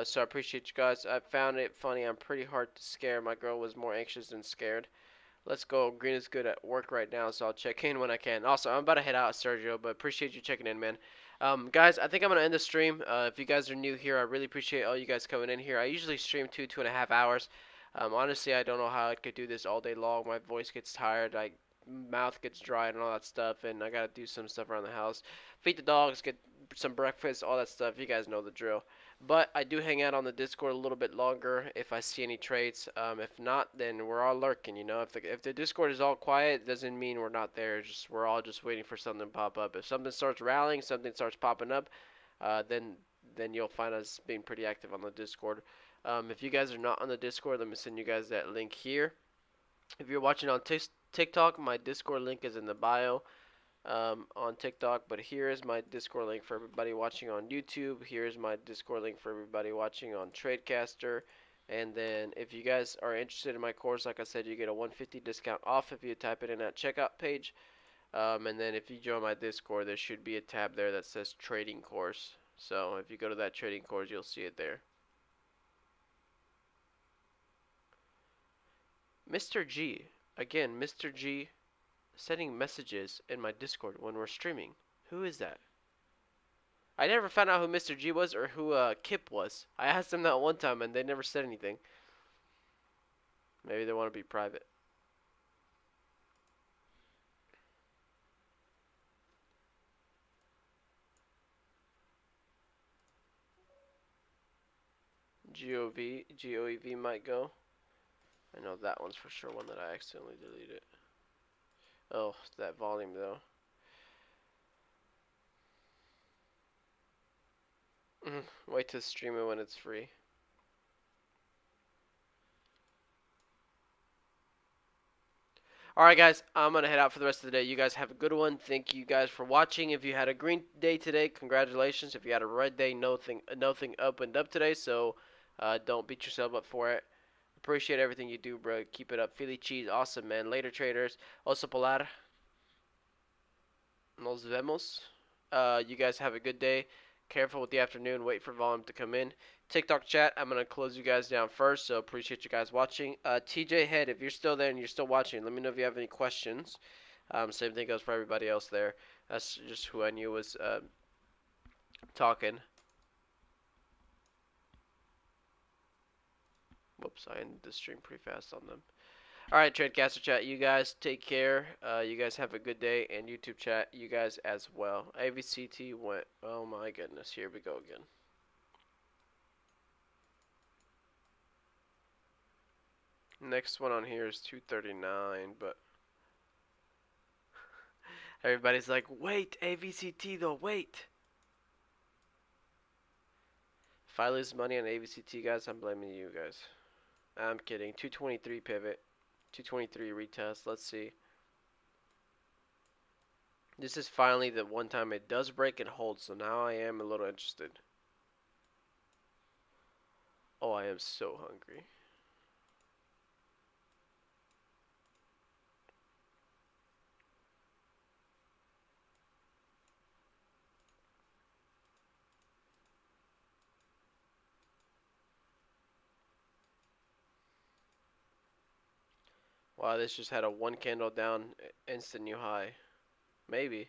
So I appreciate you guys. I found it funny. I'm pretty hard to scare. My girl was more anxious than scared. Let's go. Green is good at work right now, so I'll check in when I can. Also, I'm about to head out, Sergio, but appreciate you checking in, man. Guys, I think I'm going to end the stream. If you guys are new here, I really appreciate all you guys coming in here. I usually stream 2.5 hours. Honestly, I don't know how I could do this all day long. My voice gets tired. Mouth gets dry and all that stuff, and I got to do some stuff around the house. Feed the dogs, get some breakfast, all that stuff. You guys know the drill. But I do hang out on the Discord a little bit longer if I see any trades. If not, then we're all lurking. You know, if the Discord is all quiet, it doesn't mean we're not there. We're all just waiting for something to pop up. If something starts rallying, something starts popping up, then you'll find us being pretty active on the Discord. If you guys are not on the Discord, let me send you guys that link here. If you're watching on TikTok, my Discord link is in the bio. On TikTok, but here is my Discord link for everybody watching on YouTube. Here's my Discord link for everybody watching on Tradecaster. And then if you guys are interested in my course, like I said, you get a 150 discount off if you type it in that checkout page. And then if you join my Discord, there should be a tab there that says Trading Course. So if you go to that Trading Course, you'll see it there. Mr. G. Again, Mr. G sending messages in my Discord when we're streaming. Who is that? I never found out who Mr. G was or who Kip was. I asked them that one time and they never said anything. Maybe they want to be private. GOEV might go. I know that one's for sure one that I accidentally deleted. Oh, that volume though. Wait to stream it when it's free. Alright guys, I'm going to head out for the rest of the day. You guys have a good one. Thank you guys for watching. If you had a green day today, congratulations. If you had a red day, nothing opened up today, so don't beat yourself up for it. Appreciate everything you do, bro. Keep it up. Philly cheese, awesome, man. Later, traders. Oso Polar. Nos vemos. You guys have a good day. Careful with the afternoon. Wait for volume to come in. TikTok chat, I'm going to close you guys down first, so appreciate you guys watching. TJ Head, if you're still there and you're still watching, let me know if you have any questions. Same thing goes for everybody else there. That's just who I knew was talking. Whoops, I ended the stream pretty fast on them. Alright, Tradecaster chat, you guys take care. You guys have a good day, and YouTube chat, you guys as well. AVCT went, oh my goodness, here we go again. Next one on here is 239, but everybody's like, wait, AVCT though, wait. If I lose money on AVCT, guys, I'm blaming you guys. I'm kidding. 223 pivot, 223 retest. Let's see. This is finally the one time it does break and hold, so now I am a little interested. Oh, I am so hungry. Wow, this just had a one candle down, instant new high. Maybe.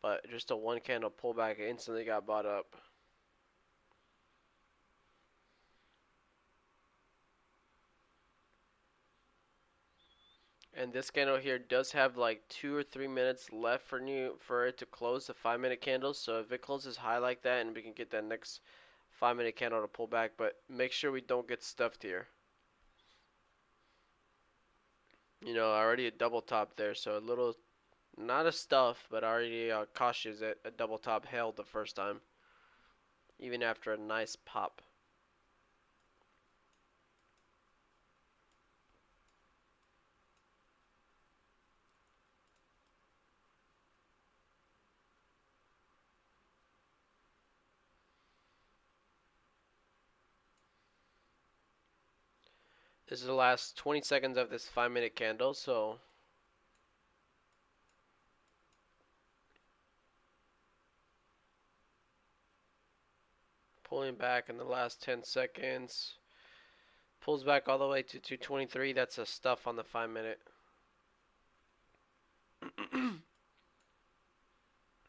But just a one candle pullback instantly got bought up. And this candle here does have like 2 or 3 minutes left for it to close the 5 minute candle. So if it closes high like that, and we can get that next 5 minute candle to pull back, but make sure we don't get stuffed here. You know, already a double top there, so a little, not a stuff, but already cautious that a double top held the first time, even after a nice pop. This is the last 20 seconds of this 5 minute candle, so pulling back in the last 10 seconds. Pulls back all the way to 223. That's a stuff on the 5 minute.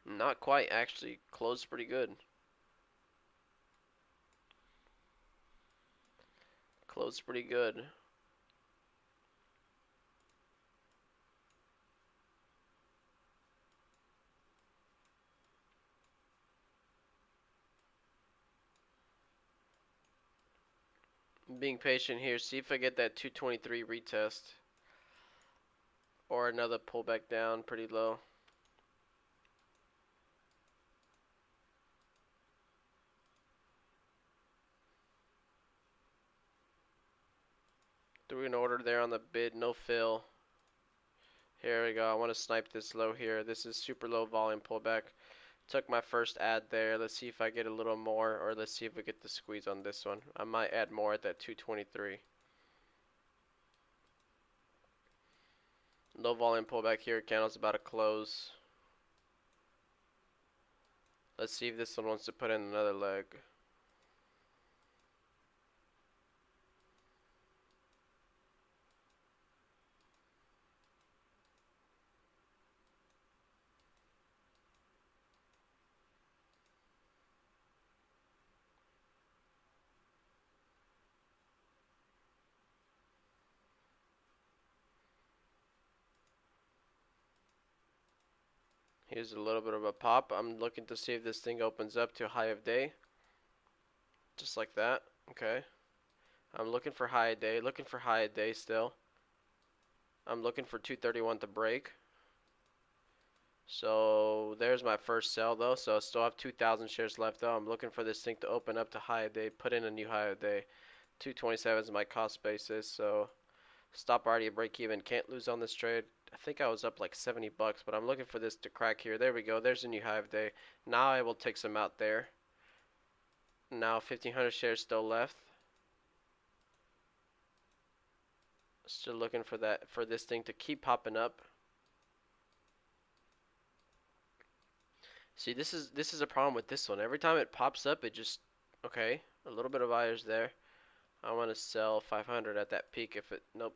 Not quite, actually. Closed pretty good. Closed pretty good. Being patient here. See if I get that 223 retest. Or another pullback down pretty low. Threw an order there on the bid. No fill. Here we go. I want to snipe this low here. This is super low volume pullback. Took my first add there. Let's see if I get a little more, or let's see if we get the squeeze on this one. I might add more at that 223. Low volume pullback here. Candle's about to close. Let's see if this one wants to put in another leg. Here's a little bit of a pop. I'm looking to see if this thing opens up to high of day. Just like that. Okay. I'm looking for high of day. Looking for high of day still. I'm looking for 231 to break. So there's my first sell though. So I still have 2,000 shares left though. I'm looking for this thing to open up to high of day. Put in a new high of day. 227 is my cost basis. So stop already at break even. Can't lose on this trade. I think I was up like 70 bucks, but I'm looking for this to crack here. There we go. There's a new high of day. Now I will take some out there. Now 1,500 shares still left. Still looking for that, for this thing to keep popping up. See, this is a problem with this one. Every time it pops up, it just, okay, a little bit of buyers there. I want to sell 500 at that peak if it, nope.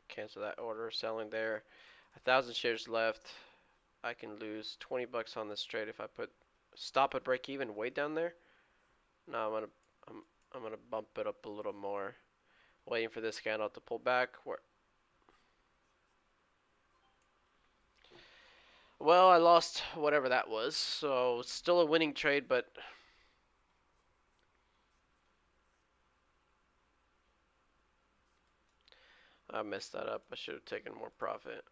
Cancel that order, selling there. 1,000 shares left. I can lose 20 bucks on this trade if I put stop at break even way down there. No, I'm gonna bump it up a little more. Waiting for this candle to pull back. Well, I lost whatever that was, so still a winning trade, but I messed that up. I should have taken more profit.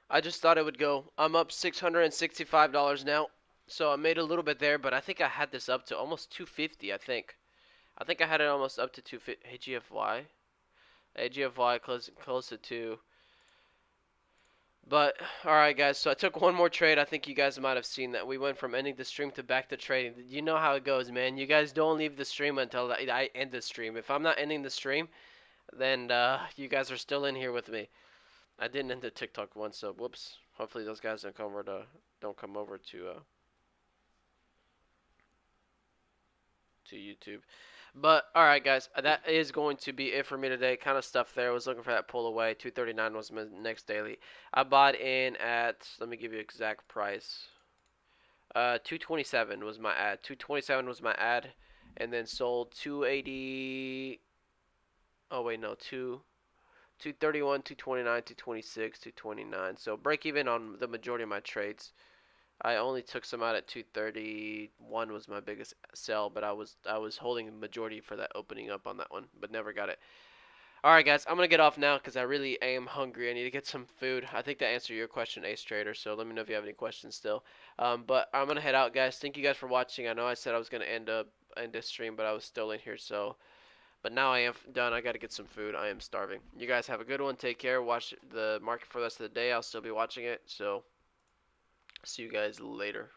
I just thought it would go. I'm up $665 now. So I made a little bit there, but I think I had this up to almost 250, I think. I think I had it almost up to 250. Hey, GFY. Hey, GFY, close to 2. But, alright guys, so I took one more trade. I think you guys might have seen that. We went from ending the stream to back to trading. You know how it goes, man. You guys don't leave the stream until I end the stream. If I'm not ending the stream, then you guys are still in here with me. I didn't end the TikTok one, so whoops. Hopefully those guys don't come over to YouTube. But alright guys, that is going to be it for me today. Kind of stuff there. I was looking for that pull away. 239 was my next daily. I bought in at, let me give you exact price. 227 was my ad. 227 was my ad, and then sold 280. Oh wait, no, 231, 229, 226, 229. So break even on the majority of my trades. I only took some out at 231 was my biggest sell, but I was holding the majority for that opening up on that one, but never got it. All right, guys, I'm gonna get off now because I really am hungry. I need to get some food. I think that answered your question, Ace Trader. So let me know if you have any questions still. But I'm gonna head out, guys. Thank you guys for watching. I know I said I was gonna end this stream, but I was still in here. So, but now I am done. I gotta get some food. I am starving. You guys have a good one. Take care. Watch the market for the rest of the day. I'll still be watching it. So, see you guys later.